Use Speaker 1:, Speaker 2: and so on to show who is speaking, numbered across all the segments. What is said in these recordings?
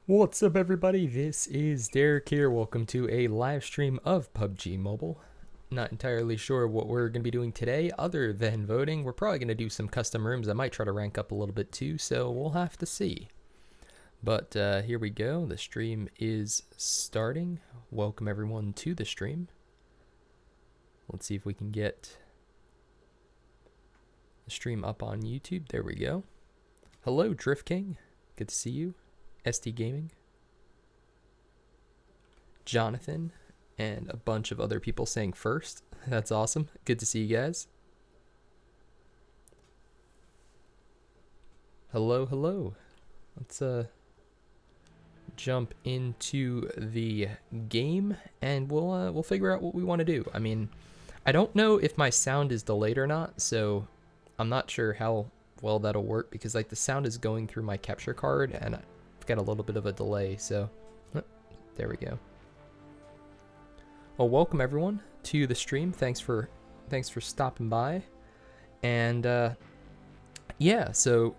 Speaker 1: What's up, everybody? This is Derek here. Welcome to a live stream of PUBG Mobile. Not entirely sure what we're going to be doing today other than voting. We're probably going to do some custom rooms. I might try to rank up a little bit too, so we'll have to see. But here we go. The stream is starting. Welcome everyone to the stream. Let's see if we can get the stream up on YouTube. There we go. Hello, Drift King. Good to see you. SD Gaming, Jonathan, and a bunch of other people saying first. That's awesome. Good to see you guys. Hello, hello. Let's jump into the game and we'll figure out what we want to do. I mean, I don't know if my sound is delayed or not, so I'm not sure how well that'll work because like the sound is going through my capture card and got a little bit of a delay, so there we go. Well, welcome everyone to the stream. Thanks for stopping by. And yeah, so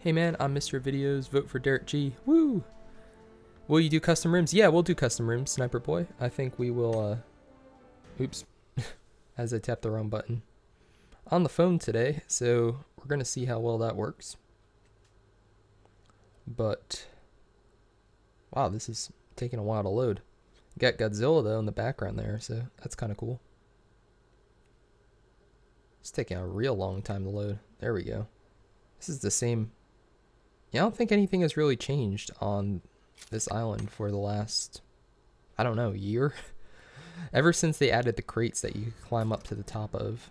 Speaker 1: hey man, I miss your videos. Vote for DerekG. Woo! Will you do custom rooms? Yeah, we'll do custom rooms, Sniper Boy. I think we will oops. As I tapped the wrong button. On the phone today, so we're gonna see how well that works. But wow, this is taking a while to load. Got Godzilla though in the background there, so that's kind of cool. It's taking a real long time to load. There we go. This is the same. Yeah, I don't think anything has really changed on this island for the last, I don't know, year. Ever since they added the crates that you could climb up to the top of.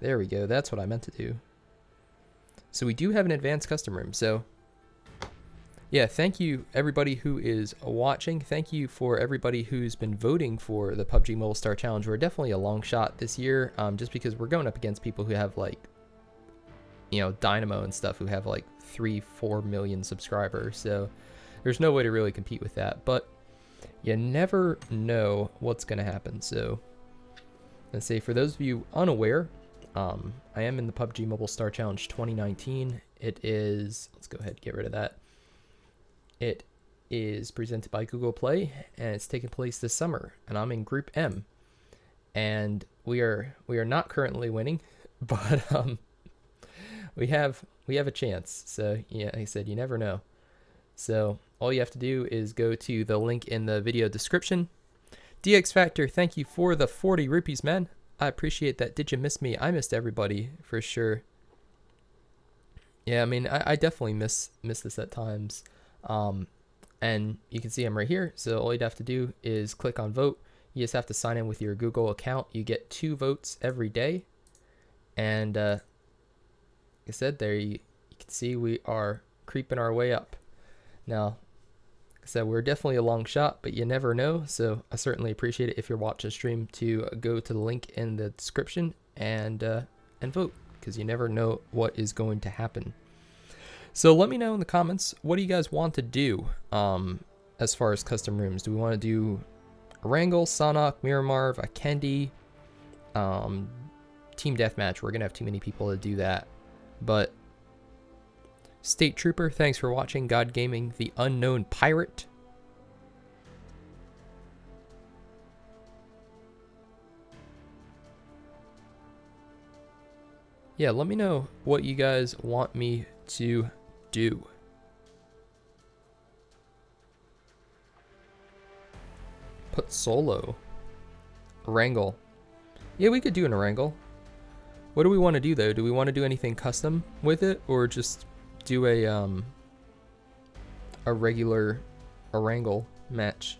Speaker 1: There we go. That's what I meant to do. So we do have an advanced custom room. So yeah, thank you everybody who is watching. Thank you for everybody who's been voting for the PUBG Mobile Star Challenge. We're definitely a long shot this year, just because we're going up against people who have like, you know, Dynamo and stuff who have like 3-4 million subscribers. So there's no way to really compete with that, but you never know what's going to happen. So let's say for those of you unaware, I am in the PUBG Mobile Star Challenge 2019. It is, let's go ahead and get rid of that. It is presented by Google Play, and it's taking place this summer, and I'm in Group M, and we are not currently winning, but we have a chance. So yeah, like I said, you never know. So all you have to do is go to the link in the video description. DX Factor, thank you for the 40 rupees, man. I appreciate that. Did you miss me? I missed everybody for sure. Yeah, I mean, I definitely miss this at times. And you can see I'm right here. So all you'd have to do is click on vote. You just have to sign in with your Google account. You get 2 votes every day. And like I said, there you can see we are creeping our way up. Now, like I said, we're definitely a long shot, but you never know. So I certainly appreciate it if you're watching the stream to go to the link in the description and vote, because you never know what is going to happen. So let me know in the comments, what do you guys want to do as far as custom rooms? Do we want to do a Wrangle, Sonok, Miramarv, a Kendi, Team Deathmatch? We're going to have too many people to do that. But State Trooper, thanks for watching. God Gaming, the Unknown Pirate. Yeah, let me know what you guys want me to do. Put solo. Wrangle. Yeah, we could do an Wrangle. What do we want to do though? Do we want to do anything custom with it, or just do a regular Wrangle match?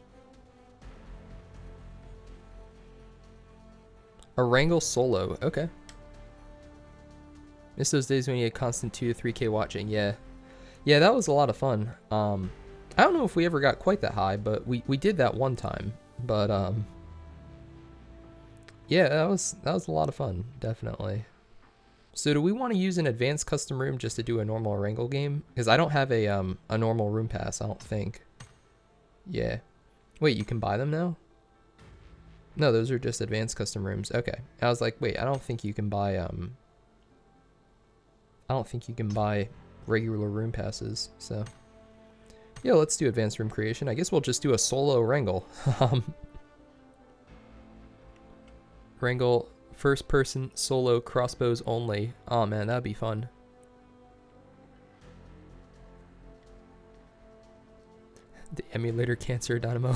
Speaker 1: A Wrangle solo. Okay. Miss those days when you had constant 2 to 3K watching. Yeah, that was a lot of fun. I don't know if we ever got quite that high, but we did that one time. But yeah, that was a lot of fun, definitely. So do we want to use an advanced custom room just to do a normal Wrangle game? Because I don't have a normal room pass, I don't think. Yeah. Wait, you can buy them now? No, those are just advanced custom rooms. Okay. I was like, wait, I don't think you can buy regular room passes, so Yeah, let's do advanced room creation. I guess we'll just do a solo wrangle. Wrangle, first person, solo, crossbows only. Oh man, that'd be fun. The emulator cancer dynamo.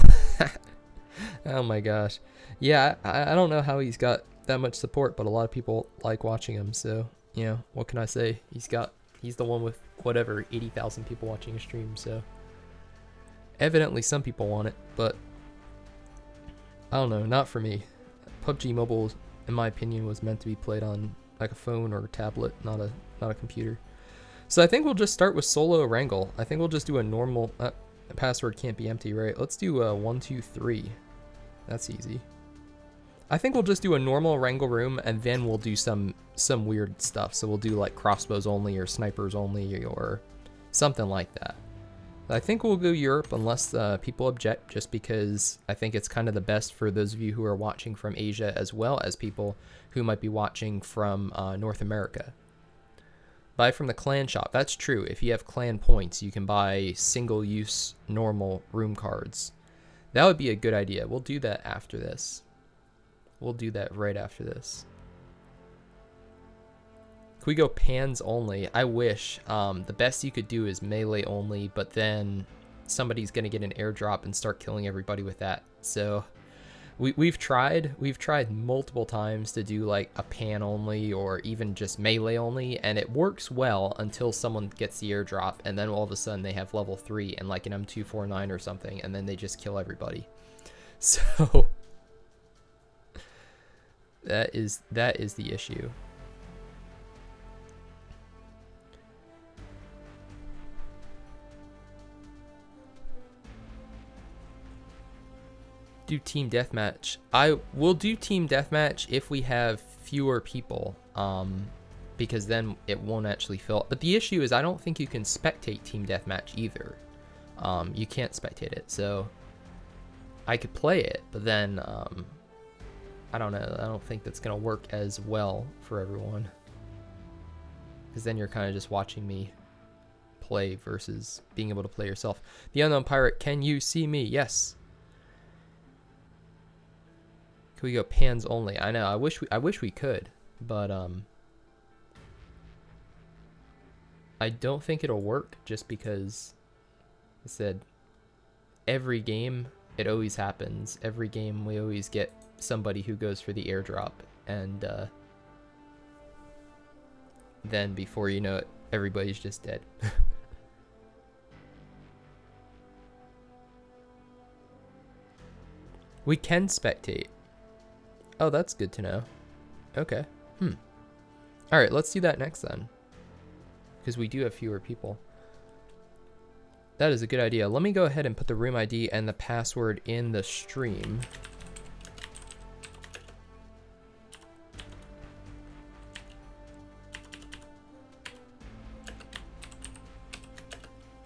Speaker 1: Oh my gosh. Yeah, I don't know how he's got that much support, but a lot of people like watching him, so, you know, what can I say? He's the one with whatever, 80,000 people watching his stream, so. Evidently some people want it, but I don't know, not for me. PUBG Mobile, in my opinion, was meant to be played on like a phone or a tablet, not a computer. So I think we'll just start with solo wrangle. I think we'll just do a normal, password can't be empty, right? Let's do 1, 2, 3. That's easy. I think we'll just do a normal wrangle room, and then we'll do some weird stuff. So we'll do like crossbows only or snipers only or something like that. I think we'll go Europe unless people object, just because I think it's kind of the best for those of you who are watching from Asia, as well as people who might be watching from North America. Buy from the clan shop. That's true. If you have clan points, you can buy single-use normal room cards. That would be a good idea. We'll do that after this. We'll do that right after this. Can we go pans only? I wish. The best you could do is melee only, but then somebody's going to get an airdrop and start killing everybody with that. So we've tried multiple times to do like a pan only or even just melee only, and it works well until someone gets the airdrop, and then all of a sudden they have level 3 and like an M249 or something, and then they just kill everybody. So that is the issue. Do team deathmatch. I will do team deathmatch if we have fewer people, because then it won't actually fill. But the issue is I don't think you can spectate team deathmatch either. You can't spectate it, so I could play it, but then I don't know. I don't think that's gonna work as well for everyone, because then you're kind of just watching me play versus being able to play yourself. The Unknown Pirate, can you see me? Yes. We go pans only. I know. I wish we could, but I don't think it'll work, just because I said every game it always happens. Every game we always get somebody who goes for the airdrop, and then before you know it, everybody's just dead. We can spectate. Oh, that's good to know. Okay. All right, let's do that next then, because we do have fewer people. That is a good idea. Let me go ahead and put the room ID and the password in the stream.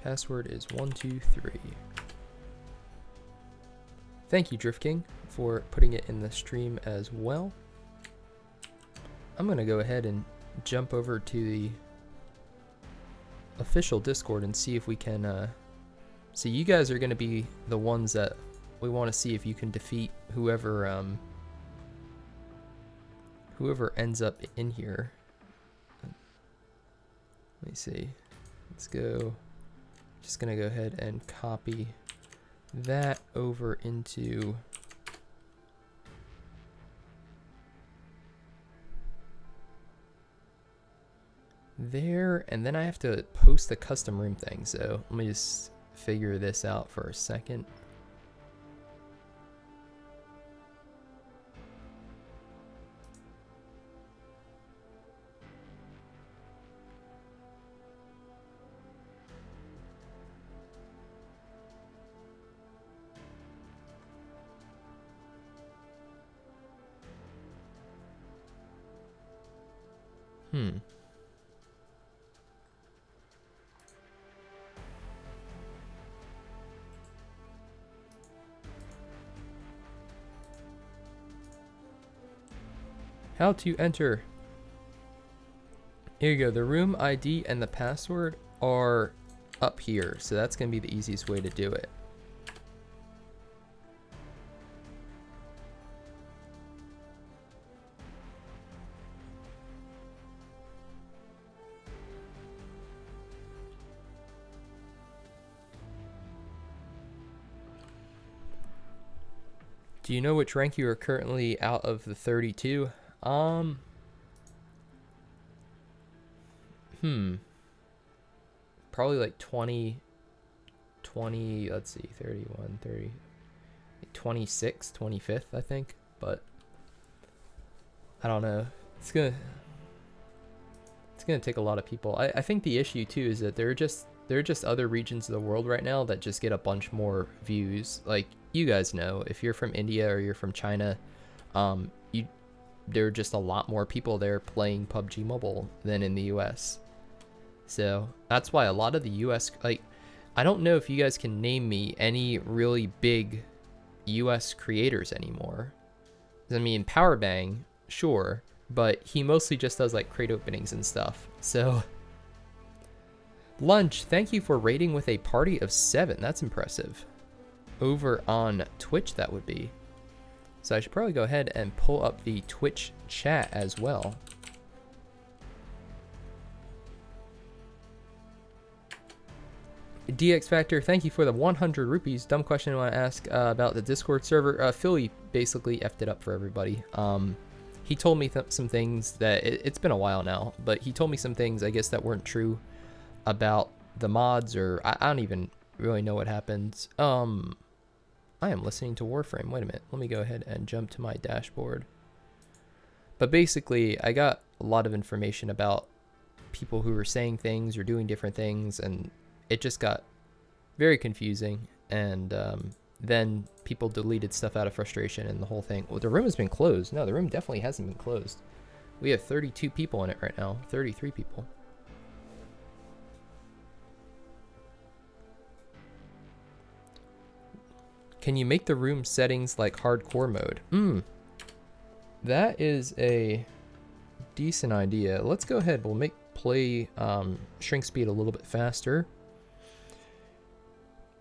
Speaker 1: Password is 123. Thank you, Drift King, for putting it in the stream as well. I'm going to go ahead and jump over to the official Discord and see if we can see. You guys are going to be the ones that we want to see if you can defeat whoever ends up in here. Let me see. Let's go. Just going to go ahead and copy that over into there, and then I have to post the custom room thing, so let me just figure this out for a second. How to enter. Here you go. The room ID and the password are up here, so that's going to be the easiest way to do it. Do you know which rank you are currently out of the 32? Probably like 20, let's see, 31, 30, 26, 25th, I think. But I don't know. It's gonna take a lot of people. I think the issue too is that there are just other regions of the world right now that just get a bunch more views. Like, you guys know, if you're from India or you're from China, there are just a lot more people there playing PUBG Mobile than in the US. So that's why a lot of the US, like, I don't know if you guys can name me any really big US creators anymore. I mean, Powerbang, sure, but he mostly just does like crate openings and stuff. So Lunch, thank you for raiding with a party of 7. That's impressive. Over on Twitch, that would be. So I should probably go ahead and pull up the Twitch chat as well. DX Factor, thank you for the 100 rupees. Dumb question I want to ask about the Discord server. Philly basically effed it up for everybody. He told me some things that, it's been a while now, but he told me some things, I guess, that weren't true about the mods, or I don't even really know what happened. I am listening to Warframe. Wait a minute. Let me go ahead and jump to my dashboard. But basically, I got a lot of information about people who were saying things or doing different things, and it just got very confusing. And then people deleted stuff out of frustration, and the whole thing. Well, the room has been closed. No, the room definitely hasn't been closed. We have 32 people in it right now. 33 people. Can you make the room settings like hardcore mode? That is a decent idea. Let's go ahead. We'll make play shrink speed a little bit faster.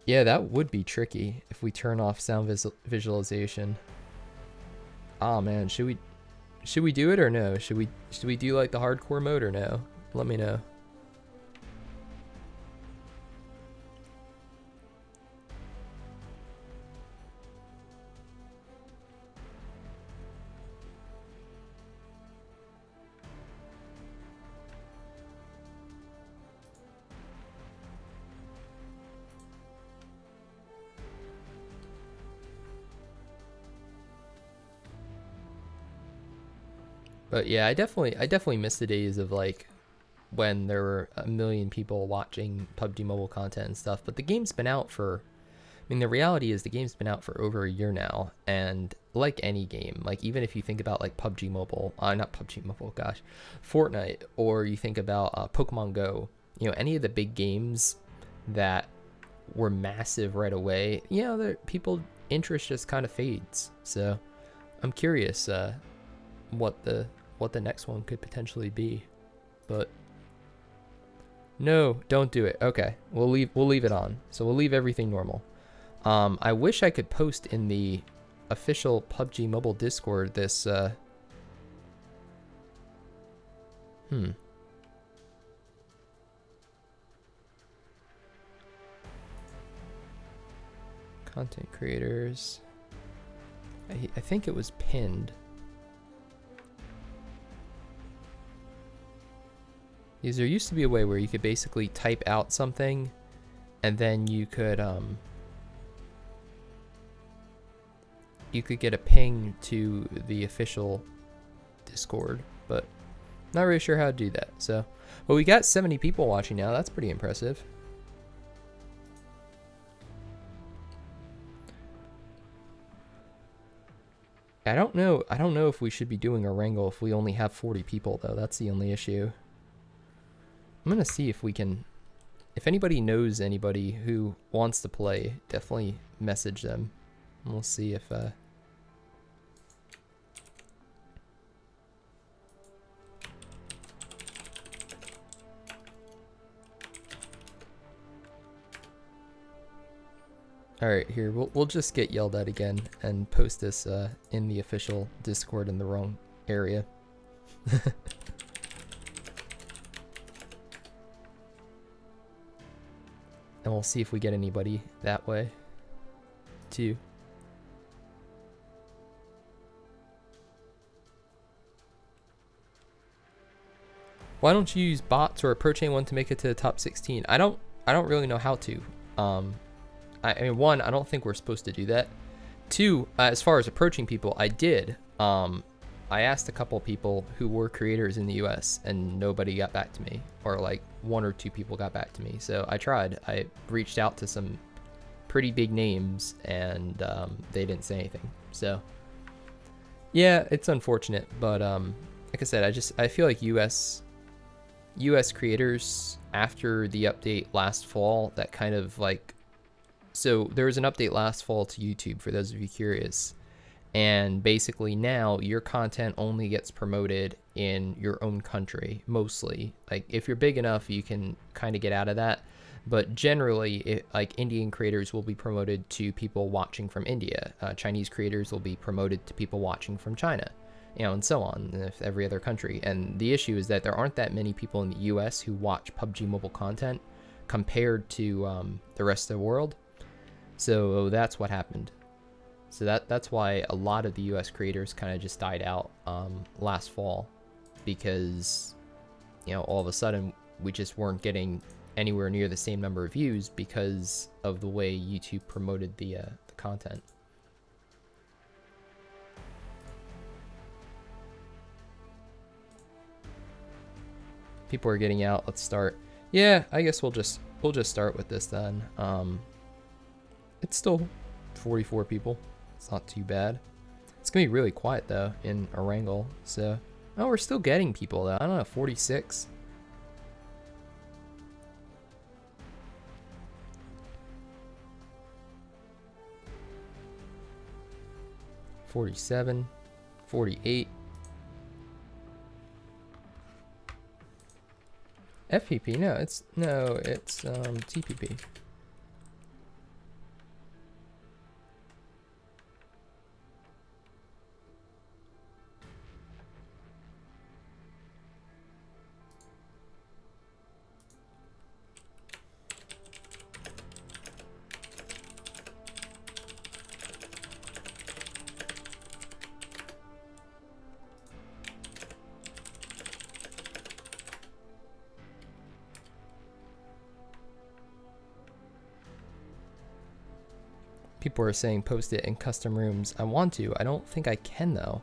Speaker 1: Yeah, that would be tricky if we turn off sound visualization. Oh man, should we do it or no? Should we do like the hardcore mode or no? Let me know. But yeah, I definitely miss the days of like when there were a million people watching PUBG Mobile content and stuff. But the game's been out for, I mean, the reality is the game's been out for over a year now. And like any game, like even if you think about like PUBG Mobile, not PUBG Mobile, gosh, Fortnite, or you think about Pokemon Go, you know, any of the big games that were massive right away, you know, people interest just kind of fades. So I'm curious what the next one could potentially be. But no, don't do it. Okay, we'll leave it on. So we'll leave everything normal. I wish I could post in the official PUBG Mobile Discord this content creators. I think it was pinned. Because there used to be a way where you could basically type out something and then you could get a ping to the official Discord, but not really sure how to do that. So, well, we got 70 people watching now. That's pretty impressive. I don't know if we should be doing a wrangle if we only have 40 people though. That's the only issue. I'm gonna see if we can, if anybody knows anybody who wants to play, definitely message them. And we'll see if All right, here we'll just get yelled at again and post this in the official Discord in the wrong area. And we'll see if we get anybody that way too. Why don't you use bots or a pro chain one to make it to the top 16? I don't really know how to. I mean, one, I don't think we're supposed to do that. Two, as far as approaching people, I did. I asked a couple people who were creators in the US and nobody got back to me, or like 1 or 2 people got back to me. So I tried. I reached out to some pretty big names and they didn't say anything. So yeah, it's unfortunate, but like I said, I feel like US creators after the update last fall, that kind of like, so there was an update last fall to YouTube for those of you curious, and basically now your content only gets promoted in your own country mostly. Like if you're big enough, you can kind of get out of that, but generally like Indian creators will be promoted to people watching from India, Chinese creators will be promoted to people watching from China, you know, and so on, every other country. And the issue is that there aren't that many people in the US who watch PUBG mobile content compared to the rest of the world. So that's what happened. So that's why a lot of the US creators kind of just died out last fall, because, you know, all of a sudden we just weren't getting anywhere near the same number of views because of the way YouTube promoted the content. People are getting out. Let's start. Yeah, I guess we'll just start with this then. It's still 44 people. It's not too bad. It's gonna be really quiet though in Erangel. So, oh, we're still getting people though. I don't know, 46. $47, $48. FPP? No, it's TPP. People are saying post it in custom rooms. I want to. I don't think I can though.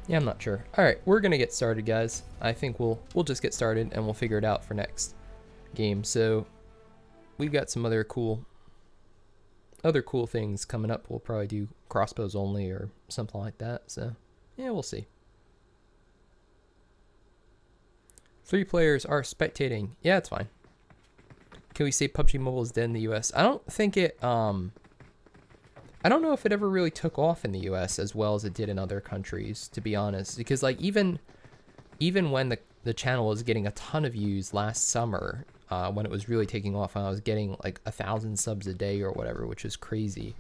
Speaker 1: Yeah, I'm not sure. All right, we're gonna get started, guys. I think we'll just get started and we'll figure it out for next game. So we've got some other cool things coming up. We'll probably do crossbows only or something like that. So yeah, we'll see. 3 players are spectating. Yeah, it's fine. Can we say PUBG Mobile is dead in the US? I don't think it. I don't know if it ever really took off in the US as well as it did in other countries, to be honest. Because like even when the channel was getting a ton of views last summer, when it was really taking off, and I was getting like 1,000 subs a day or whatever, which is crazy.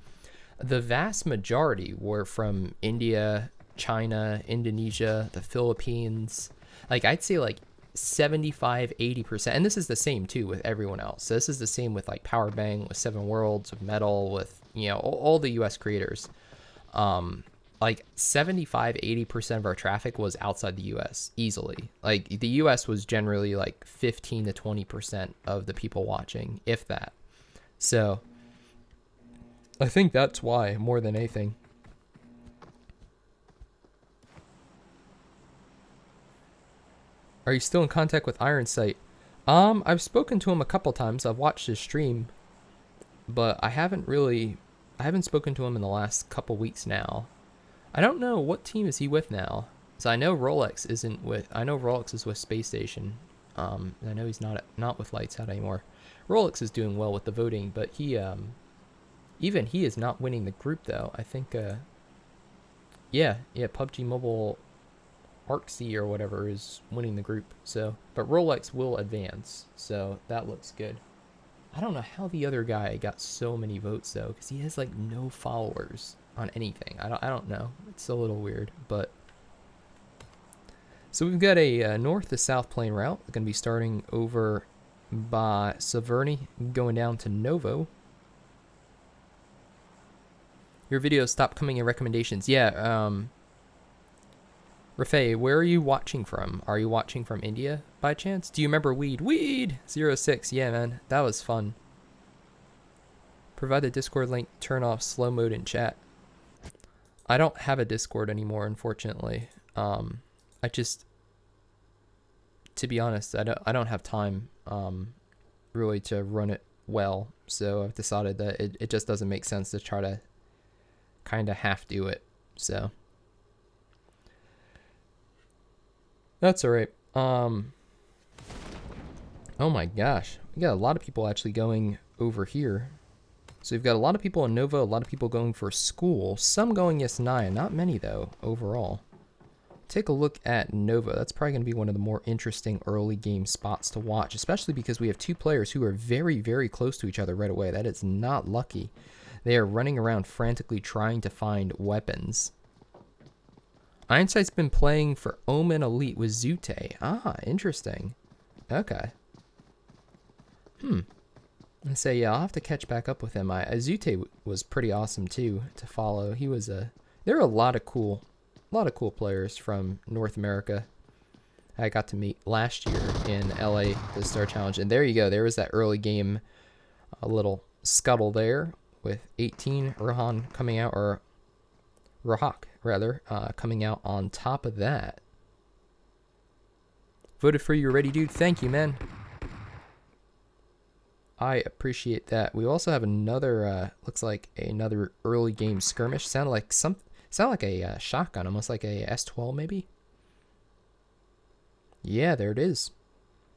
Speaker 1: The vast majority were from India, China, Indonesia, the Philippines. Like I'd say like 75-80%, and this is the same too with everyone else. So this is the same with like Powerbang, with Seven Worlds, with Metal, with, you know, all the US creators. Like 75-80% of our traffic was outside the US easily. Like the US was generally like 15 to 20% of the people watching, if that. So I think that's why more than anything. Are you still in contact with Ironsight? I've spoken to him a couple times. I've watched his stream, but I haven't spoken to him in the last couple weeks now. I don't know, what team is he with now? So I know Rolex is with Space Station. I know he's not with Lights Out anymore. Rolex is doing well with the voting, but he even he is not winning the group though. I think yeah, PUBG Mobile ArcC or whatever is winning the group. So, but Rolex will advance, so that looks good. I don't know how the other guy got so many votes though, because he has like no followers on anything. I don't know. It's a little weird, but so we've got a north to south plane route. We're going to be starting over by Severny, going down to Novo. Your videos stopped coming in recommendations. Yeah, Rafay, where are you watching from? Are you watching from India by chance? Do you remember Weed06? Yeah, man, that was fun. Provide the Discord link, turn off slow mode in chat. I don't have a Discord anymore, unfortunately. I just, to be honest, I don't have time really to run it well. So I've decided that it just doesn't make sense to try to kind of half do it. So that's all right. Oh my gosh, we got a lot of people actually going over here. So we've got a lot of people in Nova, a lot of people going for school, some going Yasnaya, not many though overall. Take a look at Nova. That's probably going to be one of the more interesting early game spots to watch, especially because we have two players who are very, very close to each other right away. That is not lucky. They are running around frantically trying to find weapons. Einstein's been playing for Omen Elite with Zute. Ah, interesting. Okay. Let's say, yeah, I'll have to catch back up with him. Zute was pretty awesome too to follow. He was there are a lot of cool players from North America I got to meet last year in LA, the Star Challenge. And there you go. There was that early game, a little scuttle there with 18 Rohan coming out, or Rohak rather, coming out on top of that. Voted for you already, dude. Thank you, man. I appreciate that. We also have another, looks like another early game skirmish. Sounded like a shotgun, almost like a S12 maybe. Yeah, there it is.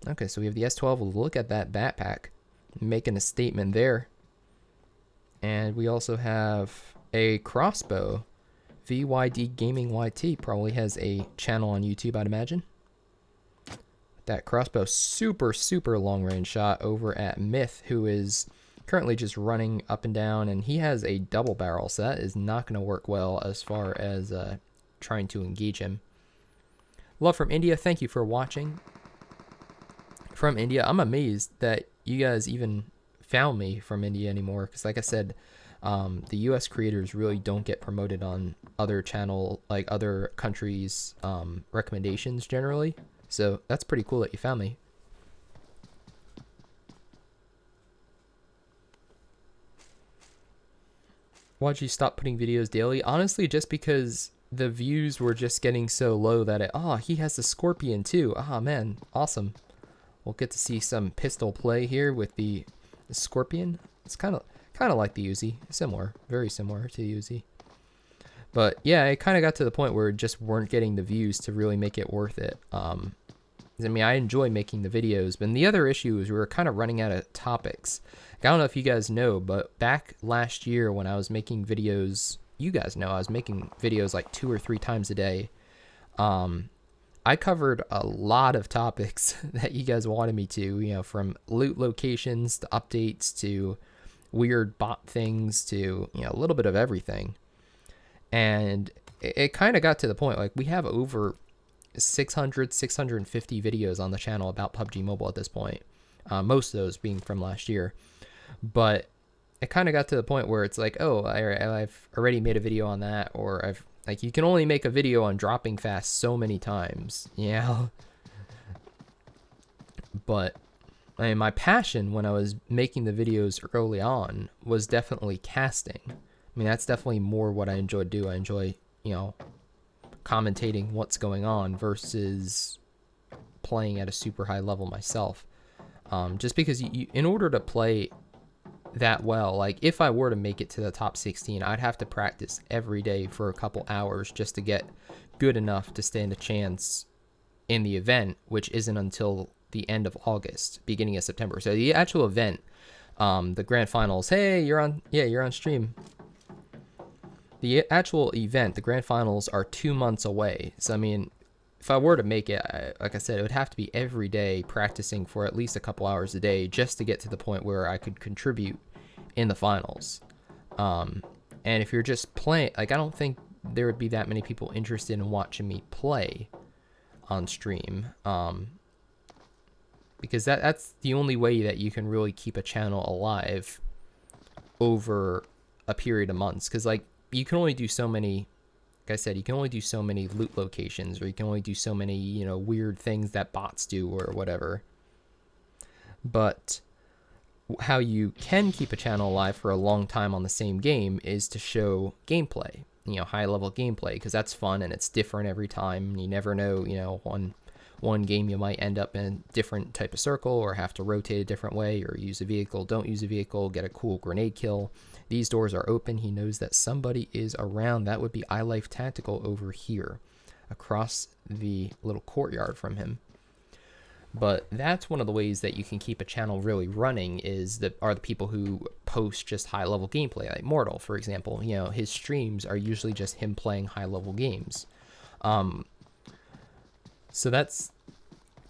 Speaker 1: Okay, so we have the S12. We'll look at that backpack, making a statement there. And we also have a crossbow. VYD Gaming YT probably has a channel on YouTube, I'd imagine. That crossbow, super long range shot over at Myth, who is currently just running up and down, and he has a double barrel, so that is not going to work well as far as trying to engage him. Love from India, thank you for watching. From India, I'm amazed that you guys even found me from India anymore, because like I said, the US creators really don't get promoted on other other countries' recommendations generally. So that's pretty cool that you found me. Why'd you stop putting videos daily? Honestly, just because the views were just getting so low that he has the Scorpion too. Ah, man, awesome. We'll get to see some pistol play here with the Scorpion. It's kind of like the Uzi, similar, very similar to the Uzi. But yeah, it kind of got to the point where it just weren't getting the views to really make it worth it. I mean, I enjoy making the videos, but the other issue is we were kind of running out of topics. I don't know if you guys know, but back last year when I was making videos, you guys know I was making videos like 2 or 3 times a day. I covered a lot of topics that you guys wanted me to, you know, from loot locations to updates to weird bot things to, you know, a little bit of everything. And it kind of got to the point, like, we have over 650 videos on the channel about PUBG Mobile at this point. Most of those being from last year. But it kind of got to the point where it's like, oh, I've already made a video on that, or I've, like, you can only make a video on dropping fast so many times, you know? But I mean, my passion when I was making the videos early on was definitely casting. I mean, that's definitely more what I enjoy to do. I enjoy, you know, commentating what's going on versus playing at a super high level myself. Just because you, in order to play that well, like if I were to make it to the top 16, I'd have to practice every day for a couple hours just to get good enough to stand a chance in the event, which isn't until the end of August, beginning of September. So the actual event, the grand finals, hey, you're on stream. The actual event, the grand finals, are 2 months away. So I mean, if I were to make it, like I said, it would have to be every day practicing for at least a couple hours a day just to get to the point where I could contribute in the finals. And if you're just playing, like, I don't think there would be that many people interested in watching me play on stream, because that's the only way that you can really keep a channel alive over a period of months. Because, like, you can only do so many, like I said, you can only do so many loot locations, or you can only do so many, you know, weird things that bots do or whatever. But how you can keep a channel alive for a long time on the same game is to show gameplay, you know, high level gameplay, because that's fun and it's different every time. You never know, you know, one game you might end up in a different type of circle, or have to rotate a different way, or use a vehicle, don't use a vehicle, get a cool grenade kill. These doors are open. He knows that somebody is around. That would be iLife Tactical over here across the little courtyard from him. But that's one of the ways that you can keep a channel really running, are the people who post just high level gameplay, like Mortal, for example. You know, his streams are usually just him playing high level games. So that's,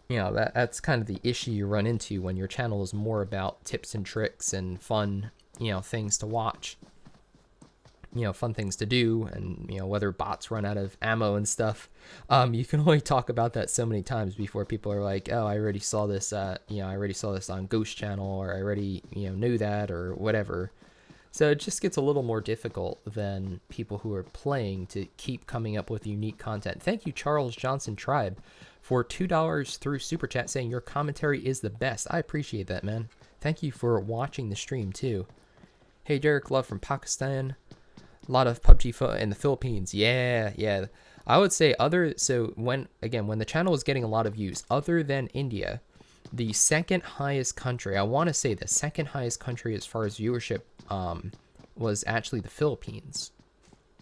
Speaker 1: you know, that's kind of the issue you run into when your channel is more about tips and tricks and fun, you know, things to watch, you know, fun things to do, and, you know, whether bots run out of ammo and stuff. You can only talk about that so many times before people are like, oh, I already saw this, you know, I already saw this on Ghost Channel, or I already, you know, knew that, or whatever. So it just gets a little more difficult than people who are playing to keep coming up with unique content. Thank you, Charles Johnson Tribe, for $2 through Super Chat, saying your commentary is the best. I appreciate that, man. Thank you for watching the stream, too. Hey, Derek Love from Pakistan. A lot of PUBG in the Philippines. Yeah. I would say when the channel was getting a lot of views, other than India, the second highest country, I want to say the second highest country as far as viewership, was actually the Philippines,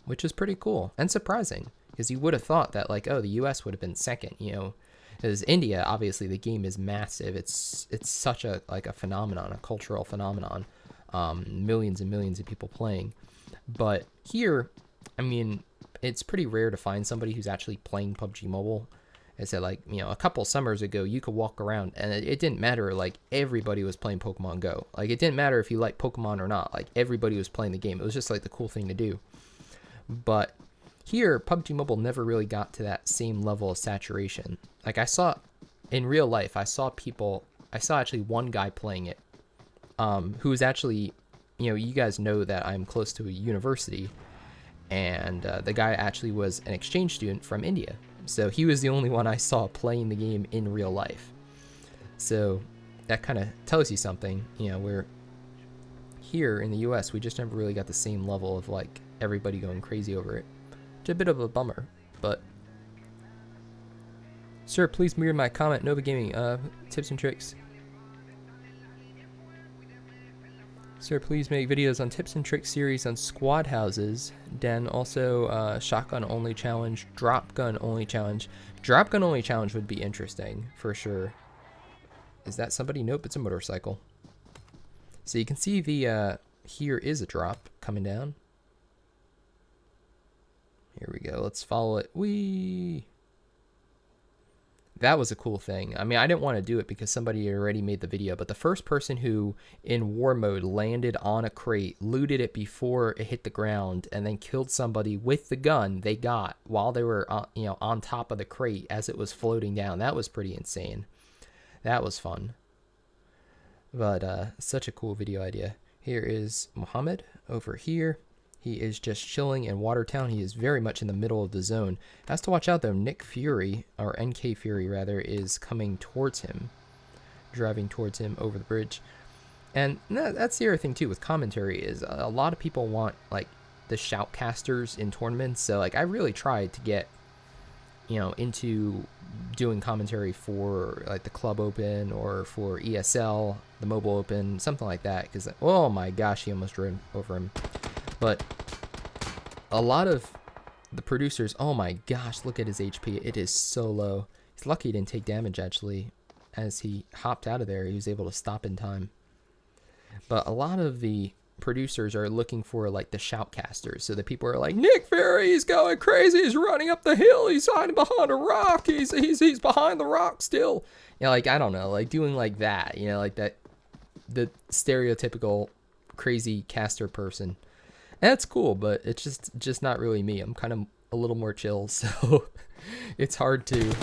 Speaker 1: which is pretty cool and surprising, because you would have thought that, like, oh, the US would have been second, you know, because India, obviously the game is massive. It's such a phenomenon, a cultural phenomenon, millions and millions of people playing. But here, I mean, it's pretty rare to find somebody who's actually playing PUBG Mobile. I said, like, you know, a couple summers ago, you could walk around and it didn't matter, like, everybody was playing Pokemon Go. Like, it didn't matter if you like Pokemon or not. Like, everybody was playing the game. It was just, like, the cool thing to do. But here, PUBG Mobile never really got to that same level of saturation. Like, I saw, in real life, I saw actually one guy playing it, who was actually, you know, you guys know that I'm close to a university, and the guy actually was an exchange student from India. So he was the only one I saw playing the game in real life. So that kind of tells you something, you know, where here in the US, we just never really got the same level of, like, everybody going crazy over it. It's a bit of a bummer, but... Sir, please mirror my comment. Nova Gaming, tips and tricks. Sir, please make videos on tips and tricks series on squad houses. Den, also shotgun only challenge, drop gun only challenge. Drop gun only challenge would be interesting for sure. Is that somebody? Nope, it's a motorcycle. So you can see the here is a drop coming down. Here we go. Let's follow it. Whee! That was a cool thing. I mean, I didn't want to do it because somebody already made the video, but the first person who, in war mode, landed on a crate, looted it before it hit the ground, and then killed somebody with the gun they got while they were, you know, on top of the crate as it was floating down. That was pretty insane. That was fun. But such a cool video idea. Here is Muhammad over here. He is just chilling in Watertown. He is very much in the middle of the zone. Has to watch out, though. Nick Fury, or NK Fury, rather, is coming towards him. Driving towards him over the bridge. And that's the other thing, too, with commentary, is a lot of people want, like, the shoutcasters in tournaments. So, like, I really tried to get, you know, into doing commentary for, like, the Club Open or for ESL, the Mobile Open, something like that. Because, oh my gosh, he almost drove over him. But a lot of the producers, oh my gosh, look at his HP. It is so low. He's lucky he didn't take damage, actually. as he hopped out of there, he was able to stop in time. But a lot of the producers are looking for like the shoutcasters. So the people are like, Nick Fury, he's going crazy. He's running up the hill. He's hiding behind a rock. He's behind the rock still. You know, like, I don't know, like doing like that, you know, like that, the stereotypical crazy caster person. And that's cool, but it's just not really me. I'm kind of a little more chill. So it's hard to,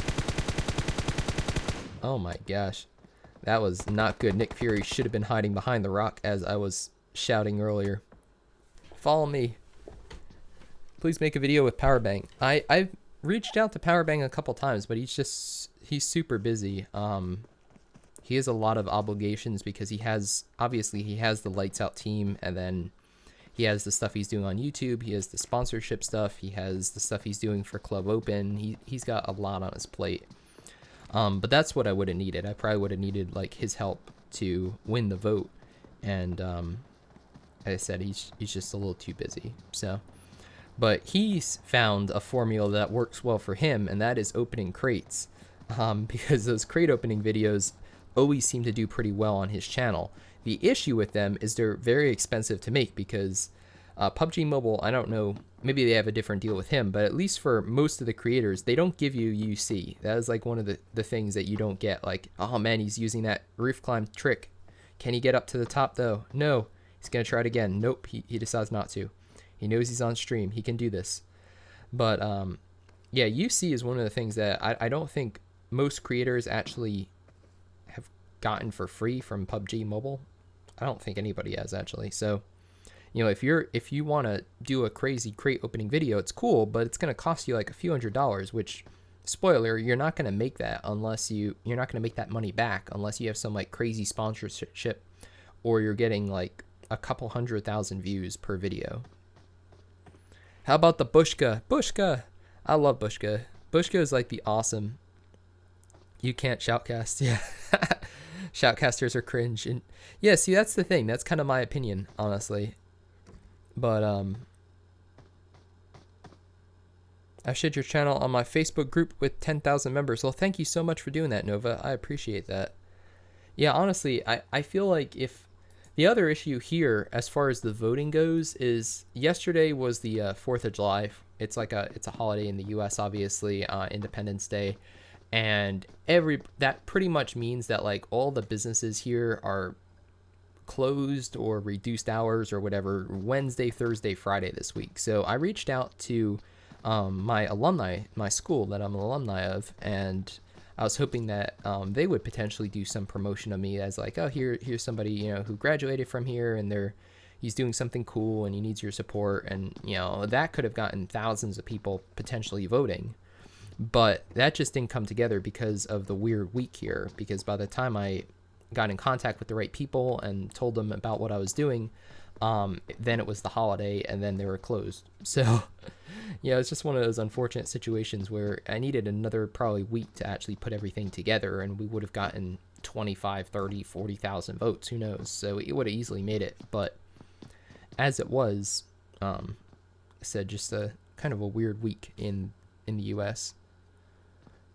Speaker 1: oh my gosh, that was not good. Nick Fury should have been hiding behind the rock as I was shouting earlier. Follow me. Please make a video with Powerbank. I've reached out to Powerbank a couple times, but he's super busy. He has a lot of obligations because he has the Lights Out team, and then he has the stuff he's doing on YouTube. He has the sponsorship stuff. He has the stuff he's doing for Club Open. He's got a lot on his plate. But that's what I would have needed. I probably would have needed like his help to win the vote. And as I said, he's just a little too busy. So, but he's found a formula that works well for him, and that is opening crates. Because those crate opening videos always seem to do pretty well on his channel. The issue with them is they're very expensive to make because PUBG Mobile, I don't know, maybe they have a different deal with him, but at least for most of the creators, they don't give you UC. That is like one of the things that you don't get. Like, oh man, he's using that roof climb trick. Can he get up to the top though? No. He's going to try it again. Nope, he decides not to. He knows he's on stream. He can do this. But yeah, UC is one of the things that I don't think most creators actually have gotten for free from PUBG Mobile. I don't think anybody has actually. So, you know, if you want to do a crazy crate opening video, it's cool, but it's going to cost you like a few $100s, which, spoiler, you're not going to make that unless you're not going to make that money back unless you have some like crazy sponsorship, or you're getting like a couple 100,000 views per video. How about the Bushka? Bushka! I love Bushka. Bushka is like the awesome, you can't shoutcast. Yeah. Shoutcasters are cringe. And yeah, see, that's the thing. That's kind of my opinion, honestly. But I shared your channel on my Facebook group with 10,000 members. Well, thank you so much for doing that, Nova. I appreciate that. Yeah, honestly, I feel like if the other issue here, as far as the voting goes, is yesterday was the 4th of July. It's a holiday in the U.S., obviously, Independence Day. And that pretty much means that like all the businesses here are closed or reduced hours or whatever Wednesday, Thursday, Friday this week. So I reached out to my alumni, my school that I'm an alumni of, and I was hoping that they would potentially do some promotion of me as like, oh, here's somebody, you know, who graduated from here, and he's doing something cool and he needs your support, and you know, that could have gotten thousands of people potentially voting. But that just didn't come together because of the weird week here, because by the time I got in contact with the right people and told them about what I was doing, then it was the holiday and then they were closed. So yeah, it's just one of those unfortunate situations where I needed another probably week to actually put everything together, and we would have gotten 25, 30, 40,000 votes, who knows. So it would have easily made it, but as it was, I said, just a kind of a weird week in the US.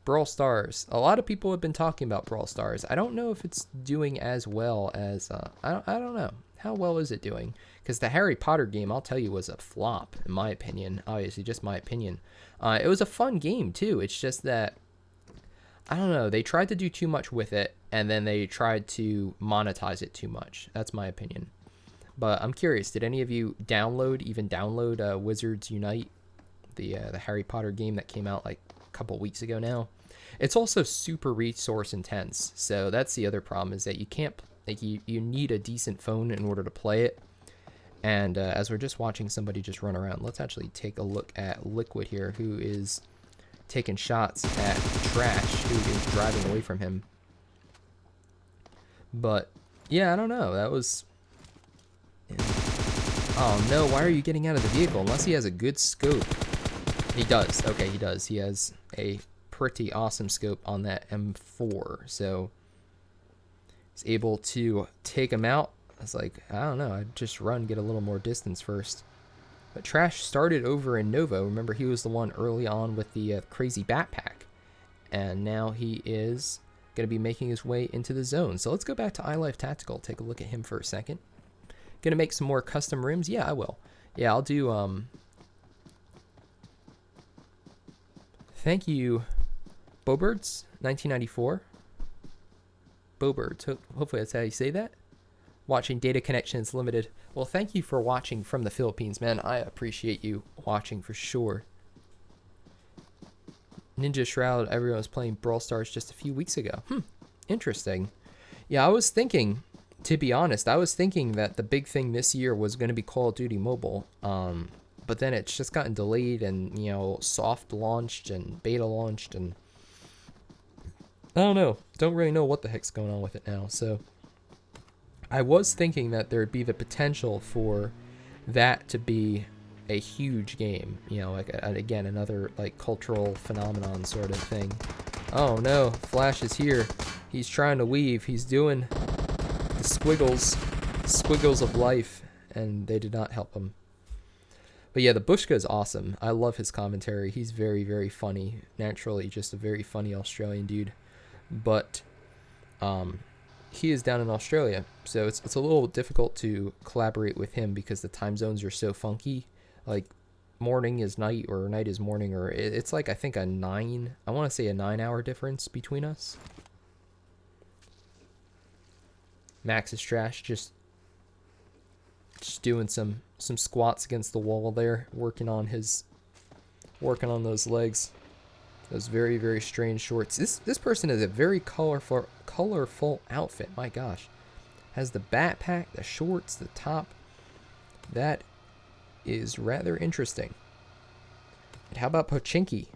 Speaker 1: Brawl Stars. A lot of people have been talking about Brawl Stars. I don't know if it's doing as well as I don't know. How well is it doing? Because the Harry Potter game, I'll tell you, was a flop in my opinion. Obviously, just my opinion. It was a fun game too. It's just that I don't know. They tried to do too much with it, and then they tried to monetize it too much. That's my opinion. But I'm curious. Did any of you download Wizards Unite, the Harry Potter game that came out like couple weeks ago now? It's also super resource intense, so that's the other problem, is that you can't, like, you need a decent phone in order to play it. And as we're just watching somebody just run around, let's actually take a look at Liquid here, who is taking shots at Trash, who is driving away from him. But yeah, I don't know, that was, oh no, why are you getting out of the vehicle? Unless he has a good scope. He does. Okay, he does. He has a pretty awesome scope on that M4. So he's able to take him out. I was like, I don't know. I'd just run, get a little more distance first. But Trash started over in Novo. Remember, he was the one early on with the crazy backpack. And now he is going to be making his way into the zone. So let's go back to iLife Tactical. Take a look at him for a second. Going to make some more custom rims? Yeah, I will. Yeah, I'll do... Thank you, Bowbirds, 1994. Bowbirds, hopefully that's how you say that. Watching data connections limited. Well, thank you for watching from the Philippines, man. I appreciate you watching for sure. Ninja Shroud, everyone was playing Brawl Stars just a few weeks ago. Interesting. Yeah, I was thinking, to be honest, I was thinking that the big thing this year was going to be Call of Duty Mobile. But then it's just gotten delayed and, you know, soft launched and beta launched, and I don't know. Don't really know what the heck's going on with it now. So I was thinking that there'd be the potential for that to be a huge game, you know, like again, another like cultural phenomenon sort of thing. Oh no, Flash is here. He's trying to weave. He's doing the squiggles of life, and they did not help him. But yeah, the Bushka is awesome. I love his commentary. He's very, very funny. Naturally, just a very funny Australian dude. But he is down in Australia, so it's a little difficult to collaborate with him because the time zones are so funky. Like, morning is night, or night is morning, or it's like, I think I want to say a 9-hour difference between us. Max is trash, just doing some squats against the wall there, working on those legs. Those very, very strange shorts. This person has a very colorful outfit. My gosh. Has the backpack, the shorts, the top. That is rather interesting. And how about Pochinki?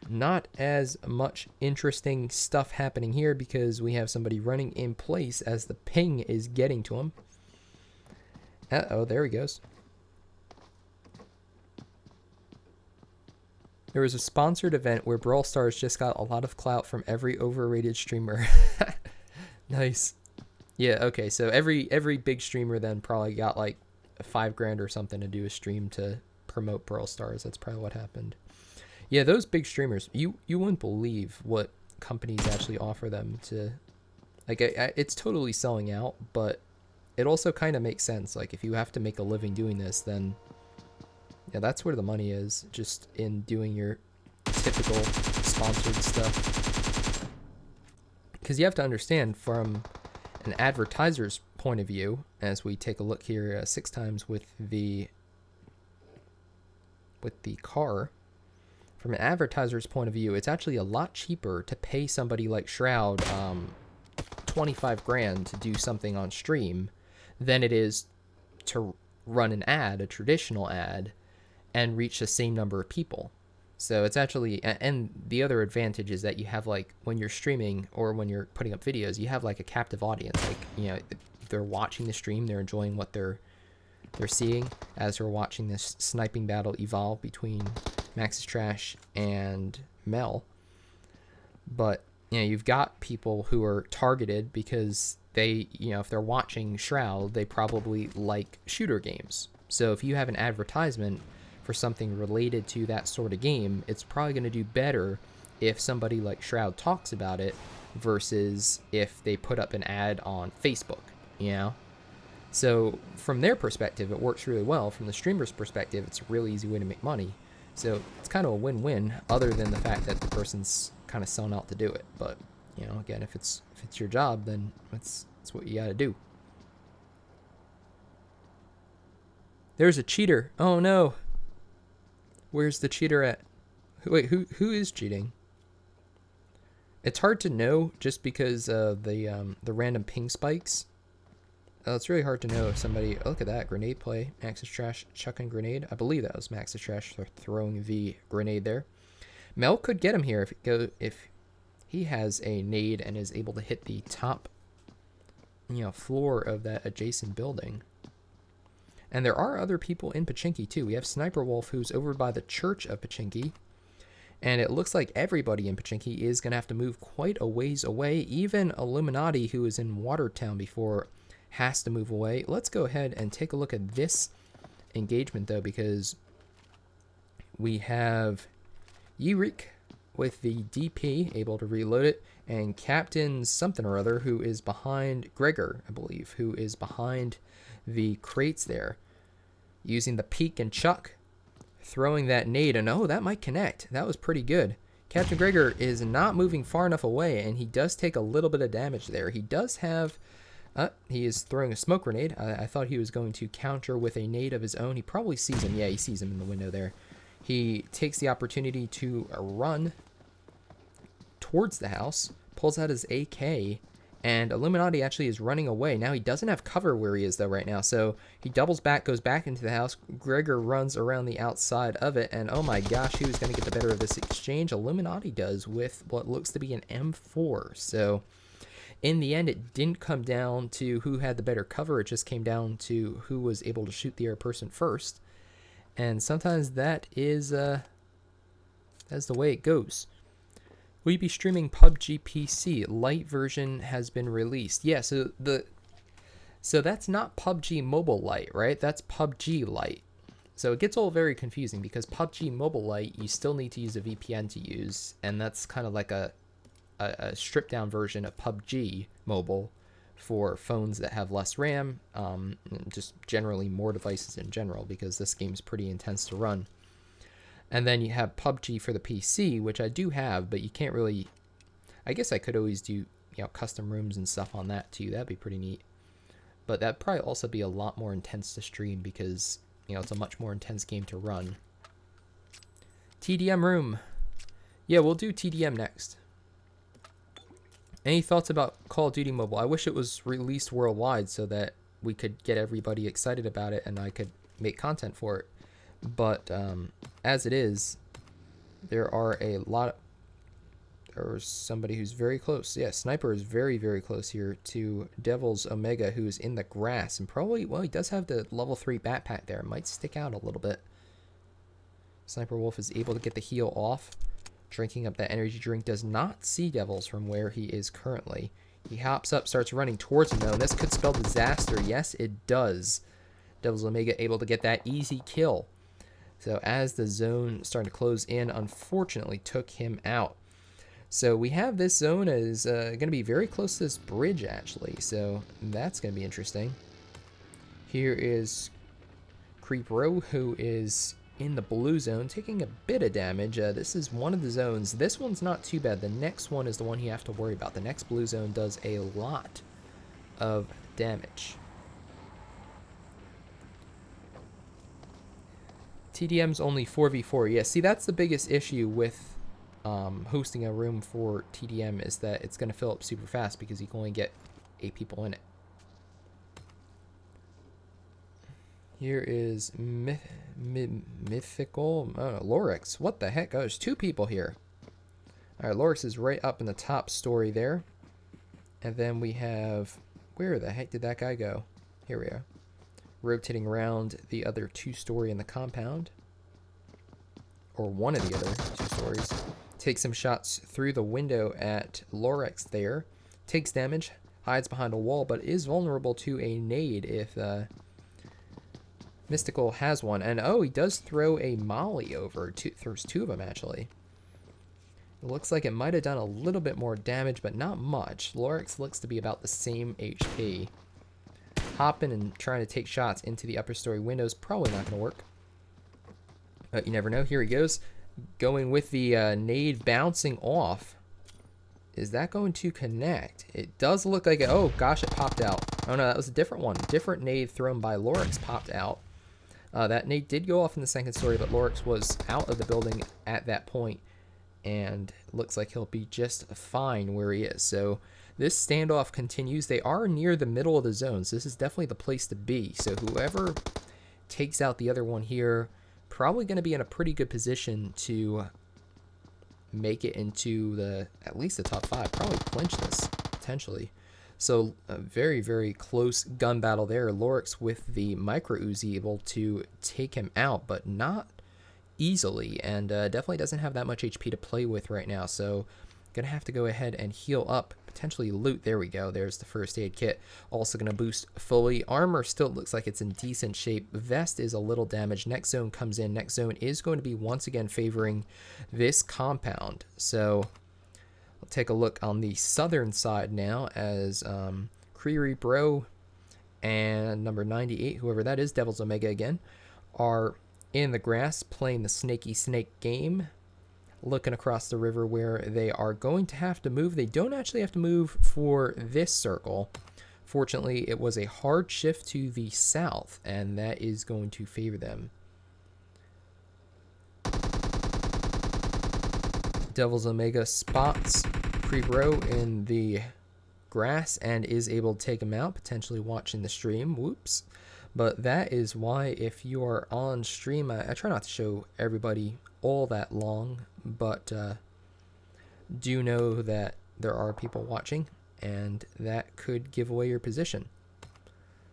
Speaker 1: Not as much interesting stuff happening here because we have somebody running in place as the ping is getting to him. Uh-oh, there he goes. There was a sponsored event where Brawl Stars just got a lot of clout from every overrated streamer. Nice. Yeah, okay, so every big streamer then probably got like $5,000 or something to do a stream to promote Brawl Stars. That's probably what happened. Yeah, those big streamers, you wouldn't believe what companies actually offer them to. Like, it's totally selling out, but it also kind of makes sense. Like, if you have to make a living doing this, then yeah, that's where the money is, just in doing your typical sponsored stuff. Because you have to understand, from an advertiser's point of view, as we take a look here 6 times with the car, from an advertiser's point of view, it's actually a lot cheaper to pay somebody like Shroud $25,000 to do something on stream than it is to run an ad, a traditional ad, and reach the same number of people. So it's actually, and the other advantage is that you have, like, when you're streaming or when you're putting up videos, you have like a captive audience. Like, you know, they're watching the stream, they're enjoying what they're seeing as they're watching this sniping battle evolve between Max is Trash and Mel. But, you know, you've got people who are targeted because they, you know, if they're watching Shroud, they probably like shooter games. So if you have an advertisement for something related to that sort of game, it's probably going to do better if somebody like Shroud talks about it versus if they put up an ad on Facebook, you know? So from their perspective, it works really well. From the streamer's perspective, it's a really easy way to make money. So it's kind of a win-win, other than the fact that the person's kind of selling out to do it. But, you know, again, if it's your job, then it's what you got to do. There's a cheater. Oh no. Where's the cheater at? Wait, who is cheating? It's hard to know just because the random ping spikes. It's really hard to know if somebody. Oh, look at that grenade play. Max is Trash chucking grenade. I believe that was Max is Trash throwing the grenade there. Mel could get him here if he has a nade and is able to hit the top, you know, floor of that adjacent building. And there are other people in Pochinki too. We have Sniper Wolf, who's over by the Church of Pochinki. And it looks like everybody in Pochinki is going to have to move quite a ways away. Even Illuminati, who was in Watertown before, has to move away. Let's go ahead and take a look at this engagement, though, because we have Yirik with the DP, able to reload it, and Captain something or other, who is behind Gregor, I believe, who is behind the crates there, using the peek and chuck, throwing that nade, and oh, that might connect. That was pretty good. Captain Gregor is not moving far enough away, and he does take a little bit of damage there. He does have... he is throwing a smoke grenade. I thought he was going to counter with a nade of his own. He probably sees him. Yeah, he sees him in the window there. He takes the opportunity to run towards the house, pulls out his AK, and Illuminati actually is running away. Now he doesn't have cover where he is though right now, so he doubles back, goes back into the house. Gregor runs around the outside of it, and oh my gosh, who's going to get the better of this exchange? Illuminati does with what looks to be an M4. So in the end, it didn't come down to who had the better cover. It just came down to who was able to shoot the other person first. And sometimes that is that's the way it goes. Will you be streaming PUBG PC? Lite version has been released. Yeah, so that's not PUBG Mobile Lite, right? That's PUBG Lite. So it gets all very confusing because PUBG Mobile Lite, you still need to use a VPN to use, and that's kind of like a stripped down version of PUBG Mobile for phones that have less RAM, just generally more devices in general, because this game's pretty intense to run. And then you have PUBG for the PC, which I do have, but you can't really... I guess I could always do, custom rooms and stuff on that too. That'd be pretty neat. But that'd probably also be a lot more intense to stream because, it's a much more intense game to run. TDM room. Yeah, we'll do TDM next. Any thoughts about Call of Duty Mobile? I wish it was released worldwide so that we could get everybody excited about it and I could make content for it. But as it is, there are a lot of... There's somebody who's very close. Yeah, Sniper is very, very close here to Devil's Omega, who's in the grass. And probably, well, he does have the level 3 backpack there. It might stick out a little bit. Sniper Wolf is able to get the heal off. Drinking up that energy drink. Does not see Devils from where he is currently. He hops up, starts running towards him, though. And this could spell disaster. Yes, it does. Devil's Omega able to get that easy kill. So as the zone started to close in, unfortunately took him out. So we have this zone is going to be very close to this bridge, actually. So that's going to be interesting. Here is Creep Row, who is in the blue zone, taking a bit of damage. This is one of the zones. This one's not too bad. The next one is the one you have to worry about. The next blue zone does a lot of damage. TDM's only 4v4. Yeah, see, that's the biggest issue with hosting a room for TDM is that it's going to fill up super fast because you can only get 8 people in it. Here is Mythical... Oh, Lorix. What the heck? Oh, there's 2 people here. Alright, Lorix is right up in the top story there. And then we have... Where the heck did that guy go? Here we are. Rotating around the other 2-story in the compound. Or one of the other 2 stories. Takes some shots through the window at Lorix there. Takes damage. Hides behind a wall, but is vulnerable to a nade if Mystical has one. And oh, he does throw a molly over. Throws 2 of them, actually. It looks like it might have done a little bit more damage, but not much. Lorix looks to be about the same HP. Hopping and trying to take shots into the upper story windows. Probably not going to work. But you never know. Here he goes. Going with the nade bouncing off. Is that going to connect? It does look like it. Oh, gosh, it popped out. Oh, no, that was a different one. Different nade thrown by Lorix popped out. That nade did go off in the second story, but Lorix was out of the building at that point. And looks like he'll be just fine where he is. So this standoff continues. They are near the middle of the zone, so this is definitely the place to be. So whoever takes out the other one here, probably going to be in a pretty good position to make it into at least the top 5. Probably clinch this, potentially. So a very, very close gun battle there. Lorix with the micro Uzi able to take him out, but not easily, and definitely doesn't have that much HP to play with right now. So Gonna have to go ahead and heal up, potentially loot. There we go. There's the first aid kit. Also gonna boost fully. Armor still looks like it's in decent shape. Vest is a little damaged. Next zone comes in. Next zone is going to be once again favoring this compound. So we'll take a look on the southern side now as Creary Bro and number 98, whoever that is, Devil's Omega again, are in the grass playing the snaky snake game. Looking across the river where they are going to have to move. They don't actually have to move for this circle. Fortunately, it was a hard shift to the south, and that is going to favor them. Devil's Omega spots Pre-Bro in the grass and is able to take him out, potentially watching the stream. Whoops. But that is why if you are on stream, I try not to show everybody all that long, but do know that there are people watching, and that could give away your position.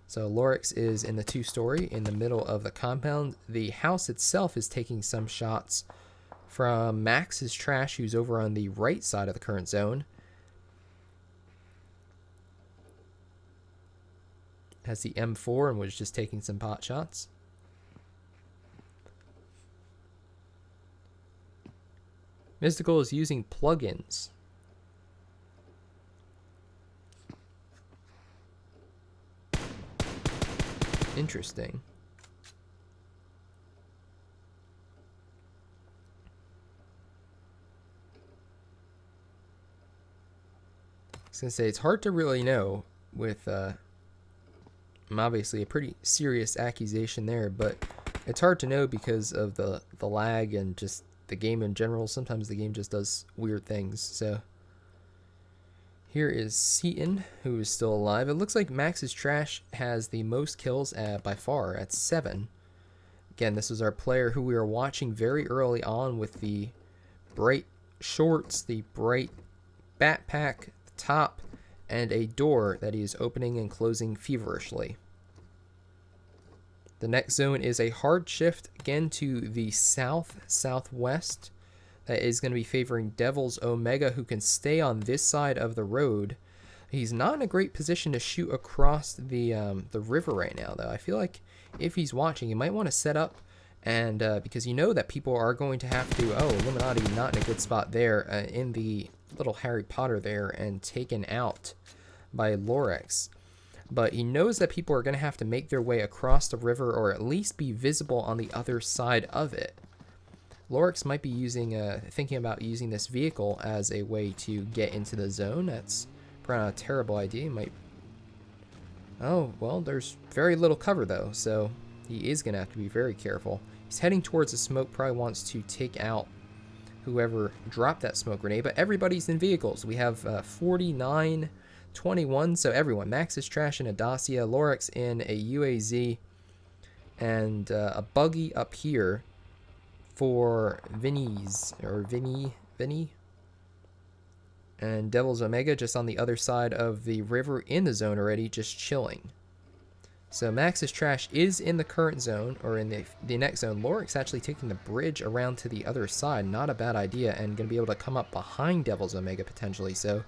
Speaker 1: So Lorix is in the 2-story in the middle of the compound. The house itself is taking some shots from Max's Trash, who's over on the right side of the current zone. Has the M4 and was just taking some pot shots. Mystical is using plugins. Interesting. I was gonna say it's hard to really know with obviously a pretty serious accusation there, but it's hard to know because of the lag and just the game in general. Sometimes the game just does weird things. So here is Seaton, who is still alive. It looks like Max's Trash has the most kills by far at 7. Again, this is our player who we were watching very early on with the bright shorts, the bright backpack, the top, and a door that he is opening and closing feverishly. The next zone is a hard shift again to the southwest. That is going to be favoring Devil's Omega, who can stay on this side of the road. He's not in a great position to shoot across the river right now, though. I feel like if he's watching, he might want to set up, and because you know that people are going to have to. Oh, Illuminati not in a good spot there in the little Harry Potter there, and taken out by Lorix. But he knows that people are going to have to make their way across the river, or at least be visible on the other side of it. Lorix might be using, thinking about using this vehicle as a way to get into the zone. That's probably not a terrible idea. He might. Oh, well, there's very little cover though, so he is going to have to be very careful. He's heading towards the smoke, probably wants to take out whoever dropped that smoke grenade, but everybody's in vehicles. We have 49, 21, so everyone. Max's Trash in a Dacia, Lorix in a UAZ, and a buggy up here for Vinny, and Devil's Omega just on the other side of the river in the zone already, just chilling. So Max's Trash is in the current zone, or in the next zone. Lorix actually taking the bridge around to the other side, not a bad idea, and going to be able to come up behind Devil's Omega potentially. So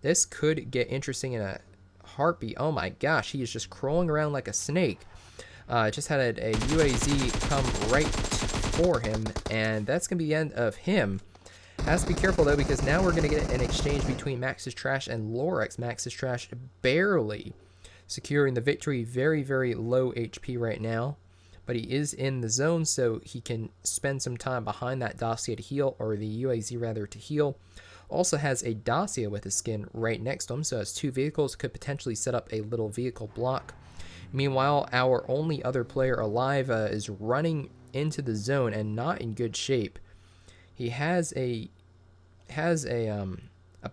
Speaker 1: this could get interesting in a heartbeat. Oh my gosh, he is just crawling around like a snake. Just had a UAZ come right for him, and that's going to be the end of him. Has to be careful though, because now we're going to get an exchange between Max's Trash and Lorix. Max's Trash barely securing the victory, very, very low HP right now, but he is in the zone, so he can spend some time behind that Dacia to heal, or the UAZ rather, to heal. Also has a Dacia with a skin right next to him, so has 2 vehicles, could potentially set up a little vehicle block. Meanwhile, our only other player alive is running into the zone and not in good shape. He has a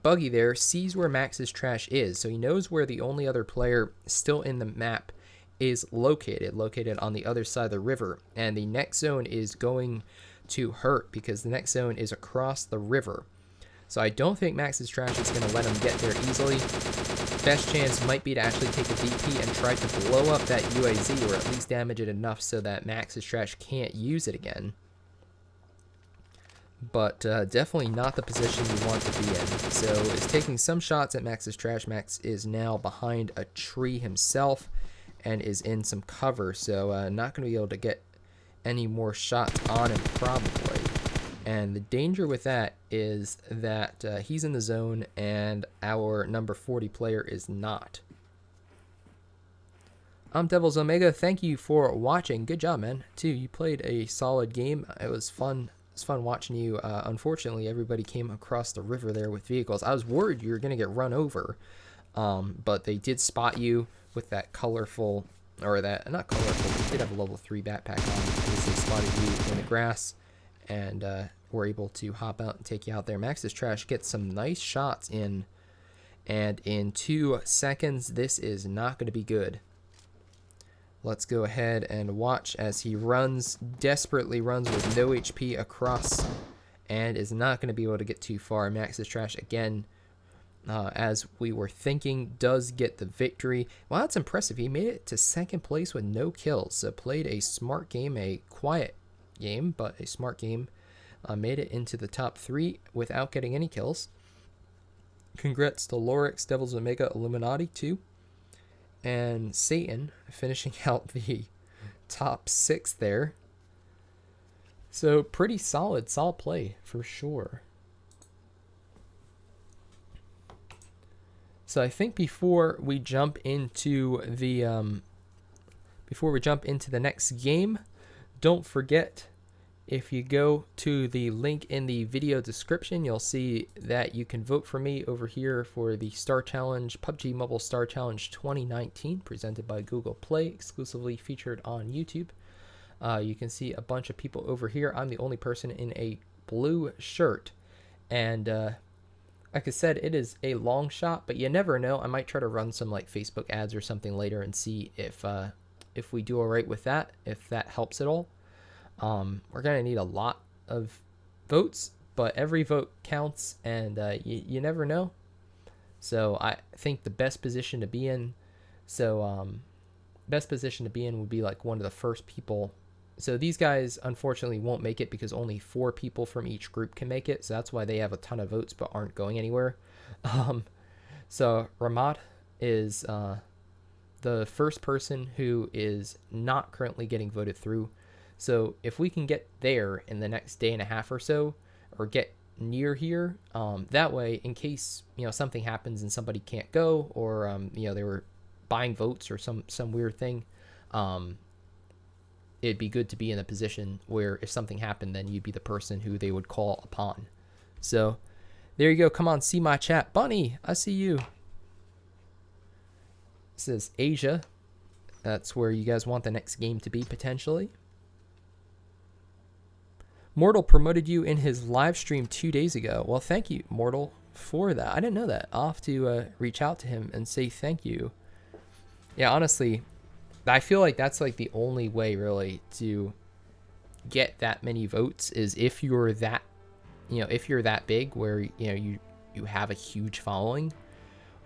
Speaker 1: buggy there, sees where Max's Trash is, so he knows where the only other player still in the map is located on the other side of the river, and the next zone is going to hurt because the next zone is across the river. So I don't think Max's Trash is going to let him get there easily. Best chance might be to actually take a DP and try to blow up that UAZ, or at least damage it enough so that Max's Trash can't use it again. but definitely not the position you want to be in. So is taking some shots at Max's trash. Max is now behind a tree himself and is in some cover, so not going to be able to get any more shots on him probably. And the danger with that is that he's in the zone and our number 40 player is not. I'm Devil's Omega. Thank you for watching. Good job, man. Too, you played a solid game. It was fun. It's fun watching you. Unfortunately, everybody came across the river there with vehicles. I was worried you were going to get run over, but they did spot you with that colorful, or that, not colorful, they did have a level 3 backpack on because they spotted you in the grass and were able to hop out and take you out there. Max's trash gets some nice shots in, and in 2 seconds, this is not going to be good. Let's go ahead and watch as he runs, desperately runs with no HP across, and is not going to be able to get too far. Max's trash again, as we were thinking, does get the victory. Wow, that's impressive. He made it to 2nd place with no kills. So played a smart game, a quiet game, but a smart game. Made it into the top 3 without getting any kills. Congrats to Lorix, Devil's Omega, Illuminati too. And Satan finishing out the top 6 there. So pretty solid play for sure. So I think before we jump into the next game, don't forget, if you go to the link in the video description, you'll see that you can vote for me over here for the Star Challenge, PUBG Mobile Star Challenge 2019, presented by Google Play, exclusively featured on YouTube. You can see a bunch of people over here. I'm the only person in a blue shirt. And like I said, it is a long shot, but you never know. I might try to run some like Facebook ads or something later and see if we do all right with that, if that helps at all. We're going to need a lot of votes, but every vote counts, and you never know. So I think the best position to be in, would be like one of the first people. So these guys unfortunately won't make it because only 4 people from each group can make it. So that's why they have a ton of votes but aren't going anywhere. So Ramat is the first person who is not currently getting voted through. So if we can get there in the next day and a half or so, or get near here, that way, in case, something happens and somebody can't go, or, they were buying votes or some weird thing, it'd be good to be in a position where if something happened, then you'd be the person who they would call upon. So there you go. Come on, see my chat. Bunny, I see you. This is Asia. That's where you guys want the next game to be, potentially. Mortal promoted you in his live stream 2 days ago. Well, thank you, Mortal, for that. I didn't know that. I'll have to reach out to him and say thank you. Yeah, honestly, I feel like that's like the only way really to get that many votes is if you're that, if you're that big where, you have a huge following,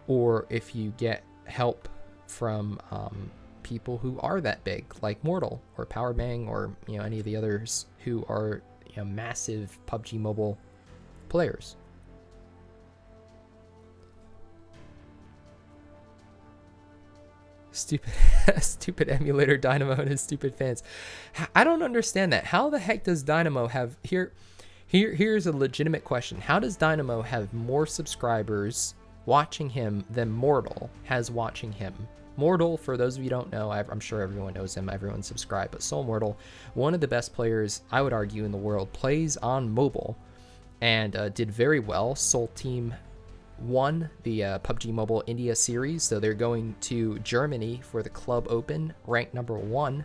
Speaker 1: or if you get help from people who are that big, like Mortal or Powerbang or, any of the others who are, massive PUBG Mobile players. Stupid emulator Dynamo and his stupid fans. I don't understand that. How the heck does Dynamo have here's a legitimate question. How does Dynamo have more subscribers watching him than Mortal has watching him? Mortal, for those of you who don't know, I'm sure everyone knows him, everyone's subscribed, but Soul Mortal, one of the best players, I would argue, in the world, plays on mobile, and did very well. Soul Team won the PUBG Mobile India series, so they're going to Germany for the Club Open, ranked number 1,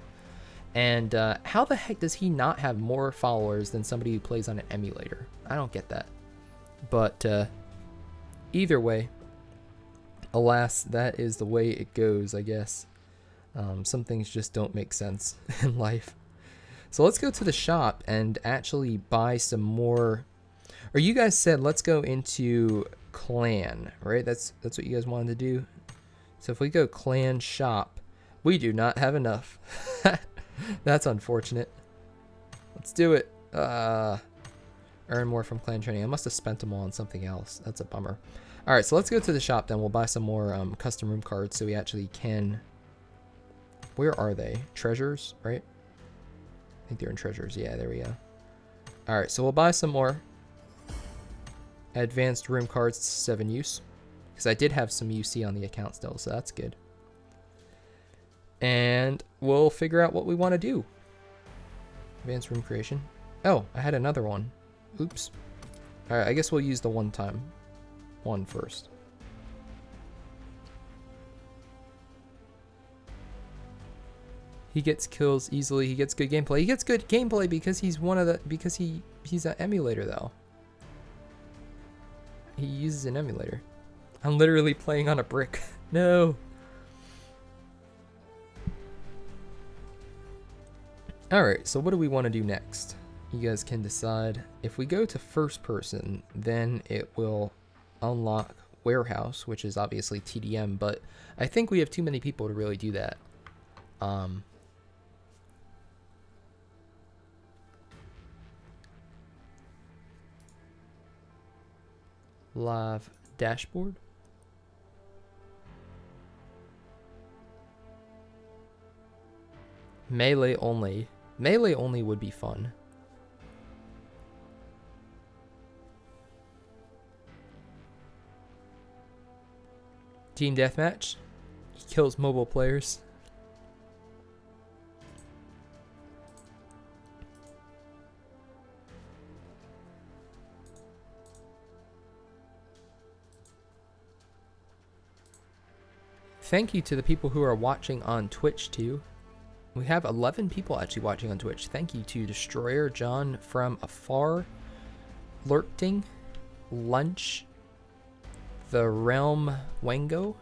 Speaker 1: and how the heck does he not have more followers than somebody who plays on an emulator? I don't get that, but either way, alas, that is the way it goes, I guess. Some things just don't make sense in life. So let's go to the shop and actually buy some more. Or you guys said let's go into clan, right? That's what you guys wanted to do. So if we go clan shop, we do not have enough. That's unfortunate. Let's do it. Earn more from clan training. I must have spent them all on something else. That's a bummer. All right, so let's go to the shop then. We'll buy some more custom room cards so we actually can... Where are they? Treasures, right? I think they're in treasures. Yeah, there we go. All right, so we'll buy some more advanced room cards, 7 use. Because I did have some UC on the account still, so that's good. And we'll figure out what we want to do. Advanced room creation. Oh, I had another one. Oops. All right, I guess we'll use the one first. He gets kills easily. He gets good gameplay. He gets good gameplay because he's he's an emulator though. He uses an emulator. I'm literally playing on a brick. No. All right, so what do we want to do next? You guys can decide. If we go to first person, then it will unlock warehouse, which is obviously TDM, but I think we have too many people to really do that. Live dashboard. Melee only. Melee only would be fun. Team deathmatch. He kills mobile players. Thank you to the people who are watching on Twitch too. We have 11 people actually watching on Twitch. Thank you to Destroyer, John from Afar, Lurking, Lunch, The Realm Wango.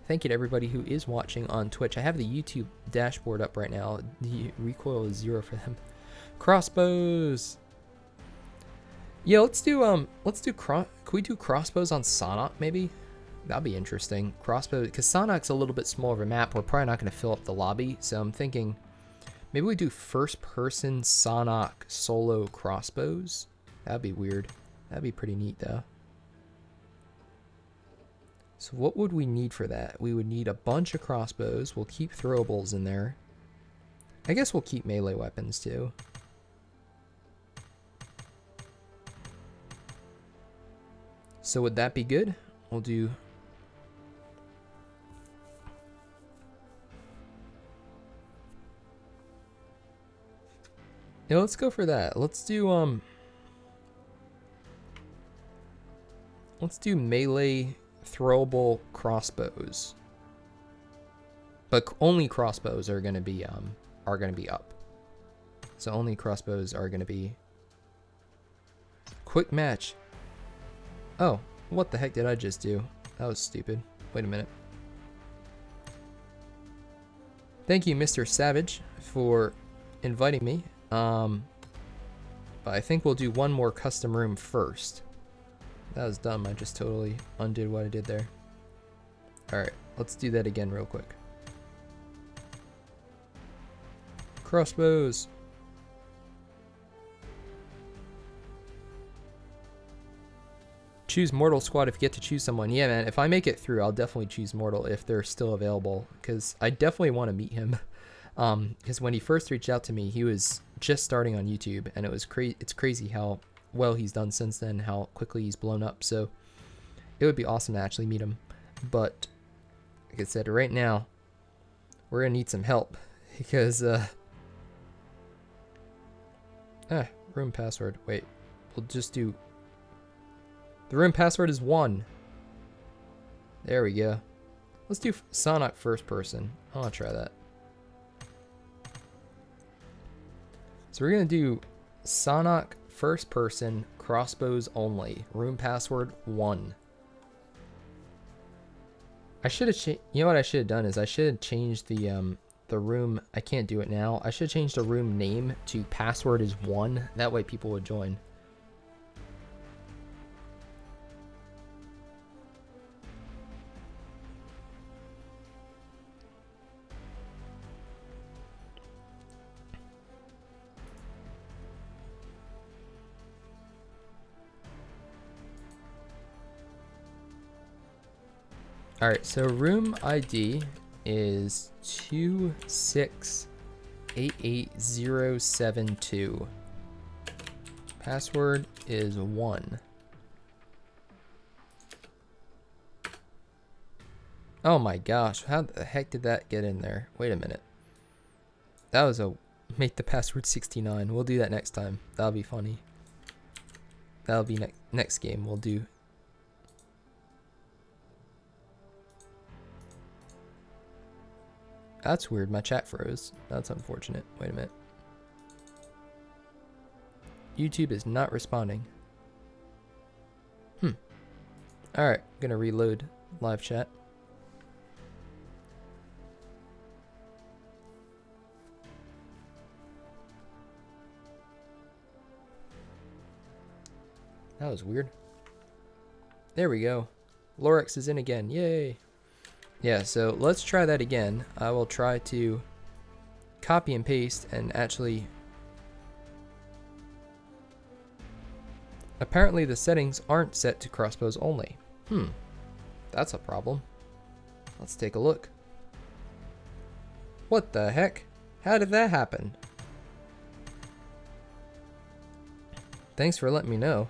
Speaker 1: Thank you to everybody who is watching on Twitch. I have the YouTube dashboard up right now. The recoil is 0 for them. Crossbows. Yeah, can we do crossbows on Sonok maybe? That'd be interesting. Crossbow, because Sonok's a little bit smaller of a map. We're probably not going to fill up the lobby. So I'm thinking maybe we do first person Sonok solo crossbows. That'd be weird. That'd be pretty neat though. So what would we need for that? We would need a bunch of crossbows. We'll keep throwables in there. I guess we'll keep melee weapons too. So would that be good? We'll do... Yeah, let's go for that. Let's do melee throwable crossbows. But only crossbows are gonna be up. So only crossbows are gonna be quick match. Oh, what the heck did I just do? That was stupid. Wait a minute. Thank you, Mr. Savage, for inviting me. But I think we'll do one more custom room first. That was dumb. I just totally undid what I did there. Alright, let's do that again real quick. Crossbows. Choose Mortal Squad if you get to choose someone. Yeah, man, if I make it through, I'll definitely choose Mortal if they're still available, because I definitely want to meet him. Because when he first reached out to me, he was just starting on YouTube, and it's crazy how well he's done since then, how quickly he's blown up. So it would be awesome to actually meet him. But like I said, right now we're gonna need some help because room password. Wait, we'll just do the room password is 1. There we go. Let's do Sonok first person. I want to try that. So we're gonna do Sonok first person crossbows only. Room password 1. I should have you know what I should have done is I should have changed the room. I can't do it now. I should change the room name to password is 1. That way people would join. All right, so room ID is 2688072. Password is 1. Oh my gosh, how the heck did that get in there? Wait a minute. That was a make the password 69. We'll do that next time. That'll be funny. That'll be next game we'll do. That's weird, my chat froze. That's unfortunate. Wait a minute. YouTube is not responding. Alright, gonna reload live chat. That was weird. There we go. Lorex is in again. Yay. Yeah, so let's try that again. I will try to copy and paste and actually... Apparently the settings aren't set to crossbows only. That's a problem. Let's take a look. What the heck? How did that happen? Thanks for letting me know.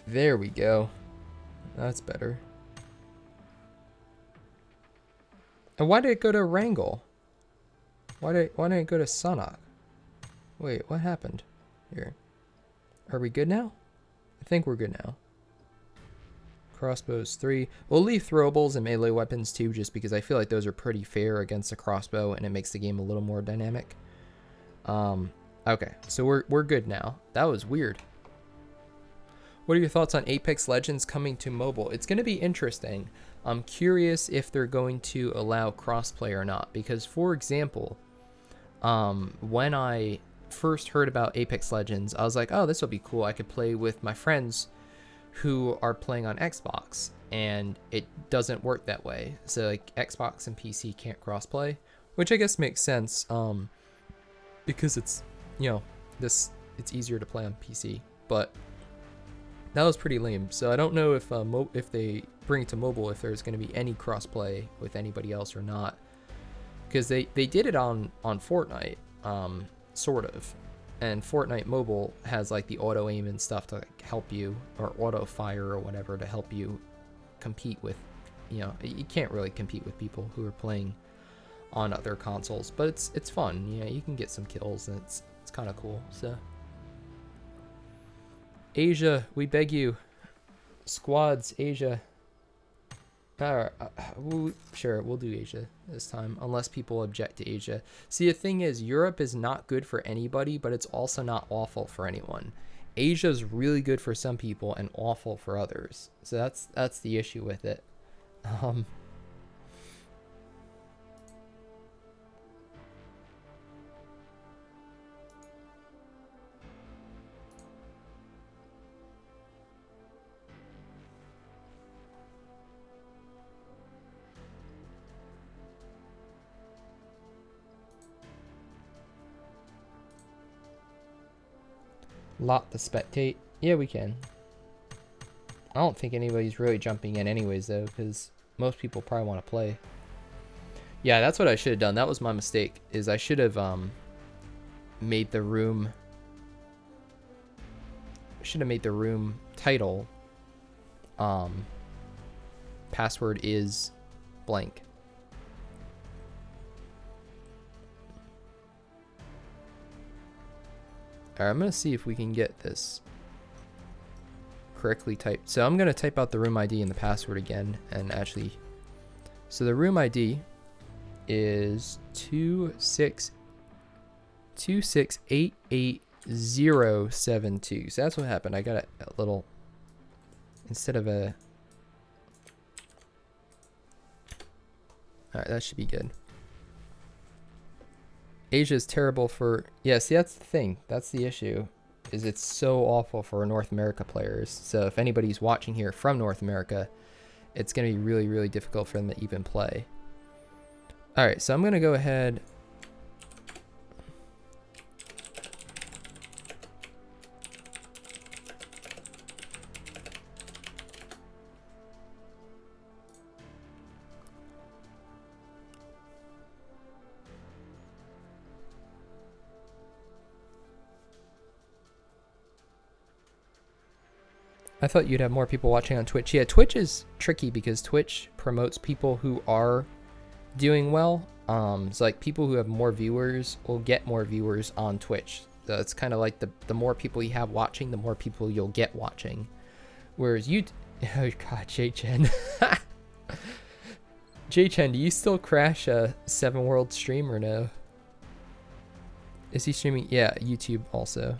Speaker 1: There we go. That's better. And why did it go to Wrangle? Why didn't it go to Sonok? Wait, what happened here? Are we good now? I think we're good now. Crossbows 3. We'll leave throwables and melee weapons too, just because I feel like those are pretty fair against a crossbow and it makes the game a little more dynamic. Okay, so we're good now. That was weird. What are your thoughts on Apex Legends coming to mobile? It's going to be interesting. I'm curious if they're going to allow crossplay or not, because for example, when I first heard about Apex Legends, I was like, oh, this will be cool. I could play with my friends who are playing on Xbox, and it doesn't work that way. So like Xbox and PC can't crossplay, which I guess makes sense, because it's, you know, it's easier to play on PC, but that was pretty lame. So I don't know if they bring it to mobile, if there's going to be any crossplay with anybody else or not, because they did it on Fortnite, sort of, and Fortnite mobile has like the auto aim and stuff to like help you, or auto fire or whatever to help you compete with, you know, you can't really compete with people who are playing on other consoles, but it's fun. You know, you can get some kills and it's kind of cool. So Asia, we beg you. Squads, Asia. Alright, sure, we'll do Asia this time, unless people object to Asia. See, the thing is, Europe is not good for anybody, but it's also not awful for anyone. Asia's really good for some people and awful for others. So that's the issue with it. Lot to spectate. Yeah, we can. I don't think anybody's really jumping in anyways, though, because most people probably want to play. Yeah, that's what I should have done. That was my mistake, is I should have made the room... title password is blank. Alright, I'm going to see if we can get this correctly typed. So I'm going to type out the room ID and the password again, and actually... So the room ID is 2688072. So that's what happened. I got a little... Instead of a... Alright, that should be good. Asia is terrible for... Yeah, see, that's the thing. That's the issue, is it's so awful for North America players. So if anybody's watching here from North America, it's going to be really, really difficult for them to even play. Alright, so I'm going to go ahead... I thought you'd have more people watching on Twitch. Yeah, Twitch is tricky because Twitch promotes people who are doing well. So like people who have more viewers will get more viewers on Twitch. So it's kind of like the more people you have watching, the more people you'll get watching. Whereas you, oh god, J-Chen. J-Chen, do you still crash a 7 World stream or no? Is he streaming? Yeah, YouTube also.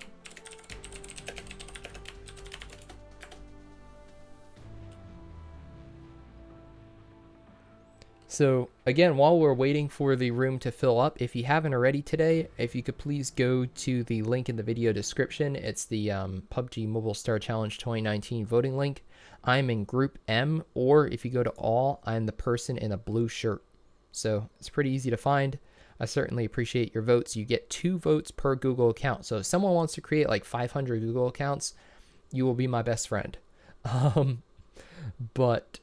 Speaker 1: So again, while we're waiting for the room to fill up, if you haven't already today, if you could please go to the link in the video description. It's the PUBG Mobile Star Challenge 2019 voting link. I'm in Group M, or if you go to all, I'm the person in a blue shirt. So it's pretty easy to find. I certainly appreciate your votes. You get 2 votes per Google account. So if someone wants to create like 500 Google accounts, you will be my best friend. But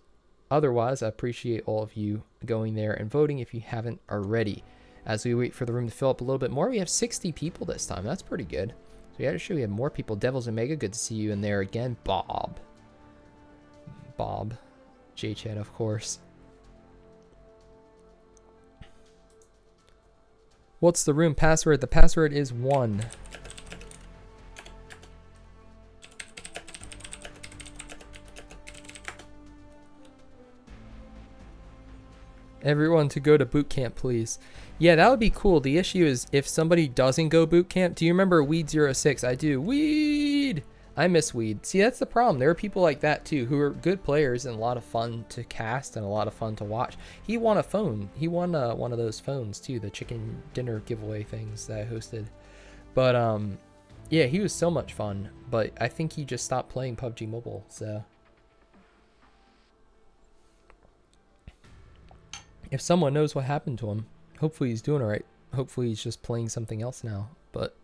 Speaker 1: otherwise, I appreciate all of you going there and voting if you haven't already. As we wait for the room to fill up a little bit more, we have 60 people this time. That's pretty good. So yeah, to show we have more people. Devils and Mega, good to see you in there again. Bob. J-Chat, of course. What's the room password? The password is 1. Everyone to go to boot camp, please. Yeah, that would be cool. The issue is if somebody doesn't go boot camp. Do you remember Weed06? I do. Weed! I miss Weed. See, that's the problem. There are people like that too who are good players and a lot of fun to cast and a lot of fun to watch. He won a phone. He won one of those phones too, the chicken dinner giveaway things that I hosted. But yeah, he was so much fun. But I think he just stopped playing PUBG Mobile, so... If someone knows what happened to him, hopefully he's doing all right. Hopefully he's just playing something else now. But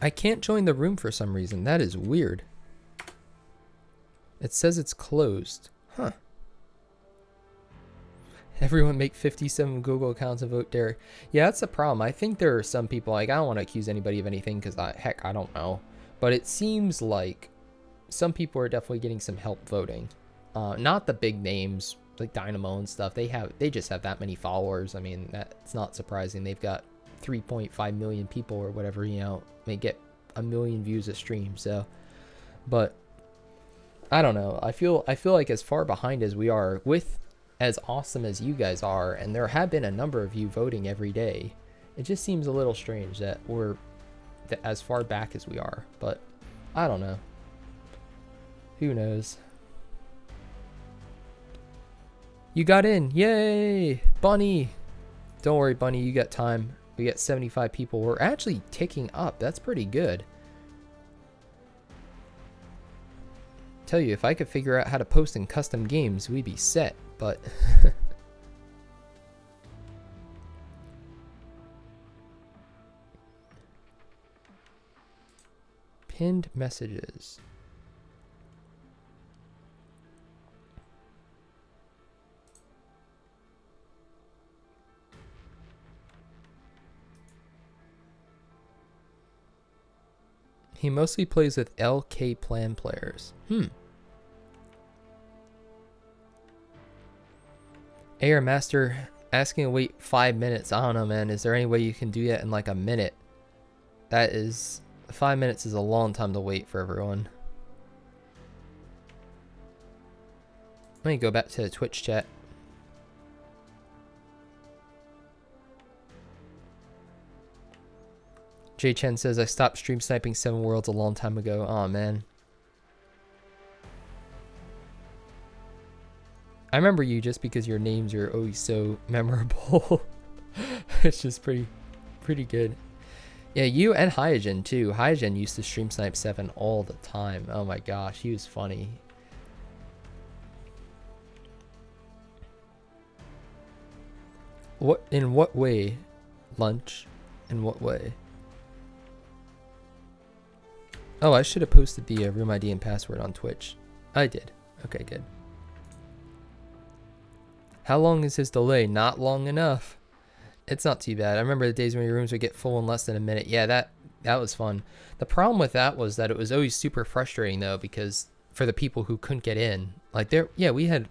Speaker 1: I can't join the room for some reason. That is weird. It says it's closed. Huh. Everyone make 57 Google accounts and vote Derek. Yeah, that's the problem. I think there are some people, like, I don't want to accuse anybody of anything because, heck, I don't know. But it seems like some people are definitely getting some help voting. Not the big names, like Dynamo and stuff. They just have that many followers. I mean, that's not surprising. They've got 3.5 million people or whatever, you know, they get 1 million views a stream. So, but I don't know. I feel like as far behind as we are, with as awesome as you guys are, and there have been a number of you voting every day, it just seems a little strange that we're as far back as we are. But I don't know. Who knows? You got in. Yay! Bunny! Don't worry, Bunny. You got time. We got 75 people. We're actually ticking up. That's pretty good. Tell you, if I could figure out how to post in custom games, we'd be set. But... Pinned messages. He mostly plays with LK Plan players. AR Master asking to wait 5 minutes. I don't know, man. Is there any way you can do that in like a minute? That is... 5 minutes is a long time to wait for everyone. Let me go back to the Twitch chat. Jay Chen says, I stopped stream sniping 7 Worlds a long time ago. Aw, man. I remember you just because your names are always so memorable. It's just pretty good. Yeah, you and Hyojin too. Hyojin used to stream snipe 7 all the time. Oh my gosh, he was funny. What, in what way? Lunch? In what way? Oh, I should have posted the room ID and password on Twitch. I did. Okay, good. How long is his delay? Not long enough. It's not too bad. I remember the days when your rooms would get full in less than a minute. Yeah, That was fun. The problem with that was that it was always super frustrating though, because for the people who couldn't get in, like there, yeah, we had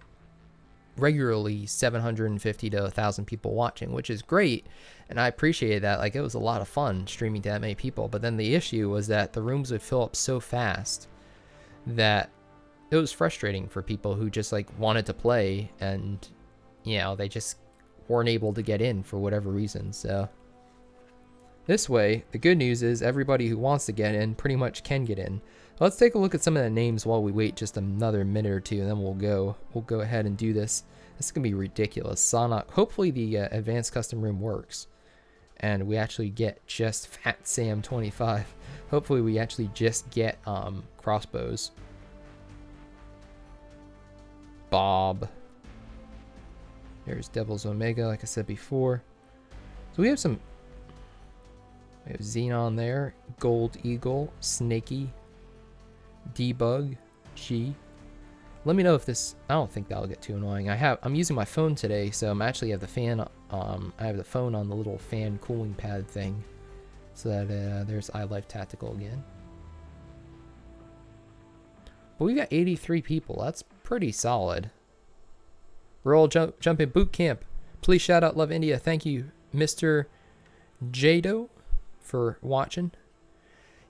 Speaker 1: regularly 750 to 1,000 people watching, which is great, and I appreciated that. Like, it was a lot of fun streaming to that many people, but then the issue was that the rooms would fill up so fast that it was frustrating for people who just like wanted to play, and you know, they just weren't able to get in for whatever reason. So this way, the good news is everybody who wants to get in pretty much can get in. Let's take a look at some of the names while we wait just another minute or two, and then we'll go ahead and do this. This is gonna be ridiculous. Sonok. Hopefully the advanced custom room works, and we actually get just Fat Sam 25. Hopefully we actually just get crossbows. Bob. There's Devil's Omega, like I said before. So we have some. We have Xenon there, Gold Eagle, Snaky, Debug, G. Let me know if this. I don't think that'll get too annoying. I'm using my phone today, so I'm actually have the fan. I have the phone on the little fan cooling pad thing, so that there's iLife Tactical again. But we got 83 people. That's pretty solid. Roll jump in boot camp. Please shout out Love India. Thank you, Mr. Jado, for watching.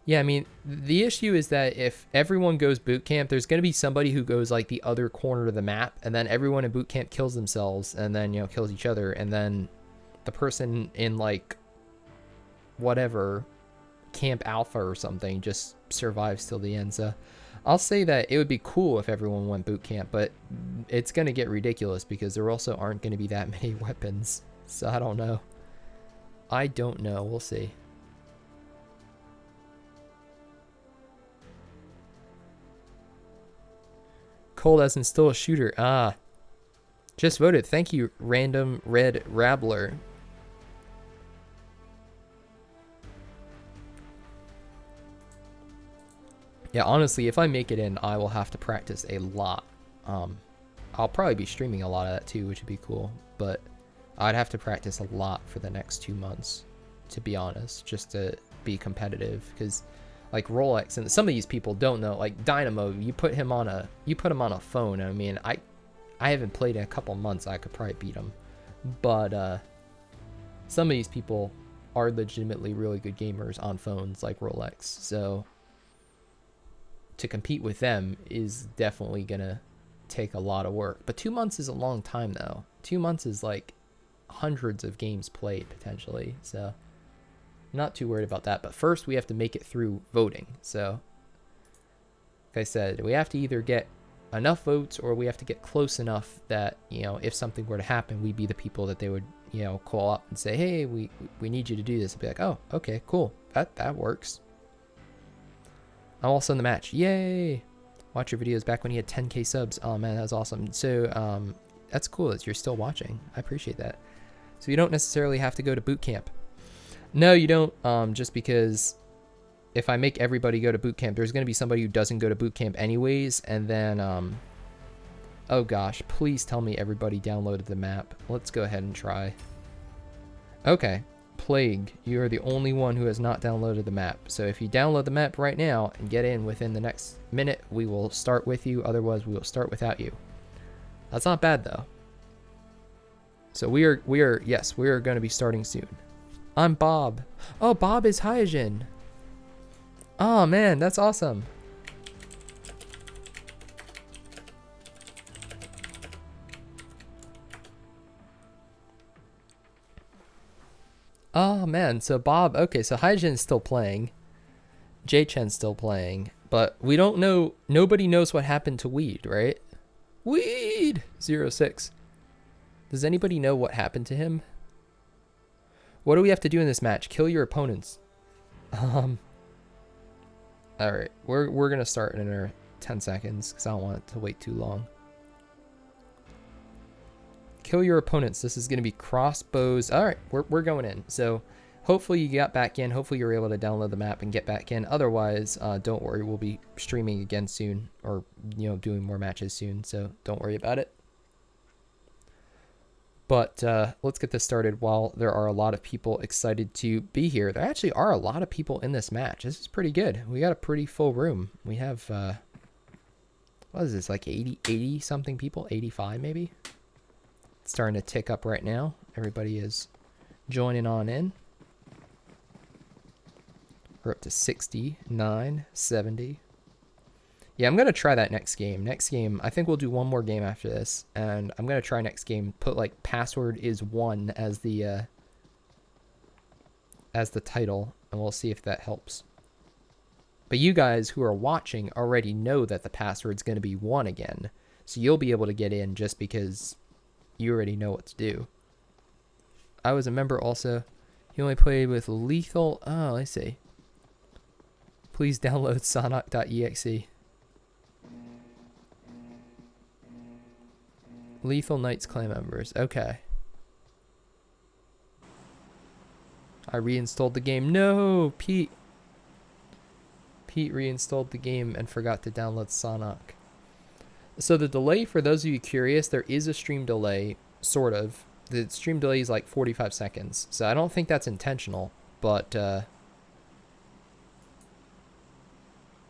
Speaker 1: Yeah, I mean, the issue is that if everyone goes boot camp, there's going to be somebody who goes like the other corner of the map, and then everyone in boot camp kills themselves, and then, you know, kills each other, and then the person in like whatever camp alpha or something just survives till the end. So I'll say that it would be cool if everyone went boot camp, but it's going to get ridiculous because there also aren't going to be that many weapons. So I don't know. We'll see. Cold as in still a shooter. Ah. Just voted. Thank you, Random Red Rabbler. Yeah, honestly, if I make it in, I will have to practice a lot. I'll probably be streaming a lot of that too, which would be cool. But I'd have to practice a lot for the next 2 months, to be honest, just to be competitive. Because like Rolex and some of these people don't know, like Dynamo, you put him on a phone. I mean, I haven't played in a couple months. I could probably beat him, but some of these people are legitimately really good gamers on phones like Rolex. So to compete with them is definitely gonna take a lot of work. But 2 months is a long time though. 2 months is like hundreds of games played potentially. So not too worried about that. But first we have to make it through voting. So like I said, we have to either get enough votes or we have to get close enough that, you know, if something were to happen, we'd be the people that they would, you know, call up and say, hey, we need you to do this. And be like, oh, okay, cool. That works. I'm also in the match. Yay! Watch your videos back when you had 10k subs. Oh man, that was awesome. So that's cool that you're still watching. I appreciate that. So you don't necessarily have to go to boot camp. No, you don't. Just because if I make everybody go to boot camp, there's going to be somebody who doesn't go to boot camp anyways. And then, oh gosh, please tell me everybody downloaded the map. Let's go ahead and try. Okay. Plague, you are the only one who has not downloaded the map. So if you download the map right now and get in within the next minute, we will start with you. Otherwise, we will start without you. That's not bad though. So we are going to be starting soon. I'm Bob. Oh, Bob is Hyojin. Oh man, that's awesome. Oh man, so Bob, okay, so Hyojin's still playing. J-Chen's still playing, but we don't know, nobody knows what happened to Weed, right? Weed 06. Does anybody know what happened to him? What do we have to do in this match? Kill your opponents. All right, we're gonna start in another 10 seconds because I don't want it to wait too long. Kill your opponents. This is gonna be crossbows. All right, we're going in. So hopefully you got back in. Hopefully you're able to download the map and get back in. Otherwise, don't worry. We'll be streaming again soon, or doing more matches soon. So don't worry about it. But let's get this started while there are a lot of people excited to be here. There actually are a lot of people in this match. This is pretty good. We got a pretty full room. We have, what is this, like 80 something people? 85 maybe? It's starting to tick up right now. Everybody is joining on in. We're up to 69, 70. Yeah, I'm going to try that next game. Next game, I think we'll do one more game after this. And I'm going to try next game, put like password is 1 as the title. And we'll see if that helps. But you guys who are watching already know that the password's going to be 1 again. So you'll be able to get in just because you already know what to do. I was a member also. He only played with Lethal. Oh, I see. Please download Sonic.exe. Lethal Knights clan members. Okay. I reinstalled the game. No, Pete. Pete reinstalled the game and forgot to download Sonic. So the delay, for those of you curious, there is a stream delay, sort of. The stream delay is like 45 seconds. So I don't think that's intentional, but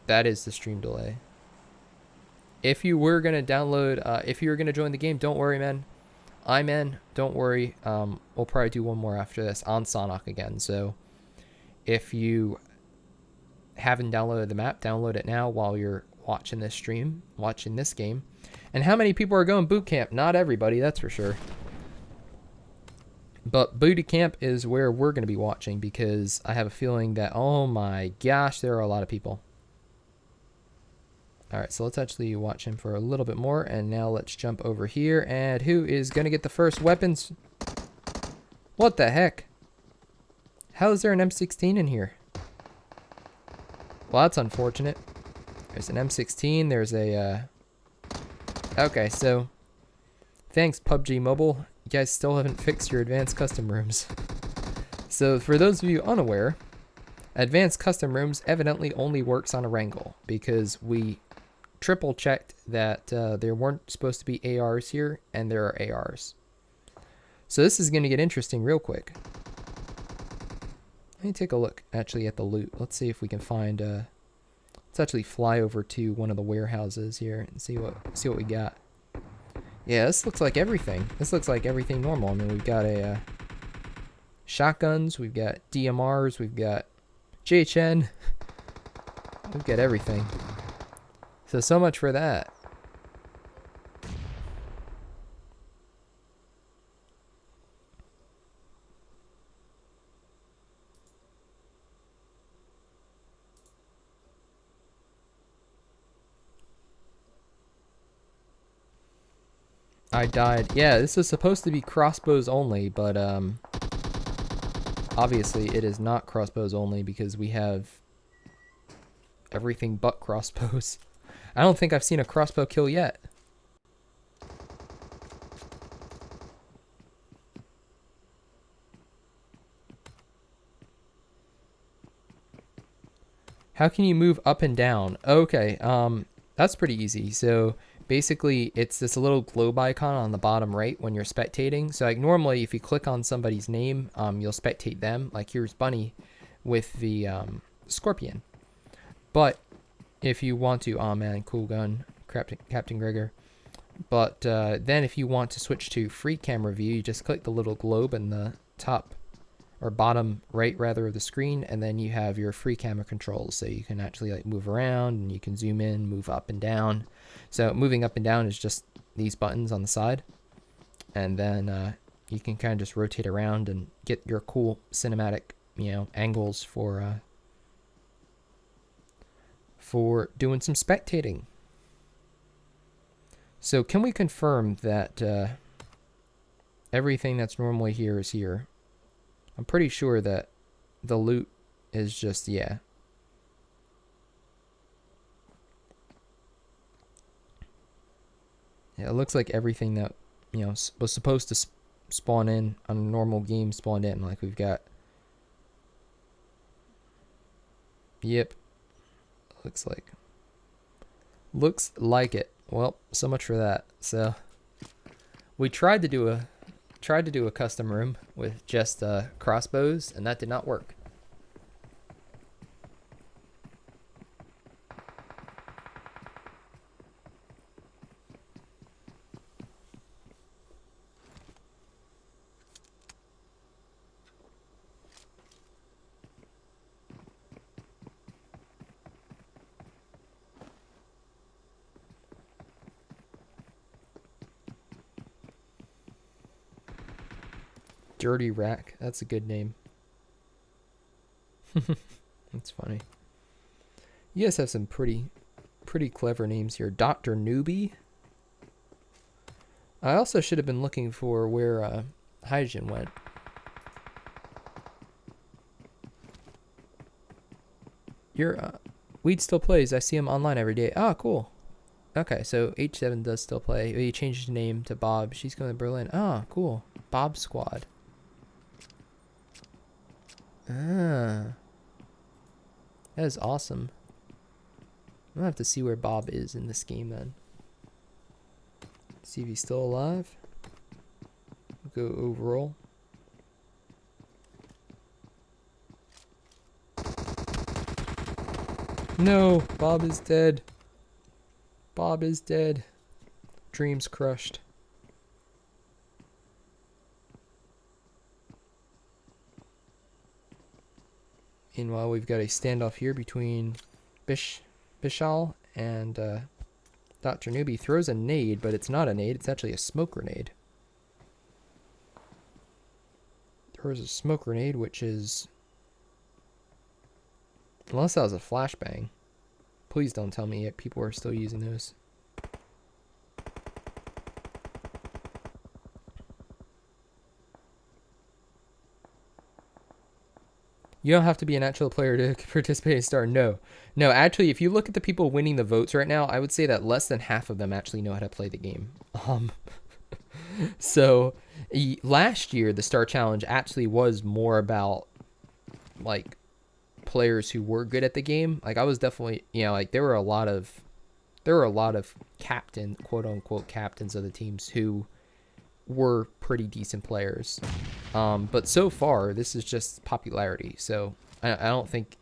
Speaker 1: that is the stream delay. If you were going to download, if you were going to join the game, don't worry, man. I'm in. Don't worry. We'll probably do one more after this on Sonic again. So if you haven't downloaded the map, download it now while you're watching this stream, watching this game. And how many people are going boot camp? Not everybody, that's for sure. But booty camp is where we're going to be watching because I have a feeling that, oh my gosh, there are a lot of people. All right, so let's actually watch him for a little bit more. And now let's jump over here. And who is going to get the first weapons? What the heck? How is there an M16 in here? Well, that's unfortunate. There's an M16. There's a... Okay, so... Thanks, PUBG Mobile. You guys still haven't fixed your advanced custom rooms. So, for those of you unaware, advanced custom rooms evidently only works on a Wrangle because we triple checked that there weren't supposed to be ARs here, and there are ARs. So this is going to get interesting real quick. Let me take a look actually at the loot. Let's see if we can find let's actually fly over to one of the warehouses here and see what we got. Yeah, this looks like everything. This looks like everything normal. I mean, we've got a shotguns, we've got DMRs, we've got JHN. We've got everything. So much for that. I died. Yeah, this is supposed to be crossbows only, but obviously it is not crossbows only because we have everything but crossbows. I don't think I've seen a crossbow kill yet. How can you move up and down? Okay, that's pretty easy. So basically it's this little globe icon on the bottom right when you're spectating. So like normally if you click on somebody's name, you'll spectate them. Like here's Bunny with the scorpion. But if you want to, oh man, cool gun, Captain Gregor. But then if you want to switch to free camera view, you just click the little globe in the top or bottom right rather of the screen, and then you have your free camera controls. So you can actually like move around and you can zoom in, move up and down. So moving up and down is just these buttons on the side. And then you can kind of just rotate around and get your cool cinematic, angles for doing some spectating. So can we confirm that everything that's normally here is here? I'm pretty sure that the loot is just, yeah. Yeah, it looks like everything that, was supposed to spawn in on a normal game spawned in. Like we've got, yep. Looks like it. Well, so much for that. So we tried to do tried to do a custom room with just crossbows, and that did not work. Dirty Rack. That's a good name. That's funny. You guys have some pretty clever names here. Dr. Newbie. I also should have been looking for where Hydrogen went. Your Weed still plays. I see him online every day. Ah, cool. Okay, so H7 does still play. He changed his name to Bob. She's going to Berlin. Ah, cool. Bob Squad. Ah. That is awesome. I'm gonna have to see where Bob is in this game then. See if he's still alive. We'll go overall. No, Bob is dead. Bob is dead. Dreams crushed. Meanwhile, we've got a standoff here between Bishal and Dr. Newbie. Throws a nade, but it's not a nade. It's actually a smoke grenade. Throws a smoke grenade, which is... Unless that was a flashbang. Please don't tell me yet people are still using those. You don't have to be an actual player to participate in Star. No. No, actually, if you look at the people winning the votes right now, I would say that less than half of them actually know how to play the game. So, last year, the Star Challenge actually was more about, like, players who were good at the game. Like, I was definitely, you know, like, there were a lot of quote-unquote captains of the teams who were pretty decent players. But so far, this is just popularity. So I don't think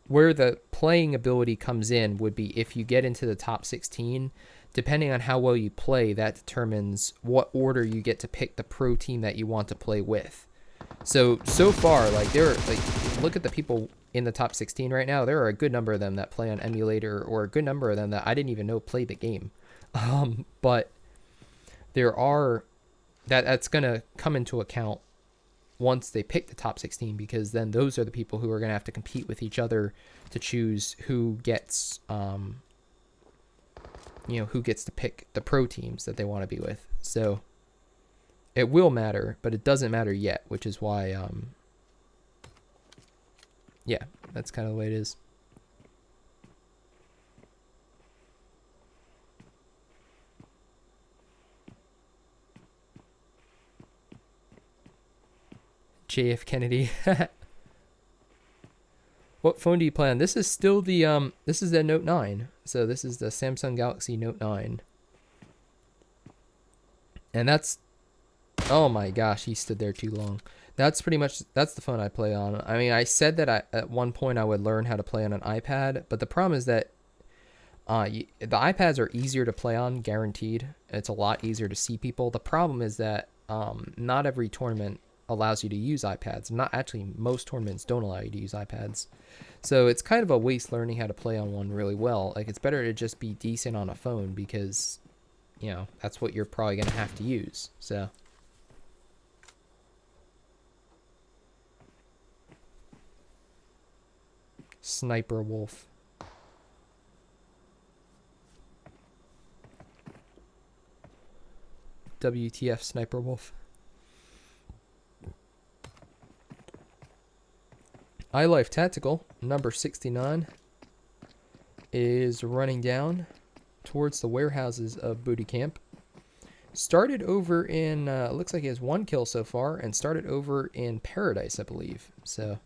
Speaker 1: where the playing ability comes in would be if you get into the top 16, depending on how well you play, that determines what order you get to pick the pro team that you want to play with. So far, like, look at the people in the top 16 right now. There are a good number of them that play on emulator, or a good number of them that I didn't even know played the game. But there are, that's going to come into account once they pick the top 16, because then those are the people who are going to have to compete with each other to choose who gets, who gets to pick the pro teams that they want to be with. So it will matter, but it doesn't matter yet, which is why, yeah, that's kind of the way it is. JF Kennedy. What phone do you play on? This is still the this is the Note 9. So this is the Samsung Galaxy Note 9. And that's, oh my gosh, he stood there too long. That's pretty much, that's the phone I play on. I mean, I said that at one point I would learn how to play on an iPad, but the problem is that the iPads are easier to play on, guaranteed. It's a lot easier to see people. The problem is that not every tournament allows you to use iPads. Not actually, most tournaments don't allow you to use iPads. So it's kind of a waste learning how to play on one really well. Like, it's better to just be decent on a phone, because, you know, that's what you're probably going to have to use. So Sniper Wolf. WTF Sniper Wolf. iLife Tactical, number 69, is running down towards the warehouses of Booty Camp. Started over in, looks like he has 1 kill so far, and started over in Paradise, I believe. So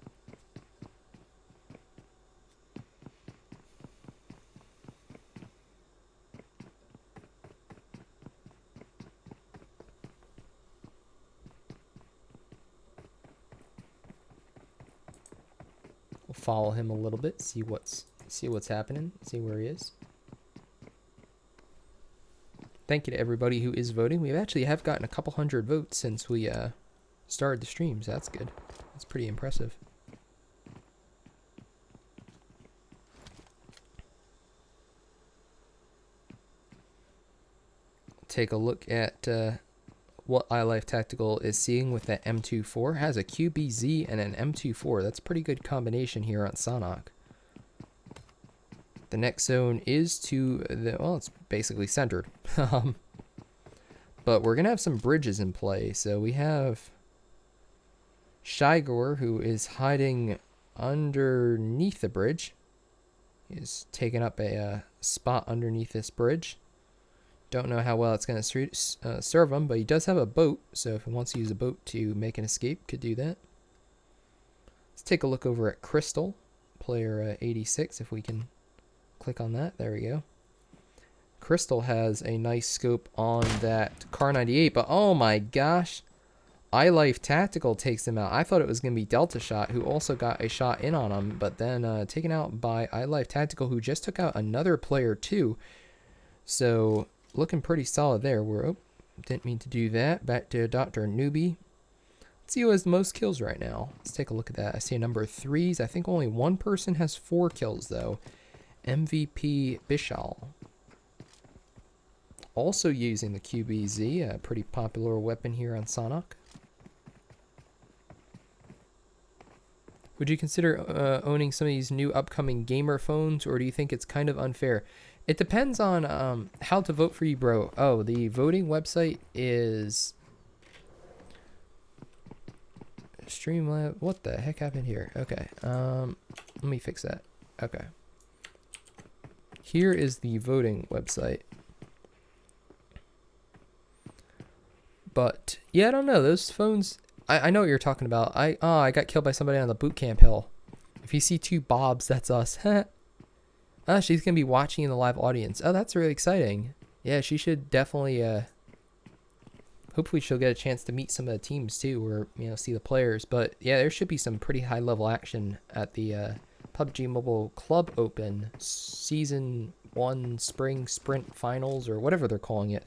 Speaker 1: follow him a little bit, see what's happening, see where he is. Thank you to everybody who is voting. We actually have gotten a couple hundred votes since we started the stream, so that's good. That's pretty impressive. Take a look at what iLife Tactical is seeing with that M24. It has a QBZ and an M24. That's a pretty good combination here on Sanhok. The next zone is to the, well, it's basically centered. But we're going to have some bridges in play. So we have Shigor, who is hiding underneath the bridge. He's taken up a spot underneath this bridge. Don't know how well it's going to serve him, but he does have a boat. So if he wants to use a boat to make an escape, could do that. Let's take a look over at Crystal, player 86, if we can click on that. There we go. Crystal has a nice scope on that Car 98, but oh my gosh, iLife Tactical takes him out. I thought it was going to be Delta Shot, who also got a shot in on him, but then taken out by iLife Tactical, who just took out another player too. So looking pretty solid there. We're didn't mean to do that. Back to Dr. Newbie. Let's see who has the most kills right now. Let's take a look at that. I see a number of 3s. I think only one person has 4 kills though. MVP Bishal. Also using the QBZ, a pretty popular weapon here on Sanhok. Would you consider owning some of these new upcoming gamer phones, or do you think it's kind of unfair? It depends on how to vote for you, bro. Oh, the voting website is Streamlab. What the heck happened here? Okay, let me fix that. Okay. Here is the voting website. But yeah, I don't know. Those phones, I know what you're talking about. I got killed by somebody on the boot camp hill. If you see 2 Bobs, that's us. She's gonna be watching in the live audience. Oh, that's really exciting. Yeah, she should definitely hopefully she'll get a chance to meet some of the teams too, or see the players. But yeah, there should be some pretty high level action at the PUBG Mobile Club Open Season 1 Spring Sprint Finals, or whatever they're calling it,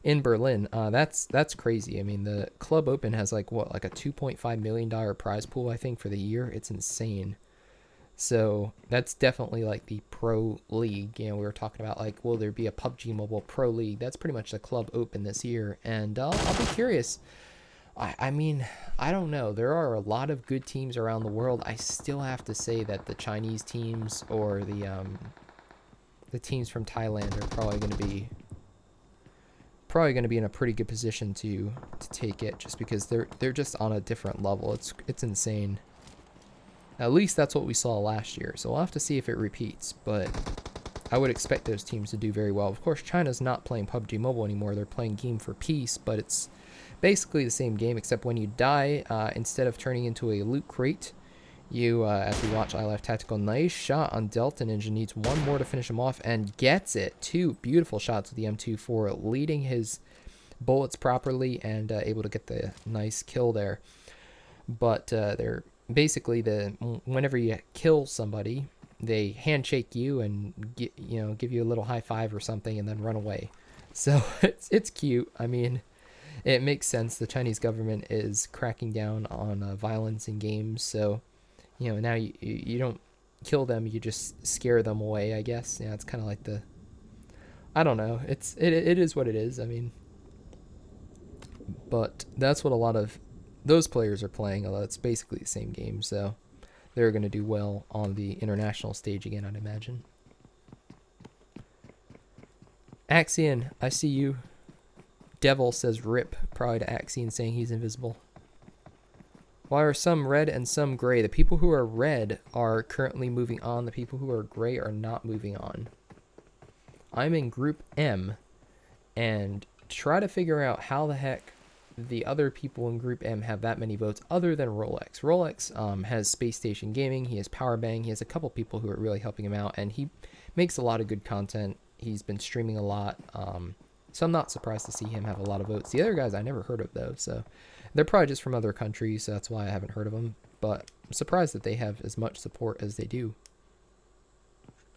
Speaker 1: in Berlin. That's crazy. I mean, the Club Open has like a $2.5 million prize pool, I think, for the year. It's insane. So that's definitely like the pro league. We were talking about like, will there be a PUBG Mobile Pro League? That's pretty much the Club Open this year, and I'll be curious. I mean, I don't know. There are a lot of good teams around the world. I still have to say that the Chinese teams or the teams from Thailand are probably going to be in a pretty good position to take it, just because they're just on a different level. It's insane. At least that's what we saw last year. So we'll have to see if it repeats, but I would expect those teams to do very well. Of course, China's not playing PUBG Mobile anymore. They're playing Game for Peace, but it's basically the same game, except when you die, instead of turning into a loot crate, you, as we watch iLife Tactical, nice shot on Delta Ninja, needs one more to finish him off, and gets it. 2 beautiful shots with the M24, leading his bullets properly, and able to get the nice kill there. But they're basically, whenever you kill somebody, they handshake you and give you a little high five or something, and then run away. So it's cute. I mean, it makes sense. The Chinese government is cracking down on violence in games, so now you don't kill them, you just scare them away, I guess. It's kind of like I don't know. It is what it is. I mean, but that's what a lot of those players are playing, although it's basically the same game, so they're going to do well on the international stage again, I'd imagine. Axion, I see you. Devil says rip, probably to Axion, saying he's invisible. Why are some red and some gray? The people who are red are currently moving on. The people who are gray are not moving on. I'm in Group M, and try to figure out how the heck the other people in Group M have that many votes other than Rolex. Rolex has Space Station Gaming, he has Powerbang, he has a couple people who are really helping him out, and he makes a lot of good content. He's been streaming a lot, so I'm not surprised to see him have a lot of votes. The other guys I never heard of, though, so they're probably just from other countries, so that's why I haven't heard of them. but I'm surprised that they have as much support as they do.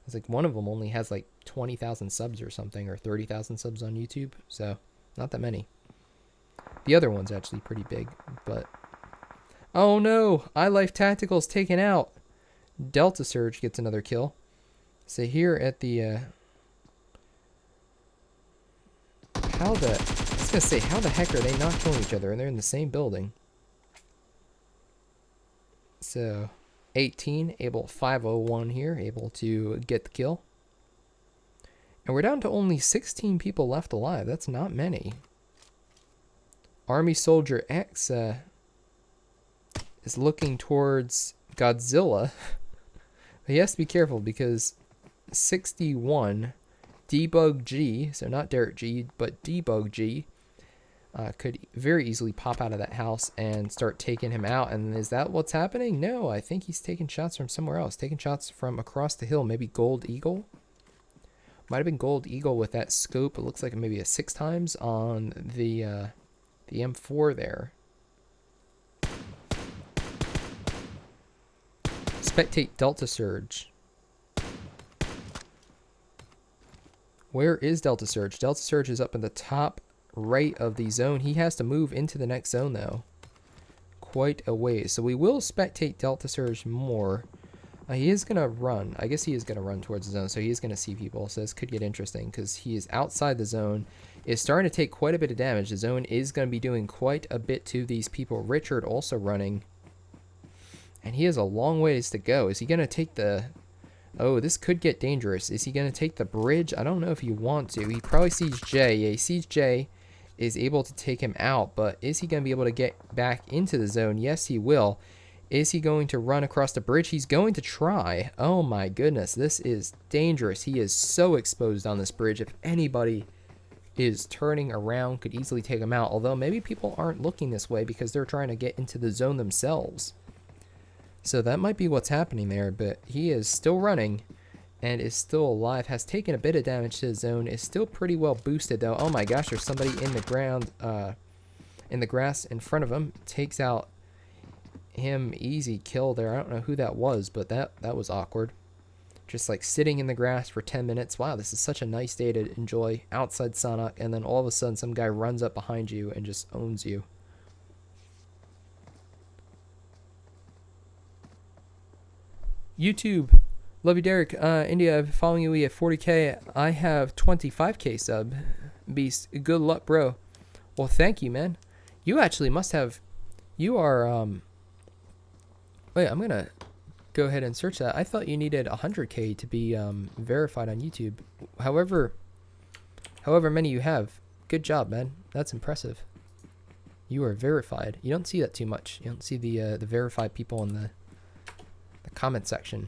Speaker 1: It's like one of them only has like 20,000 subs or something, or 30,000 subs on YouTube, so not that many. The other one's actually pretty big, but... Oh no! iLife Tactical's taken out! Delta Surge gets another kill. So here at the... I was gonna say, how the heck are they not killing each other? And they're in the same building. So, 18, able 501 here, able to get the kill. And we're down to only 16 people left alive. That's not many. Army Soldier X is looking towards Godzilla. He has to be careful because 61 DerekG, so not DerekG, but DerekG, could very easily pop out of that house and start taking him out. And is that what's happening? No, I think he's taking shots from somewhere else. Taking shots from across the hill. Maybe Gold Eagle? Might have been Gold Eagle with that scope. It looks like maybe a 6x on the M4 there. Spectate Delta Surge. Where is Delta Surge? Delta Surge is up in the top right of the zone. He has to move into the next zone, though. Quite a ways. So we will spectate Delta Surge more. He is going to run. I guess he is going to run towards the zone, so he is going to see people. So this could get interesting because he is outside the zone. Is starting to take quite a bit of damage. The zone is going to be doing quite a bit to these people. Richard also running. And he has a long ways to go. Is he going to take the... Oh, this could get dangerous. Is he going to take the bridge? I don't know if you want to. He probably sees Jay. Yeah, he sees Jay, is able to take him out. But is he going to be able to get back into the zone? Yes, he will. Is he going to run across the bridge? He's going to try. Oh my goodness, this is dangerous. He is so exposed on this bridge. If anybody is turning around, could easily take him out. Although maybe people aren't looking this way because they're trying to get into the zone themselves. So that might be what's happening there, but he is still running and is still alive. Has taken a bit of damage to the zone. Is still pretty well boosted though. Oh my gosh, there's somebody in the ground, in the grass in front of him. Takes out him. Easy kill there. I don't know who that was, but that was awkward. Just like sitting in the grass for 10 minutes. Wow, this is such a nice day to enjoy outside Sonic, and then all of a sudden some guy runs up behind you and just owns you. YouTube, love you, Derek. India, I'm following you. We have 40K. I have 25K sub. Beast, good luck, bro. Well, thank you, man. You actually must have. You are. Wait, I'm gonna go ahead and search that. I thought you needed 100K to be verified on YouTube. However many you have, good job, man. That's impressive. You are verified. You don't see that too much. You don't see the verified people in the comment section.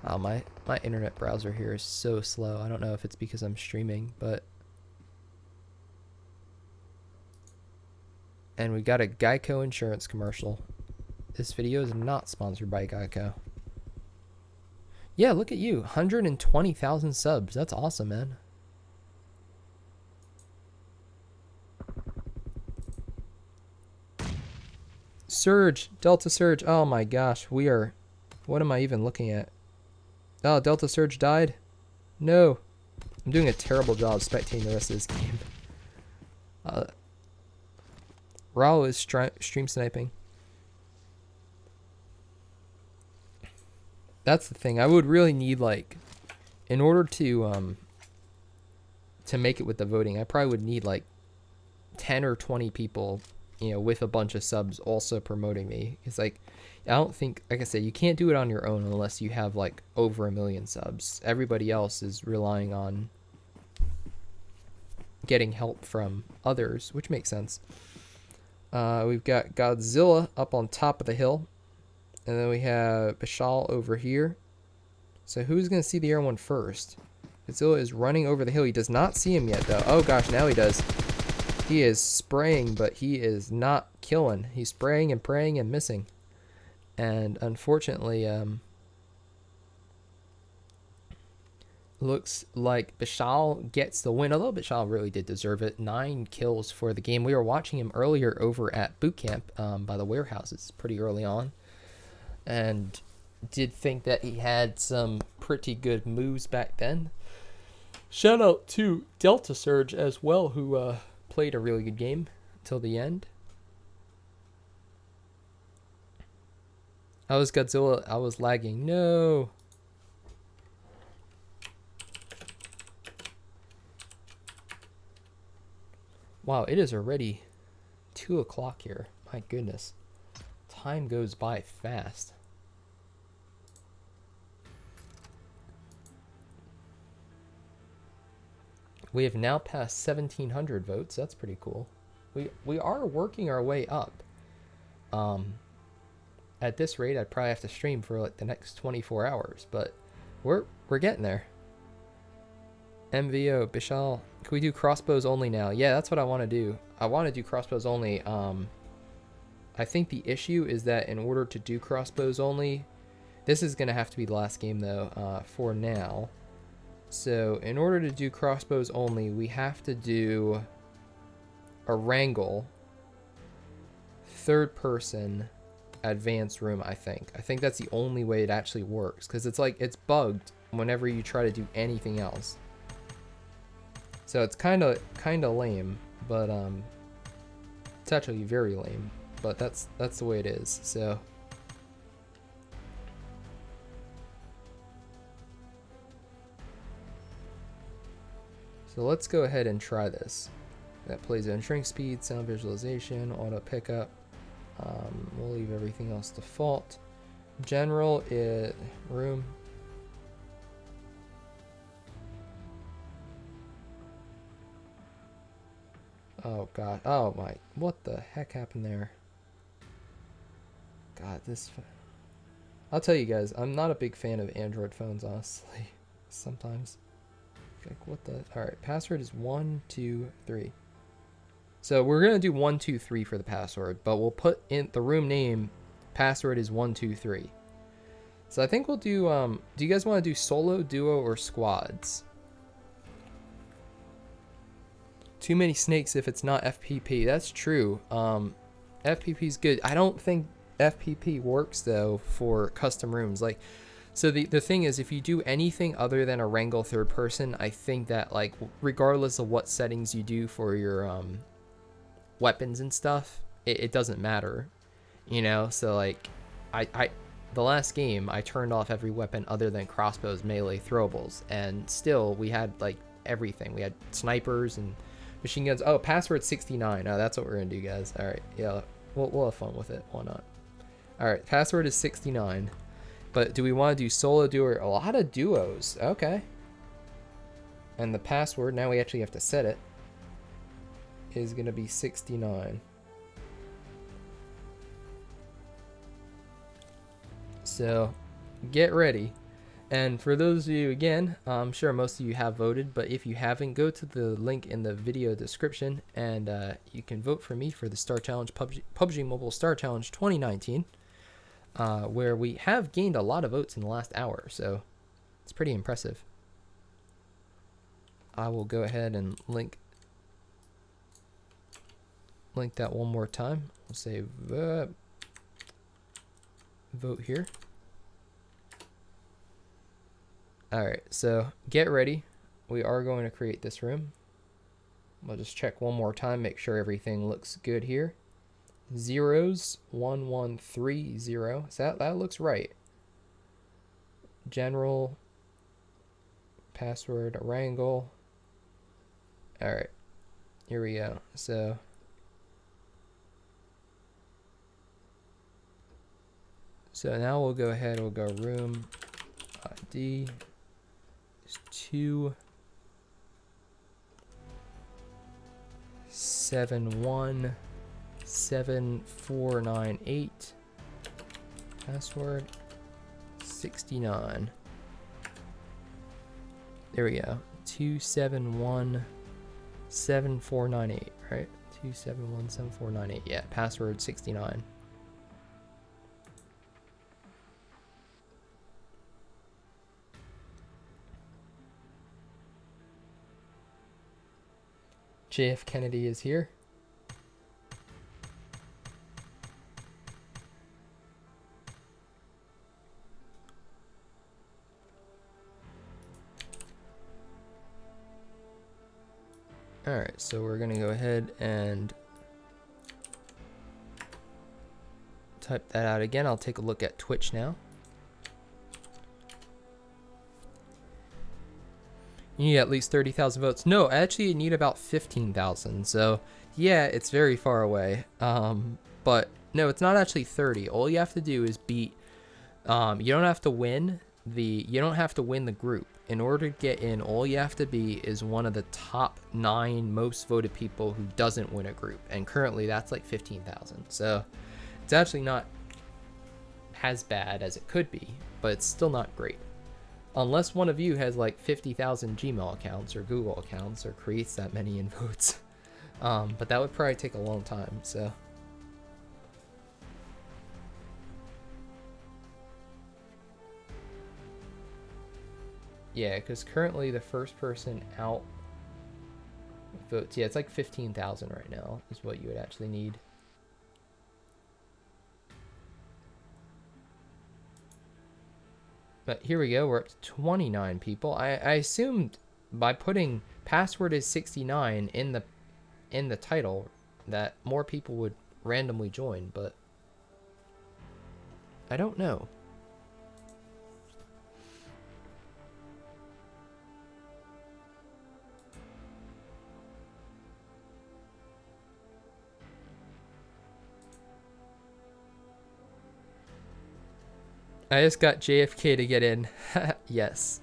Speaker 1: Oh, my internet browser here is so slow. I don't know if it's because I'm streaming, but... And we got a Geico insurance commercial. This video is not sponsored by Geico. Yeah, look at you. 120,000 subs. That's awesome, man. Surge, Delta Surge. Oh my gosh, we are... What am I even looking at? Oh, Delta Surge died? No. I'm doing a terrible job spectating the rest of this game. Raul is stream sniping. That's the thing. I would really need, like... In order to make it with the voting, I probably would need, like, 10 or 20 people... You know, with a bunch of subs also promoting me. It's like, I don't think, like I said, you can't do it on your own unless you have like over 1 million subs. Everybody else is relying on getting help from others, which makes sense. We've got Godzilla up on top of the hill. And then we have Bashal over here. So who's going to see the air one first? Godzilla is running over the hill. He does not see him yet, though. Oh, gosh, now he does. He is spraying, but he is not killing. He's spraying and praying and missing. And unfortunately, Looks like Bishal gets the win, although Bishal really did deserve it. 9 kills for the game. We were watching him earlier over at boot camp by the warehouses pretty early on, and did think that he had some pretty good moves back then. Shout out to Delta Surge as well, who played a really good game till the end. I was Godzilla. I was lagging. No. Wow, it is already 2 o'clock here. My goodness. Time goes by fast. We have now passed 1,700 votes. That's pretty cool. We are working our way up. At this rate, I'd probably have to stream for like the next 24 hours, but we're getting there. MVO, Bishal, can we do crossbows only now? Yeah, that's what I want to do. I want to do crossbows only. I think the issue is that in order to do crossbows only, this is going to have to be the last game though, for now. So in order to do crossbows only, we have to do a wrangle, 3rd person, advanced room. I think that's the only way it actually works, because it's like it's bugged whenever you try to do anything else. So it's kind of lame, but it's actually very lame, but that's the way it is. So let's go ahead and try this. That plays in shrink speed, sound visualization, auto pickup. We'll leave everything else default. General room. Oh god. Oh my. What the heck happened there? God, this. I'll tell you guys, I'm not a big fan of Android phones, honestly. Sometimes. Like, what the? Alright, password is 1, 2, 3. So we're going to do 1, 2, 3 for the password, but we'll put in the room name, password is 1, 2, 3. So I think we'll do, do you guys want to do solo, duo, or squads? Too many snakes if it's not FPP. That's true. FPP is good. I don't think FPP works, though, for custom rooms. Like, so the thing is, if you do anything other than a wrangle 3rd person, I think that, like, regardless of what settings you do for your, weapons and stuff, it doesn't matter, you know. So like the last game I turned off every weapon other than crossbows, melee, throwables, and still we had like everything. We had snipers and machine guns. Oh, password 69. Oh, that's what we're gonna do, guys. All right, yeah, we'll have fun with it. Why not? All right, password is 69. But do we want to do solo, duo? A lot of duos. Okay. And the password, now we actually have to set it, is going to be 69. So get ready. And for those of you, again, I'm sure most of you have voted, but if you haven't, go to the link in the video description and you can vote for me for the Star Challenge, PUBG Mobile Star Challenge 2019, where we have gained a lot of votes in the last hour, so it's pretty impressive. I will go ahead and link that one more time. We'll say vote here. Alright, so get ready. We are going to create this room. We'll just check one more time, make sure everything looks good here. Zeros, 1130. So that looks right. General, password, wrangle. Alright, here we go. So now we'll go ahead, we'll go room ID is 2717498. Password 69. There we go. 2717498, right? 2717498. Yeah, password 69. JF Kennedy is here. Alright, so we're going to go ahead and type that out again. I'll take a look at Twitch now. You need at least 30,000 votes. No, actually you need about 15,000. So yeah, it's very far away. But no, it's not actually 30. All you have to do is beat, you don't have to win the group. In order to get in, all you have to be is one of the top 9 most voted people who doesn't win a group. And currently that's like 15,000. So it's actually not as bad as it could be, but it's still not great. Unless one of you has like 50,000 Gmail accounts or Google accounts or creates that many in votes. But that would probably take a long time, so. Yeah, because currently the first person out votes. Yeah, it's like 15,000 right now is what you would actually need. But here we go, we're up to 29 people. I assumed by putting password is 69 in the title that more people would randomly join, but I don't know. I just got JFK to get in. Yes.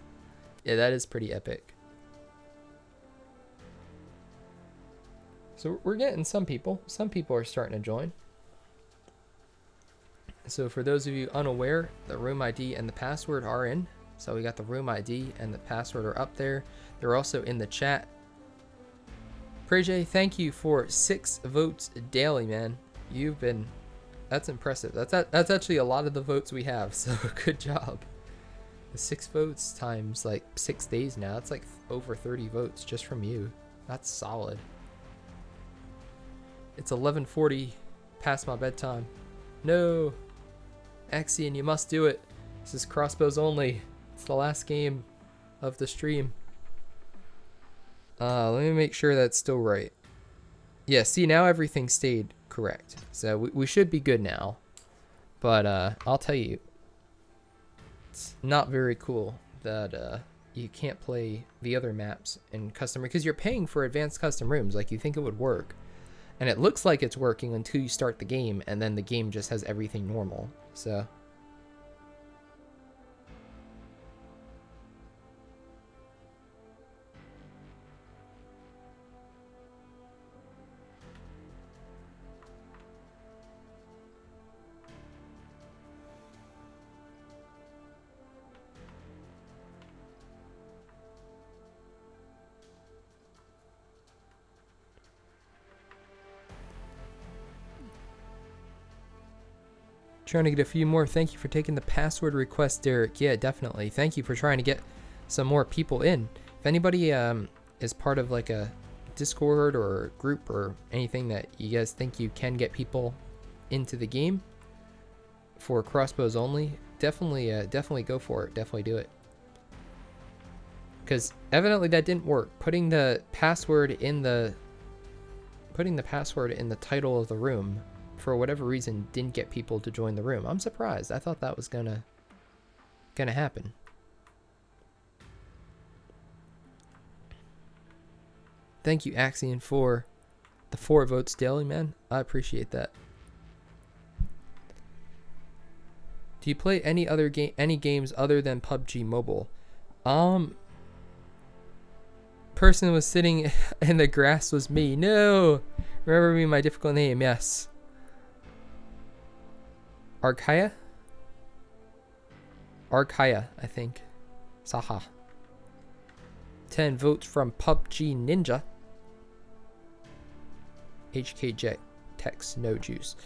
Speaker 1: Yeah, that is pretty epic. So we're getting some people. Some people are starting to join. So for those of you unaware, the room ID and the password are in. So we got the room ID and the password are up there. They're also in the chat. Prejay, thank you for 6 votes daily, man. You've been... That's impressive. That's actually a lot of the votes we have, so good job. 6 votes times like 6 days now. It's like over 30 votes just from you. That's solid. It's 11:40 past my bedtime. No. Axion, you must do it. This is crossbows only. It's the last game of the stream. Let me make sure that's still right. Yeah, see, now everything stayed correct. So we should be good now. But I'll tell you, it's not very cool that you can't play the other maps in custom, because you're paying for advanced custom rooms. Like, you think it would work. And it looks like it's working until you start the game, and then the game just has everything normal. So... Trying to get a few more. Thank you for taking the password request, Derek. Yeah, definitely. Thank you for trying to get some more people in. If anybody is part of like a Discord or group or anything that you guys think you can get people into the game for crossbows only, definitely go for it. Definitely do it. Because evidently that didn't work. Putting the password in the title of the room, for whatever reason, didn't get people to join the room. I'm surprised. I thought that was gonna happen. Thank you, Axion, for the 4 votes daily, man. I appreciate that. Do you play any games other than PUBG Mobile? Person was sitting in the grass was me. No! Remember me, my difficult name, yes. Archaea, I think. Saha. 10 votes from PUBG Ninja. HKJ text, no juice.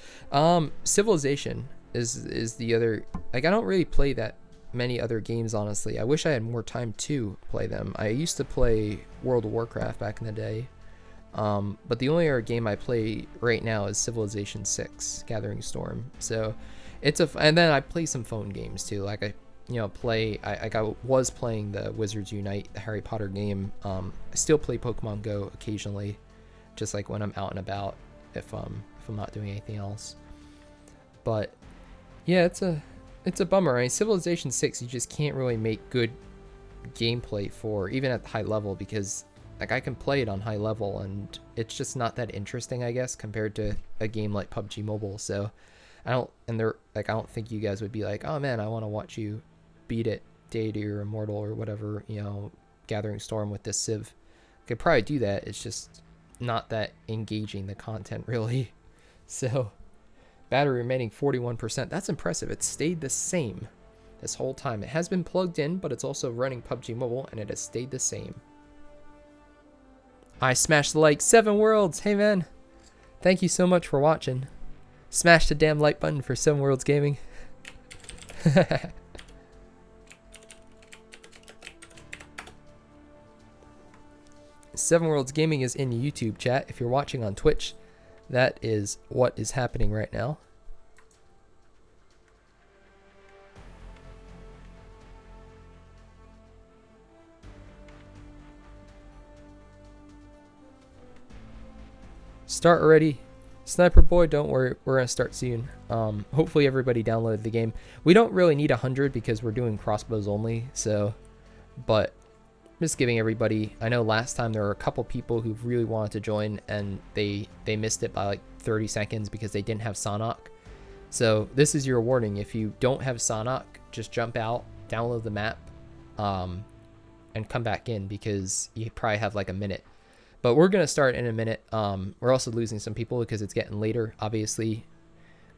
Speaker 1: Civilization is the other. Like, I don't really play that many other games, honestly. I wish I had more time to play them. I used to play World of Warcraft back in the day. But the only other game I play right now is Civilization 6 Gathering Storm. So it's and then I play some phone games too. Like I was playing the Wizards Unite, the Harry Potter game. I still play Pokemon Go occasionally, just like when I'm out and about, if I'm not doing anything else. But yeah, it's a bummer. I mean, Civilization 6, you just can't really make good gameplay for, even at high level, because like I can play it on high level and it's just not that interesting, I guess, compared to a game like PUBG Mobile. So I don't think you guys would be like, oh man, I want to watch you beat it, Deity or Immortal or whatever, Gathering Storm with this Civ. Could probably do that. It's just not that engaging, the content, really. So battery remaining 41%. That's impressive. It stayed the same this whole time. It has been plugged in, but it's also running PUBG Mobile, and it has stayed the same. I smashed the like. 7 Worlds. Hey, man. Thank you so much for watching. Smash the damn like button for 7 Worlds Gaming. 7 Worlds Gaming is in YouTube chat. If you're watching on Twitch, that is what is happening right now. Start already. Sniper Boy, don't worry, we're going to start soon. Hopefully everybody downloaded the game. We don't really need 100 because we're doing crossbows only, so, but just giving everybody, I know last time there were a couple people who really wanted to join and they missed it by like 30 seconds because they didn't have Sonok. So this is your warning. If you don't have Sonok, just jump out, download the map, and come back in because you probably have like a minute. But we're going to start in a minute. We're also losing some people because it's getting later, obviously.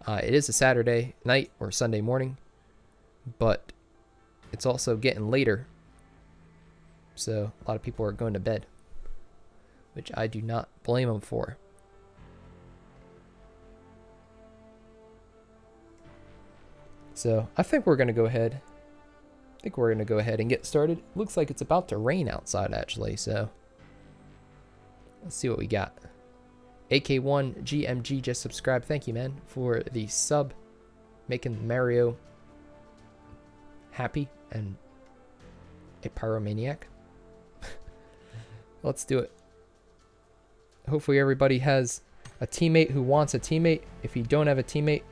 Speaker 1: It is a Saturday night or Sunday morning, but it's also getting later. So a lot of people are going to bed, which I do not blame them for. So I think we're going to go ahead. And get started. Looks like it's about to rain outside, actually, so let's see what we got. AK1 GMG just subscribed. Thank you, man, for the sub. Making Mario happy and a pyromaniac. Let's do it. Hopefully everybody has a teammate who wants a teammate. If you don't have a teammate,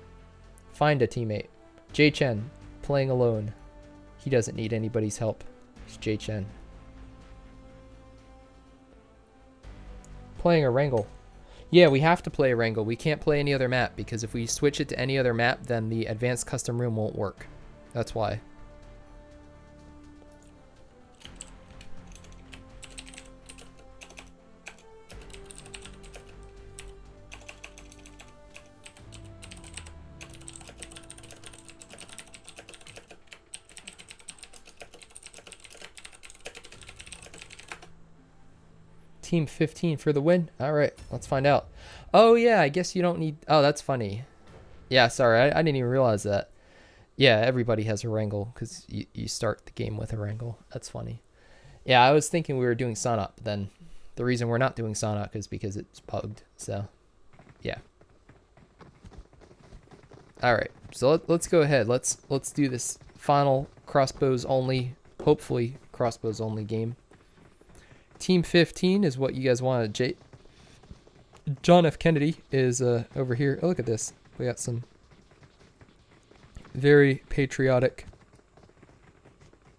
Speaker 1: find a teammate. Jay Chen, playing alone. He doesn't need anybody's help. It's Jay Chen. Playing a Wrangle. Yeah, we have to play a Wrangle. We can't play any other map because if we switch it to any other map, then the advanced custom room won't work. That's why. Team 15 for the win. All right, let's find out. Oh, yeah, I guess you don't need... Oh, that's funny. Yeah, sorry, I didn't even realize that. Yeah, everybody has a Wrangle because you start the game with a Wrangle. That's funny. Yeah, I was thinking we were doing Sonok, but then the reason we're not doing Sonok is because it's bugged. So, yeah. All right, so let's go ahead. Let's do this final crossbows only, hopefully crossbows only game. Team 15 is what you guys wanted. John F. Kennedy is over here. Oh, look at this. We got some very patriotic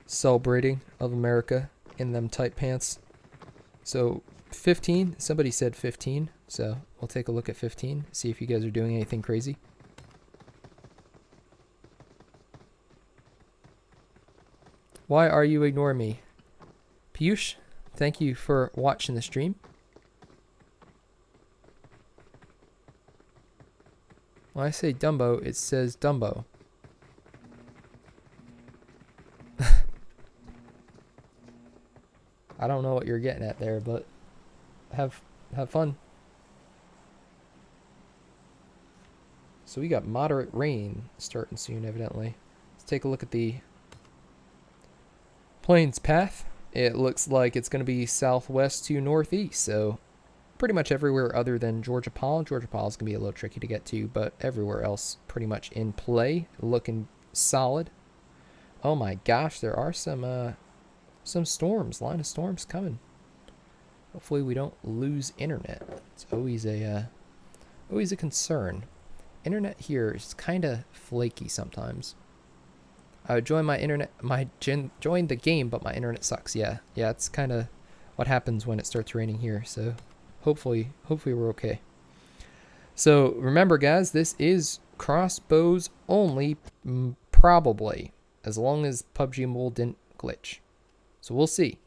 Speaker 1: celebrating of America in them tight pants. So 15, somebody said 15. So we'll take a look at 15, see if you guys are doing anything crazy. Why are you ignoring me? Piyush? Thank you for watching the stream. When I say Dumbo, it says Dumbo. I don't know what you're getting at there, but have fun. So we got moderate rain starting soon, evidently. Let's take a look at the plains path. It looks like it's going to be southwest to northeast, so pretty much everywhere other than Georgia Paul. Georgia Paul is going to be a little tricky to get to, but everywhere else pretty much in play, looking solid. Oh my gosh, there are some storms, line of storms coming. Hopefully we don't lose internet. It's always a concern. Internet here is kind of flaky sometimes. I would join join the game, but my internet sucks. Yeah, it's kind of what happens when it starts raining here. So hopefully we're okay. So remember, guys, this is crossbows only, probably, as long as PUBG Mobile didn't glitch. So we'll see.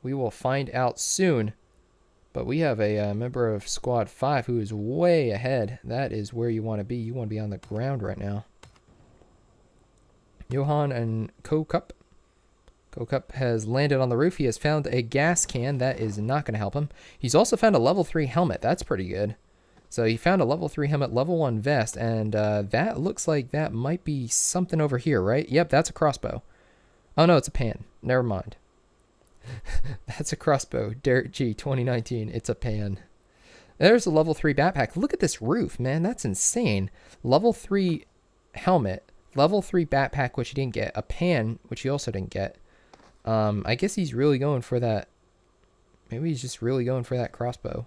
Speaker 1: We will find out soon. But we have a member of Squad 5 who is way ahead. That is where you want to be. You want to be on the ground right now. Johan and Kokup. Kokup has landed on the roof. He has found a gas can. That is not going to help him. He's also found a level 3 helmet. That's pretty good. So he found a level 3 helmet, level 1 vest, and that looks like that might be something over here, right? Yep, that's a crossbow. Oh, no, it's a pan. Never mind. That's a crossbow. DerekG 2019. It's a pan. There's a level 3 backpack. Look at this roof, man. That's insane. Level 3 helmet. Level 3 backpack, which he didn't get. A pan, which he also didn't get. I guess he's really going for that. Maybe he's just really going for that crossbow.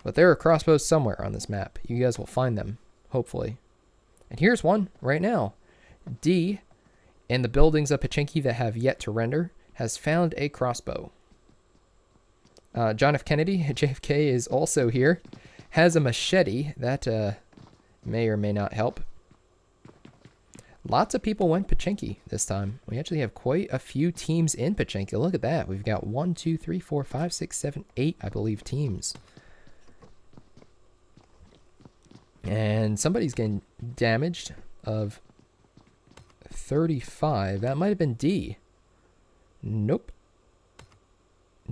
Speaker 1: But there are crossbows somewhere on this map. You guys will find them, hopefully. And here's one right now. D, in the buildings of Pachinki that have yet to render, has found a crossbow. John F. Kennedy, JFK, is also here. Has a machete. That may or may not help. Lots of people went Pachinki this time. We actually have quite a few teams in Pachinki. Look at that. We've got 1, 2, 3, 4, 5, 6, 7, 8, I believe, teams. And somebody's getting damaged of 35. That might have been D. Nope.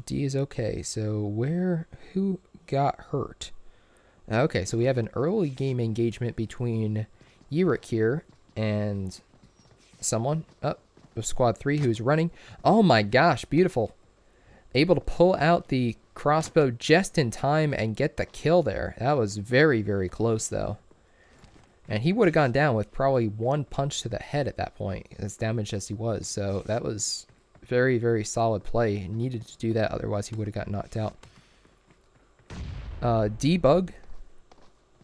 Speaker 1: D is okay. So who got hurt? Okay, so we have an early game engagement between DerekG here and someone up with Squad 3 who's running. Oh my gosh, beautiful. Able to pull out the crossbow just in time and get the kill there. That was very, very close though. And he would have gone down with probably one punch to the head at that point, as damaged as he was. So that was very, very solid play. He needed to do that, otherwise he would have got knocked out. Debug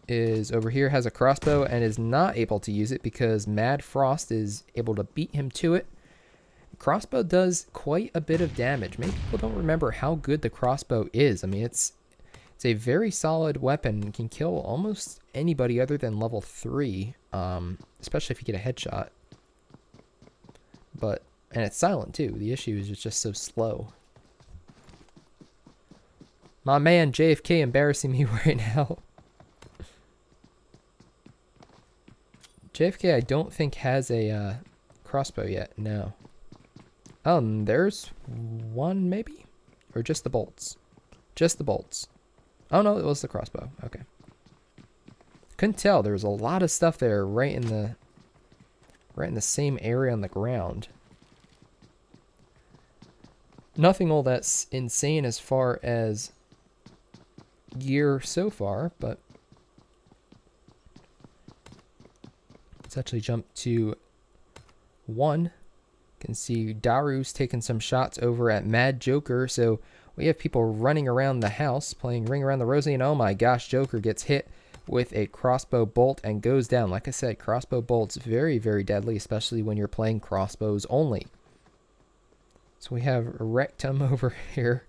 Speaker 1: is over here, has a crossbow and is not able to use it because Mad Frost is able to beat him to it. Crossbow does quite a bit of damage. Maybe people don't remember how good the crossbow is. I mean, it's a very solid weapon. Can kill almost anybody other than level 3, especially if you get a headshot. And it's silent too. The issue is it's just so slow. My man JFK embarrassing me right now. JFK I don't think has a crossbow yet. No. There's one maybe? Or just the bolts? Just the bolts. Oh no, it was the crossbow. Okay. Couldn't tell. There was a lot of stuff there right in the same area on the ground. Nothing all that's insane as far as gear so far, but let's actually jump to 1. You can see Daru's taking some shots over at Mad Joker, so we have people running around the house playing Ring Around the Rosie, and oh my gosh, Joker gets hit with a crossbow bolt and goes down. Like I said, crossbow bolts very, very deadly, especially when you're playing crossbows only. So we have Rectum over here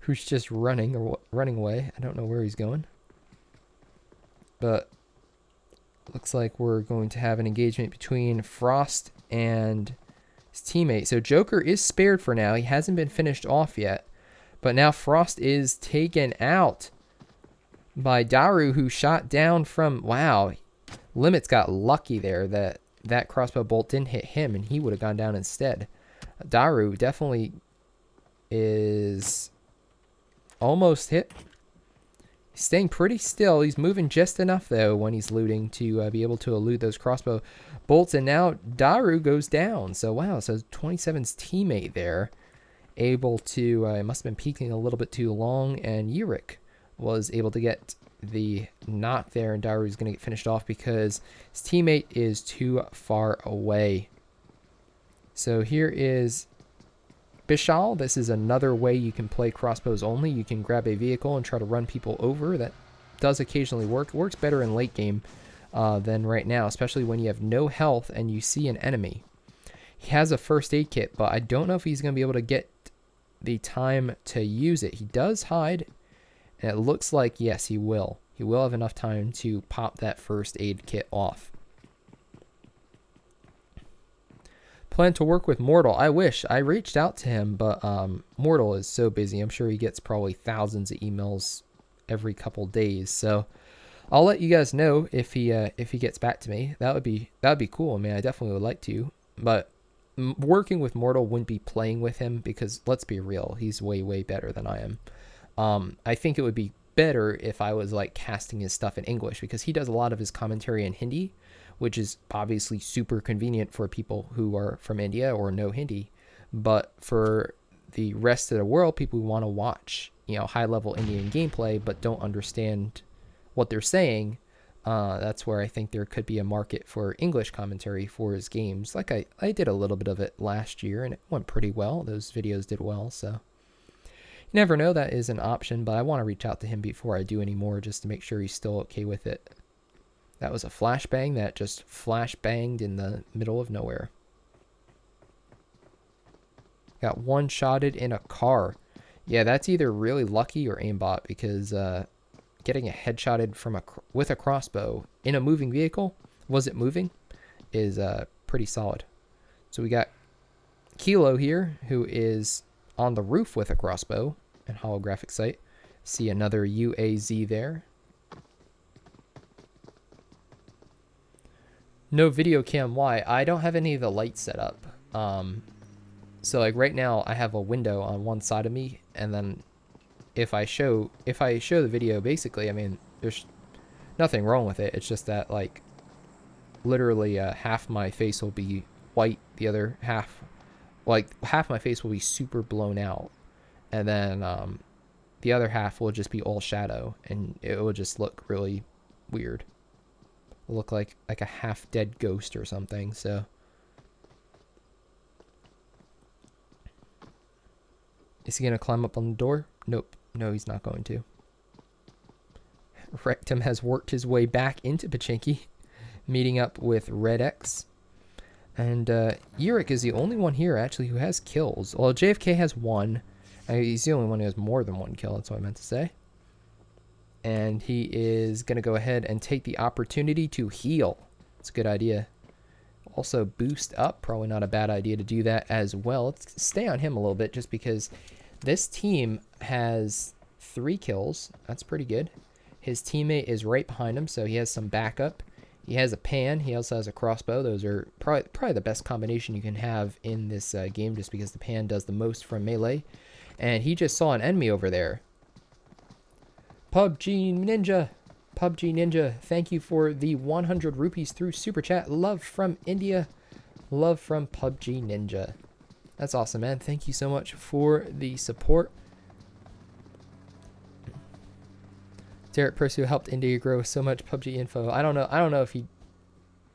Speaker 1: who's just running away. I don't know where he's going. But looks like we're going to have an engagement between Frost and his teammate. So Joker is spared for now. He hasn't been finished off yet. But now Frost is taken out by Daru, who shot down from... Wow. Limits got lucky there that crossbow bolt didn't hit him, and he would have gone down instead. Daru definitely is almost hit. He's staying pretty still. He's moving just enough, though, when he's looting to be able to elude those crossbow bolts. And now Daru goes down. So, wow. So, 27's teammate there able to, it must have been peeking a little bit too long, and DerekG was able to get the knot there, and Dowry is going to get finished off because his teammate is too far away. So here is Bishal. This is another way you can play crossbows only. You can grab a vehicle and try to run people over. That does occasionally work. It works better in late game than right now, especially when you have no health and you see an enemy. He has a first aid kit, but I don't know if he's going to be able to get the time to use it. He does hide, and it looks like, yes, he will. He will have enough time to pop that first aid kit off. Plan to work with Mortal. I wish. I reached out to him, but Mortal is so busy. I'm sure he gets probably thousands of emails every couple days. So I'll let you guys know if he gets back to me. That would be cool. I mean, I definitely would like to, but working with Mortal wouldn't be playing with him because let's be real, he's way better than I am. I think it would be better if I was like casting his stuff in English because he does a lot of his commentary in Hindi, which is obviously super convenient for people who are from India or know Hindi. But for the rest of the world, people who want to watch, you know, high-level Indian gameplay but don't understand what they're saying, that's where I think there could be a market for English commentary for his games. Like I did a little bit of it last year, and it went pretty well. Those videos did well, so you never know. That is an option, but I want to reach out to him before I do any more just to make sure he's still okay with it. That was a flashbang that just flash-banged in the middle of nowhere. Got one-shotted in a car. Yeah, that's either really lucky or aimbot because getting a headshotted from with a crossbow in a moving vehicle, was it moving, is pretty solid. So we got Kilo here, who is on the roof with a crossbow and holographic sight. See another UAZ there. No video cam. Why? I don't have any of the lights set up. So like right now I have a window on one side of me, and then if I show the video, basically, I mean, there's nothing wrong with it. It's just that like literally half my face will be white, the other half, like half my face will be super blown out, and then the other half will just be all shadow, and it will just look really weird. It'll look like a half dead ghost or something. So is he gonna climb up on the door? Nope. No, he's not going to. Rectum has worked his way back into Pachinki, meeting up with RedX. And DerekG is the only one here, actually, who has kills. Well, JFK has one. He's the only one who has more than one kill, that's what I meant to say. And he is going to go ahead and take the opportunity to heal. It's a good idea. Also, boost up. Probably not a bad idea to do that as well. Let's stay on him a little bit just because this team has 3 kills. That's pretty good. His teammate is right behind him, so he has some backup. He has a pan. He also has a crossbow. Those are probably the best combination you can have in this game just because the pan does the most from melee. And he just saw an enemy over there. PUBG Ninja, thank you for the 100 rupees through Super Chat. Love from India. Love from PUBG Ninja. That's awesome, man. Thank you so much for the support. Derek Persu helped India grow so much PUBG info. I don't know if he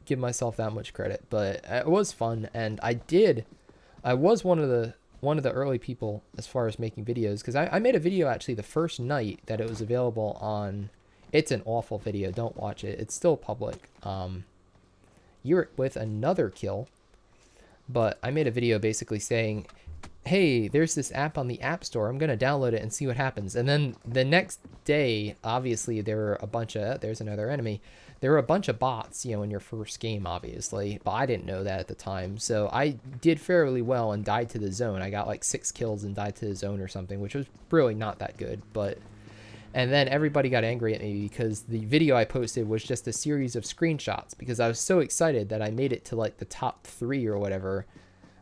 Speaker 1: give myself that much credit, but it was fun, and I was one of the early people as far as making videos, because I made a video actually the first night that it was available on. It's an awful video. Don't watch it. It's still public. DerekG with another kill, but I made a video basically saying, hey, there's this app on the App Store. I'm going to download it and see what happens. And then the next day, obviously, there were a bunch of, there's another enemy. There were a bunch of bots, you know, in your first game, obviously. But I didn't know that at the time. So I did fairly well and died to the zone. I got like 6 kills and died to the zone or something, which was really not that good. But, and then everybody got angry at me because the video I posted was just a series of screenshots because I was so excited that I made it to like the top 3 or whatever.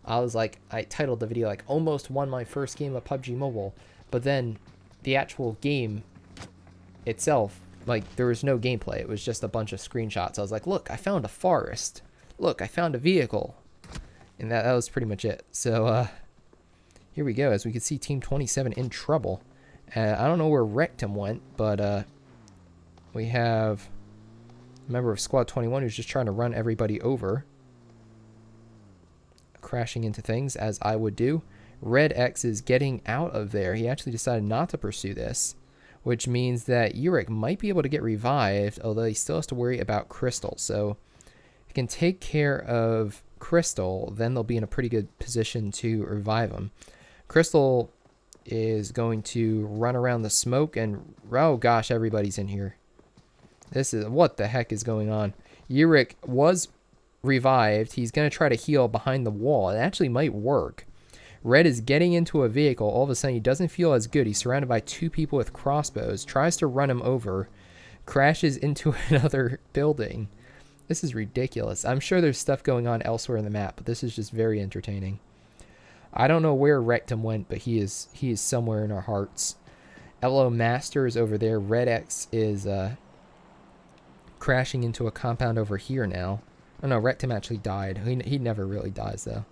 Speaker 1: I was like, I titled the video like almost won my first game of PUBG Mobile, but then the actual game itself, like there was no gameplay. It was just a bunch of screenshots. I was like, look, I found a forest. Look, I found a vehicle. And that was pretty much it. So here we go. As we can see, Team 27 in trouble. I don't know where Rectum went, but we have a member of Squad 21 who's just trying to run everybody over. Crashing into things, as I would do. Red X is getting out of there. He actually decided not to pursue this, which means that DerekG might be able to get revived, although he still has to worry about Crystal. So if he can take care of Crystal, then they'll be in a pretty good position to revive him. Crystal is going to run around the smoke, and oh gosh, everybody's in here. This is, what the heck is going on? DerekG was revived. He's going to try to heal behind the wall. It actually might work. Red is getting into a vehicle. All of a sudden, he doesn't feel as good. He's surrounded by two people with crossbows. Tries to run him over. Crashes into another building. This is ridiculous. I'm sure there's stuff going on elsewhere in the map, but this is just very entertaining. I don't know where Rectum went, but he is somewhere in our hearts. LO Master is over there. Red X is crashing into a compound over here now. Oh no, Rectum actually died. He never really dies, though.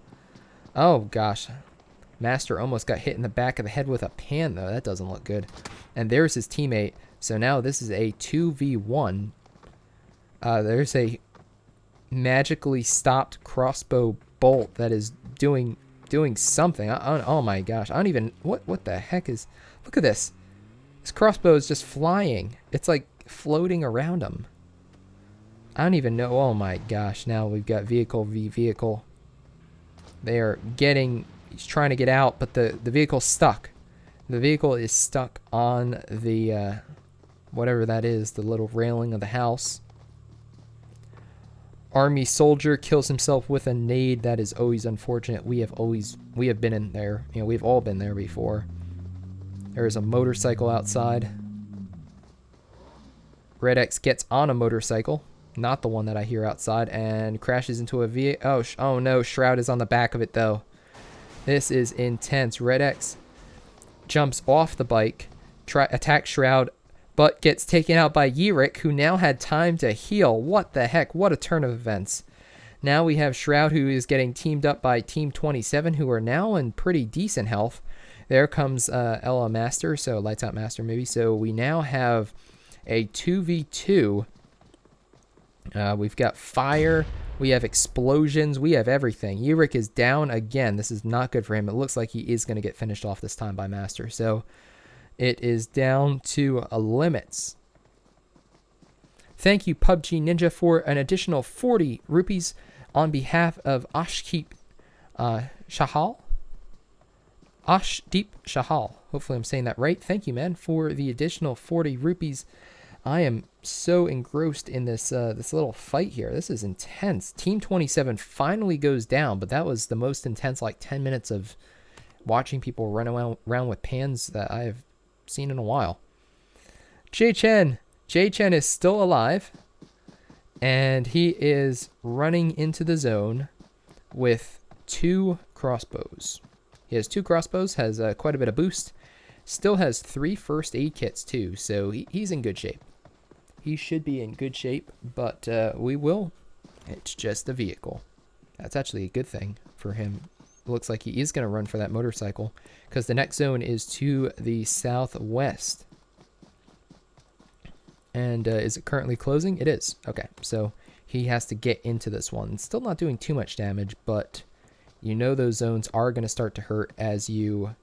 Speaker 1: Oh gosh. Master almost got hit in the back of the head with a pan, though. That doesn't look good. And there's his teammate. So now this is a 2v1. There's a magically stopped crossbow bolt that is doing something. Oh my gosh. I don't even... What the heck is... Look at this. This crossbow is just flying. It's like floating around him. I don't even know. Oh my gosh. Now we've got vehicle v vehicle. They are getting... He's trying to get out, but the vehicle's stuck. The vehicle is stuck on the... whatever that is. The little railing of the house. Army soldier kills himself with a nade. That is always unfortunate. We have been in there. You know, we've all been there before. There is a motorcycle outside. Red X gets on a motorcycle. Not the one that I hear outside, and crashes into a vehicle. Oh no, Shroud is on the back of it though. This is intense. Red X jumps off the bike, attacks Shroud, but gets taken out by DerekG, who now had time to heal. What the heck? What a turn of events. Now we have Shroud, who is getting teamed up by Team 27, who are now in pretty decent health. There comes LL Master, so Lights Out Master maybe. So we now have a 2v2. We've got fire. We have explosions. We have everything. DerekG is down again. This is not good for him. It looks like he is going to get finished off this time by Master. So it is down to limits. Thank you, PUBG Ninja, for an additional 40 rupees on behalf of Ashdeep Shahal. Ashdeep Shahal. Hopefully I'm saying that right. Thank you, man, for the additional 40 rupees. I am so engrossed in this this little fight here. This is intense. Team 27 finally goes down, but that was the most intense, like 10 minutes of watching people run around with pans that I have seen in a while. J-Chen is still alive, and he is running into the zone with 2 crossbows. He has 2 crossbows, has quite a bit of boost, still has 3 first aid kits too, so he's in good shape. He should be in good shape, but we will. It's just a vehicle. That's actually a good thing for him. Looks like he is going to run for that motorcycle, because the next zone is to the southwest. And is it currently closing? It is. Okay, so he has to get into this one. Still not doing too much damage, but you know those zones are going to start to hurt as you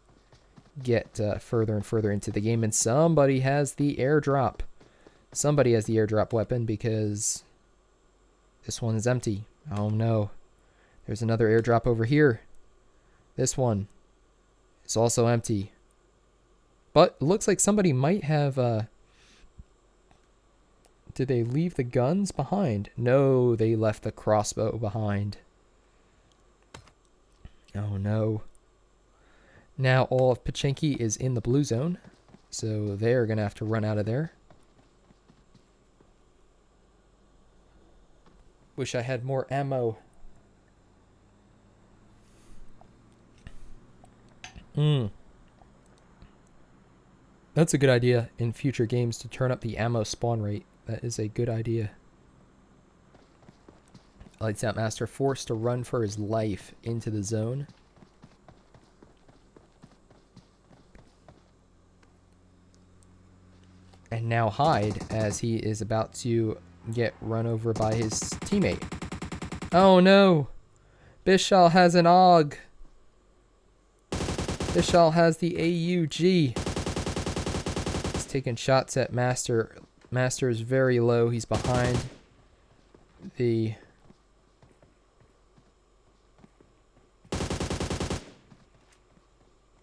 Speaker 1: get further and further into the game. And somebody has the airdrop. Somebody has the airdrop weapon, because this one is empty. Oh no. There's another airdrop over here. This one is also empty. But it looks like somebody might have... Did they leave the guns behind? No, they left the crossbow behind. Oh no. Now all of Pachinki is in the blue zone, so they're going to have to run out of there. Wish I had more ammo. That's a good idea in future games, to turn up the ammo spawn rate. That is a good idea. Lights Out Master forced to run for his life into the zone. and now hide as he is about to get run over by his teammate. Oh no! Bishal has an AUG. Bishal has the AUG. He's taking shots at Master. Master is very low. He's behind the...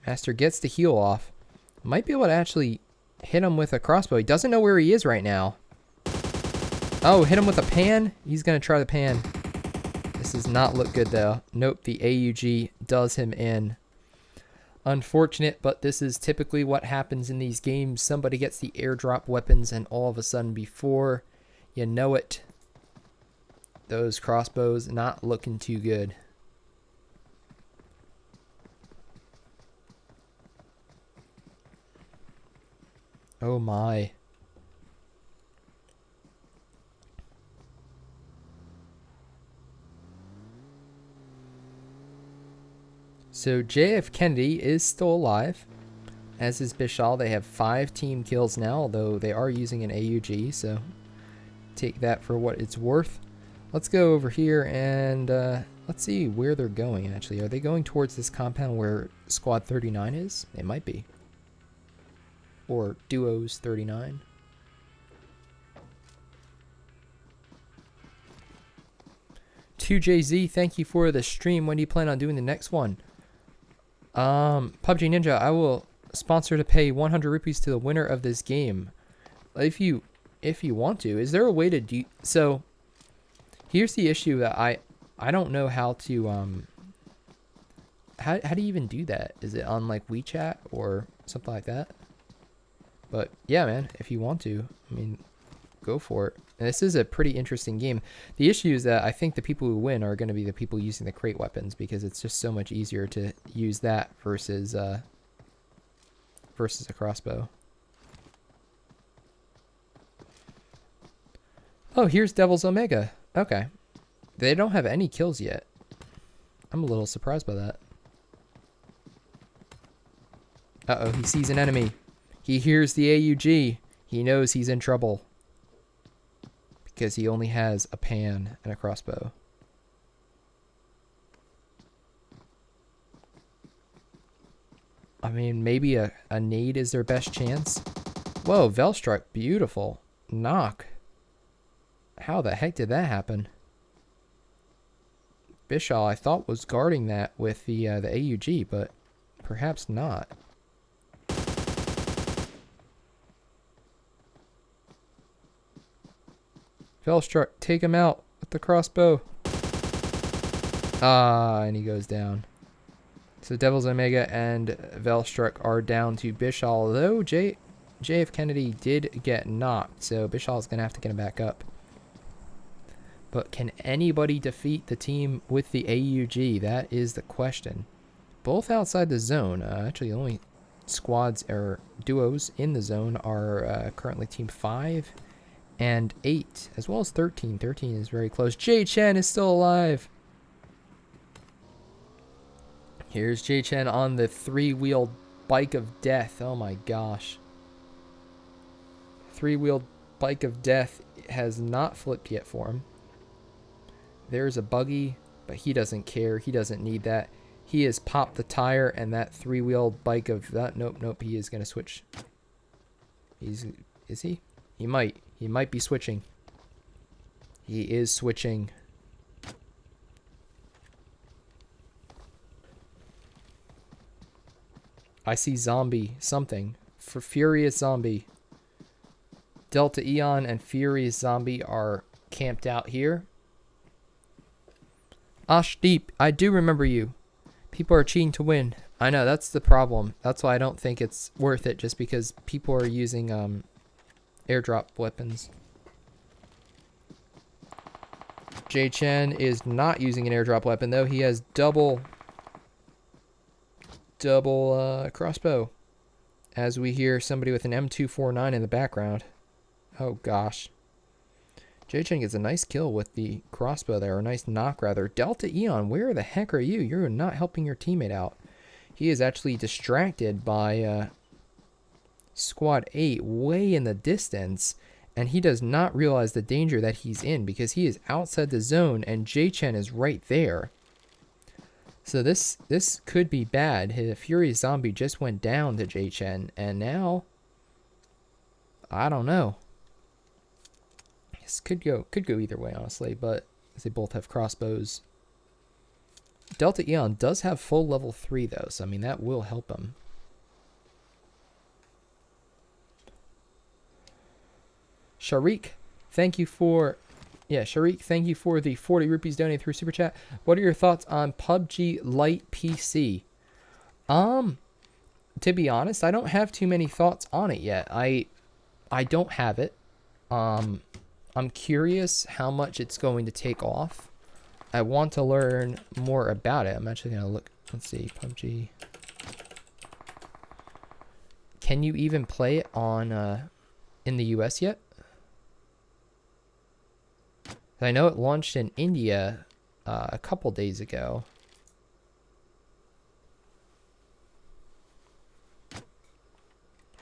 Speaker 1: Master gets the heal off. Might be able to actually hit him with a crossbow. He doesn't know where he is right now. Oh, hit him with a pan? He's going to try the pan. This does not look good, though. Nope, the AUG does him in. Unfortunate, but this is typically what happens in these games. Somebody gets the airdrop weapons, and all of a sudden, before you know it, those crossbows not looking too good. Oh my. So JF Kennedy is still alive, as is Bishal. They have 5 team kills now, although they are using an AUG, so take that for what it's worth. Let's go over here and let's see where they're going, actually. Are they going towards this compound where Squad 39 is? They might be. Or Duos 39. $2JZ, thank you for the stream. When do you plan on doing the next one? PUBG Ninja, I will sponsor to pay 100 rupees to the winner of this game. If you want to. Is there a way to do... So, here's the issue that I don't know how to... How do you even do that? Is it on, like, WeChat or something like that? But, yeah, man, if you want to, I mean, go for it. And this is a pretty interesting game. The issue is that I think the people who win are going to be the people using the crate weapons, because it's just so much easier to use that versus a crossbow. Oh, here's Devil's Omega. Okay. They don't have any kills yet. I'm a little surprised by that. Uh-oh, he sees an enemy. He hears the AUG. He knows he's in trouble. Because he only has a pan and a crossbow. I mean, maybe a nade is their best chance. Whoa, Velstruck, beautiful. Knock. How the heck did that happen? Bishal, I thought, was guarding that with the AUG, but perhaps not. Velstruck, take him out with the crossbow. Ah, and he goes down. So Devil's Omega and Velstruck are down to Bishal, although JF Kennedy did get knocked, so Bishal's going to have to get him back up. But can anybody defeat the team with the AUG? That is the question. Both outside the zone. Actually, the only squads or duos in the zone are currently Team 5 and 8, as well as 13. 13 is very close. Jay Chen is still alive. Here's Jay Chen on the 3-wheeled bike of death. Oh my gosh. 3-wheeled bike of death has not flipped yet for him. There's a buggy, but he doesn't care. He doesn't need that. He has popped the tire, and that 3-wheeled bike of that. Nope. He is going to switch. Is he? He might. He might be switching. He is switching. I see zombie something. For Furious Zombie. Delta Eon and Furious Zombie are camped out here. Ashdeep, I do remember you. People are cheating to win. I know, that's the problem. That's why I don't think it's worth it, just because people are using airdrop weapons. Jay Chen is not using an airdrop weapon, though. He has double crossbow. As we hear somebody with an M249 in the background. Oh, gosh. Jay Chen gets a nice kill with the crossbow there. A nice knock, rather. Delta Eon, where the heck are you? You're not helping your teammate out. He is actually distracted by Squad 8 way in the distance, and he does not realize the danger that he's in because he is outside the zone and J-Chen is right there. So this could be bad. The Furious Zombie just went down to J-Chen, and now I don't know. This could go either way, honestly, but they both have crossbows. Delta Eon does have full level 3 though, so I mean that will help him. Sharik, thank you for Sharik, thank you for the 40 rupees donated through Super Chat. What are your thoughts on PUBG Lite PC? To be honest, I don't have too many thoughts on it yet. I don't have it. I'm curious how much it's going to take off. I want to learn more about it. I'm actually going to look. Let's see, PUBG. Can you even play it on in the US yet? I know it launched in India a couple days ago.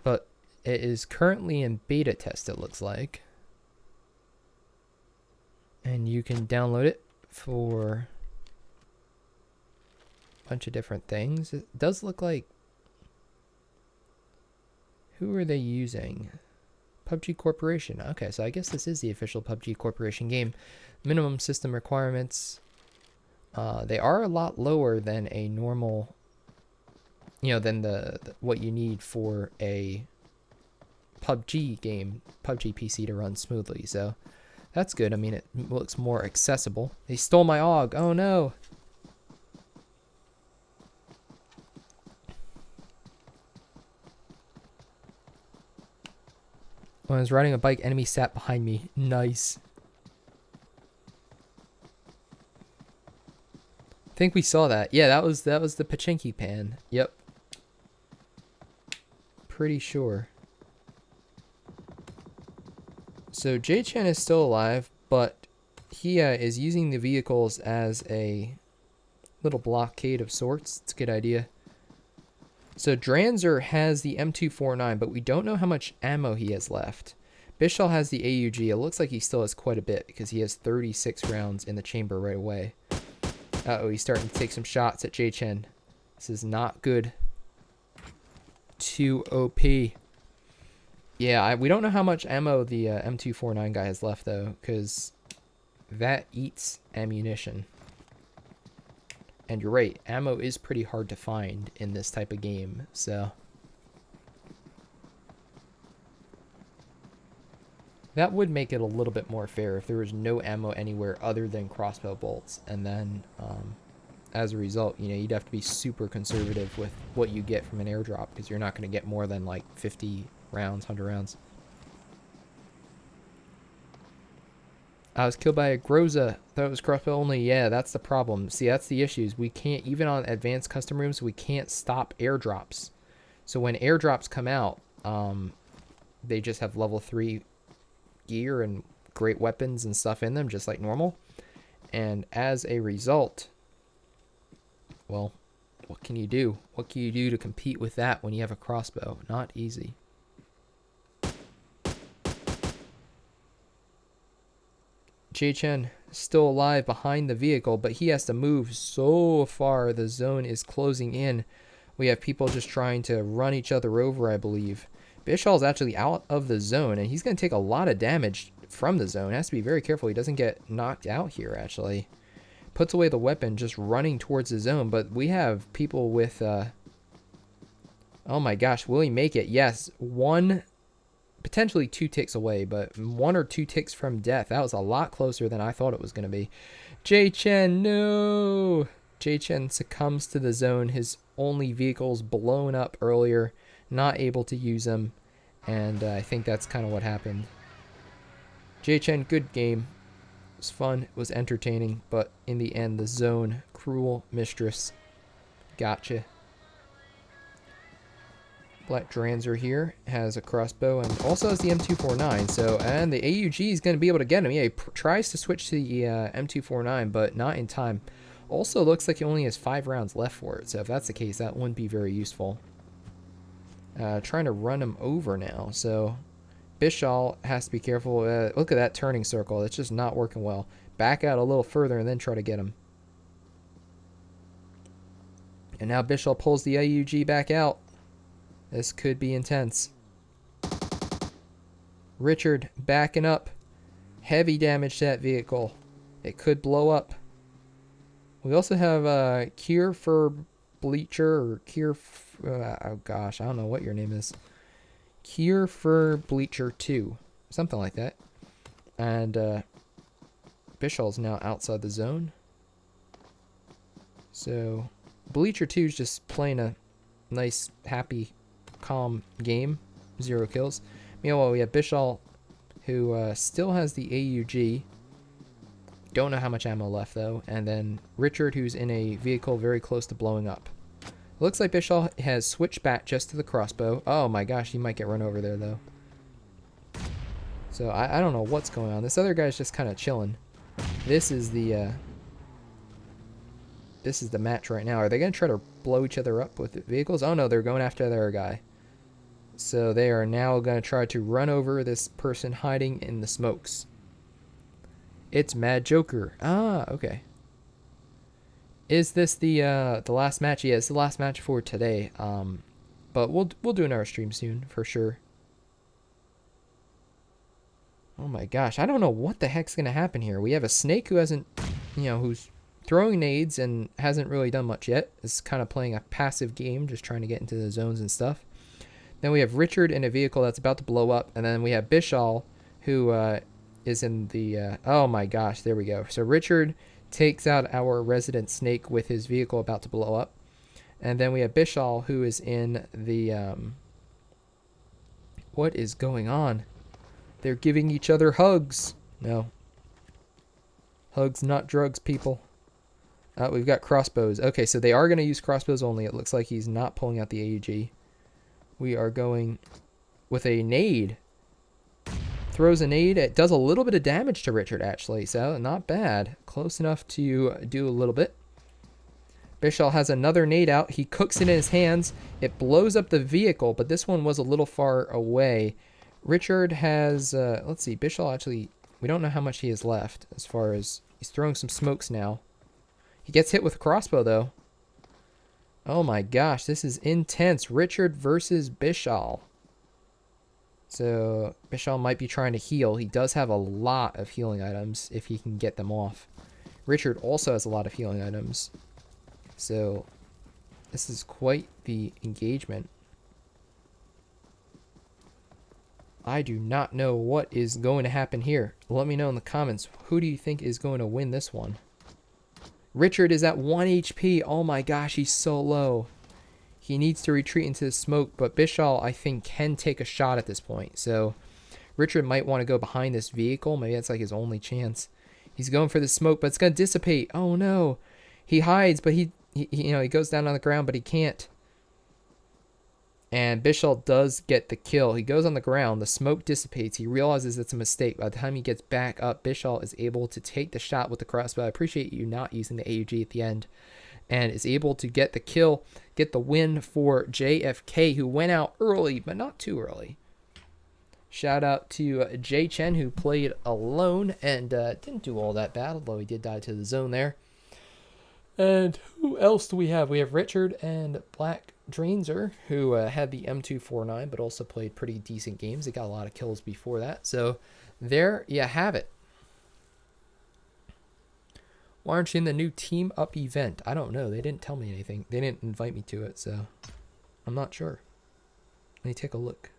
Speaker 1: But it is currently in beta test, it looks like. And you can download it for a bunch of different things. It does look like... Who are they using? PUBG Corporation. Okay, so I guess this is the official PUBG Corporation game. Minimum system requirements. They are a lot lower than a normal, than the what you need for a PUBG game, PUBG PC to run smoothly. So that's good. I mean, it looks more accessible. They stole my AUG. Oh no. When I was riding a bike, enemy sat behind me. Nice. I think we saw that. Yeah, that was the Pachinki pan. Yep. Pretty sure. So J-Chen is still alive, but he is using the vehicles as a little blockade of sorts. It's a good idea. So Dranzer has the M249, but we don't know how much ammo he has left. Bishal has the AUG. It looks like he still has quite a bit because he has 36 rounds in the chamber right away. Uh-oh, he's starting to take some shots at J-Chen. This is not good. Too OP. Yeah, we don't know how much ammo the M249 guy has left, though, because that eats ammunition. And you're right, ammo is pretty hard to find in this type of game, so... That would make it a little bit more fair if there was no ammo anywhere other than crossbow bolts. And then, as a result, you'd have to be super conservative with what you get from an airdrop, because you're not going to get more than, like, 50 rounds, 100 rounds. I was killed by a Groza. Thought it was crossbow only. Yeah, that's the problem. See, that's the issues. We can't, even on advanced custom rooms, we can't stop airdrops. So when airdrops come out, they just have level 3 gear and great weapons and stuff in them, just like normal. And as a result, well, what can you do? What can you do to compete with that when you have a crossbow? Not easy. J-Chen still alive behind the vehicle, but he has to move so far. The zone is closing in. We have people just trying to run each other over, I believe. Bishal's actually out of the zone, and he's going to take a lot of damage from the zone. Has to be very careful he doesn't get knocked out here, actually. Puts away the weapon, just running towards the zone, but we have people with... oh my gosh, will he make it? Yes, potentially 2 ticks away, but 1 or 2 ticks from death. That was a lot closer than I thought it was going to be. J-Chen, no! J-Chen succumbs to the zone. His only vehicle's blown up earlier. Not able to use them. And I think that's kind of what happened. J-Chen, good game. It was fun. It was entertaining. But in the end, the zone, cruel mistress, gotcha. Black Dranzer here has a crossbow and also has the M249. So, and the AUG is going to be able to get him. Yeah, he tries to switch to the M249, but not in time. Also looks like he only has 5 rounds left for it. So if that's the case, that wouldn't be very useful. trying to run him over now. So Bishal has to be careful. Look at that turning circle. It's just not working well. Back out a little further and then try to get him. And now Bishal pulls the AUG back out. This could be intense. Richard backing up. Heavy damage to that vehicle. It could blow up. We also have Cure for Bleacher or oh gosh, I don't know what your name is. Cure for Bleacher 2. Something like that. And Bishal's now outside the zone. So Bleacher 2 is just playing a nice, happy, calm game. 0 kills. Meanwhile, we have Bishal, who still has the AUG. Don't know how much ammo left, though. And then Richard, who's in a vehicle very close to blowing up. It looks like Bishal has switched back just to the crossbow. Oh my gosh, he might get run over there, though. So I don't know what's going on. This other guy's just kind of chilling. This is the match right now. Are they going to try to blow each other up with vehicles? Oh no, they're going after their guy. So they are now going to try to run over this person hiding in the smokes. It's Mad Joker. Ah, okay. Is this the last match? Yeah, it's the last match for today. But we'll do another stream soon for sure. Oh my gosh, I don't know what the heck's gonna happen here. We have a Snake who hasn't, who's throwing nades and hasn't really done much yet. Is kind of playing a passive game, just trying to get into the zones and stuff. Then we have Richard in a vehicle that's about to blow up, and then we have Bishal, who is in the. Oh my gosh, there we go. So Richard takes out our resident Snake with his vehicle about to blow up, and then we have Bishal, who is in the. What is going on? They're giving each other hugs. No. Hugs, not drugs, people. We've got crossbows. Okay, so they are going to use crossbows only. It looks like he's not pulling out the AUG. We are going with a nade. Throws a nade. It does a little bit of damage to Richard, actually. So, not bad. Close enough to do a little bit. Bishal has another nade out. He cooks it in his hands. It blows up the vehicle, but this one was a little far away. Richard has, let's see, Bishal actually, we don't know how much he has left as far as, he's throwing some smokes now. He gets hit with a crossbow, though. Oh my gosh, this is intense. Richard versus Bishal. So, Bishal might be trying to heal. He does have a lot of healing items if he can get them off. Richard also has a lot of healing items. So, this is quite the engagement. I do not know what is going to happen here. Let me know in the comments. Who do you think is going to win this one? Richard is at 1 HP. Oh my gosh, he's so low. He needs to retreat into the smoke, but Bishal, I think, can take a shot at this point. So Richard might want to go behind this vehicle. Maybe that's like his only chance. He's going for the smoke, but it's going to dissipate. Oh no. He hides, but he goes down on the ground, but he can't. And Bishal does get the kill. He goes on the ground. The smoke dissipates. He realizes it's a mistake. By the time he gets back up, Bishal is able to take the shot with the crossbow. I appreciate you not using the AUG at the end. And is able to get the kill, get the win for JFK, who went out early, but not too early. Shout out to Jay Chen, who played alone and didn't do all that bad, although he did die to the zone there. And who else do we have? We have Richard and Black Drainzer, who had the M249, but also played pretty decent games. They got a lot of kills before that. So there you have it. Why aren't you in the new Team Up event? I don't know. They didn't tell me anything. They didn't invite me to it, so I'm not sure. Let me take a look.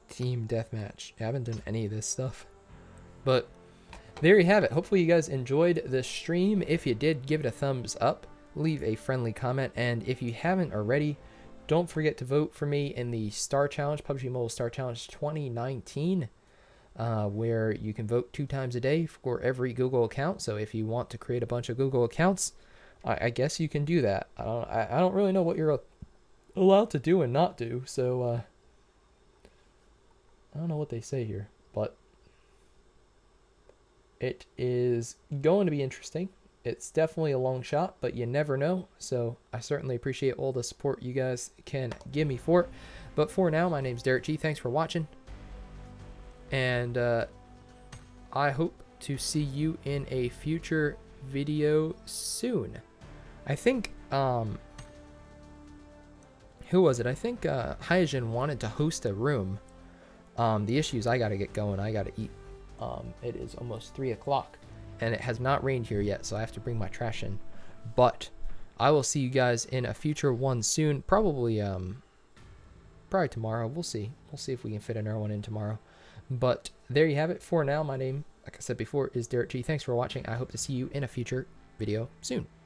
Speaker 1: Team deathmatch. I haven't done any of this stuff, but there you have it. Hopefully you guys enjoyed the stream. If you did, give it a thumbs up, leave a friendly comment, and if you haven't already, don't forget to vote for me in the Star Challenge, PUBG Mobile Star Challenge 2019, where you can vote 2 times a day for every Google account. So if you want to create a bunch of Google accounts, I guess you can do that. I don't really know what you're allowed to do and not do, so I don't know what they say here, but it is going to be interesting. It's definitely a long shot, but you never know. So I certainly appreciate all the support you guys can give me for it. But for now, my name's DerekG. Thanks for watching. And I hope to see you in a future video soon. I think, who was it? I think Hyojin wanted to host a room. The issue is I got to get going. I got to eat. It is almost 3 o'clock. And it has not rained here yet, so I have to bring my trash in. But I will see you guys in a future one soon. Probably tomorrow. We'll see. We'll see if we can fit another one in tomorrow. But there you have it. For now, my name, like I said before, is DerekG. Thanks for watching. I hope to see you in a future video soon.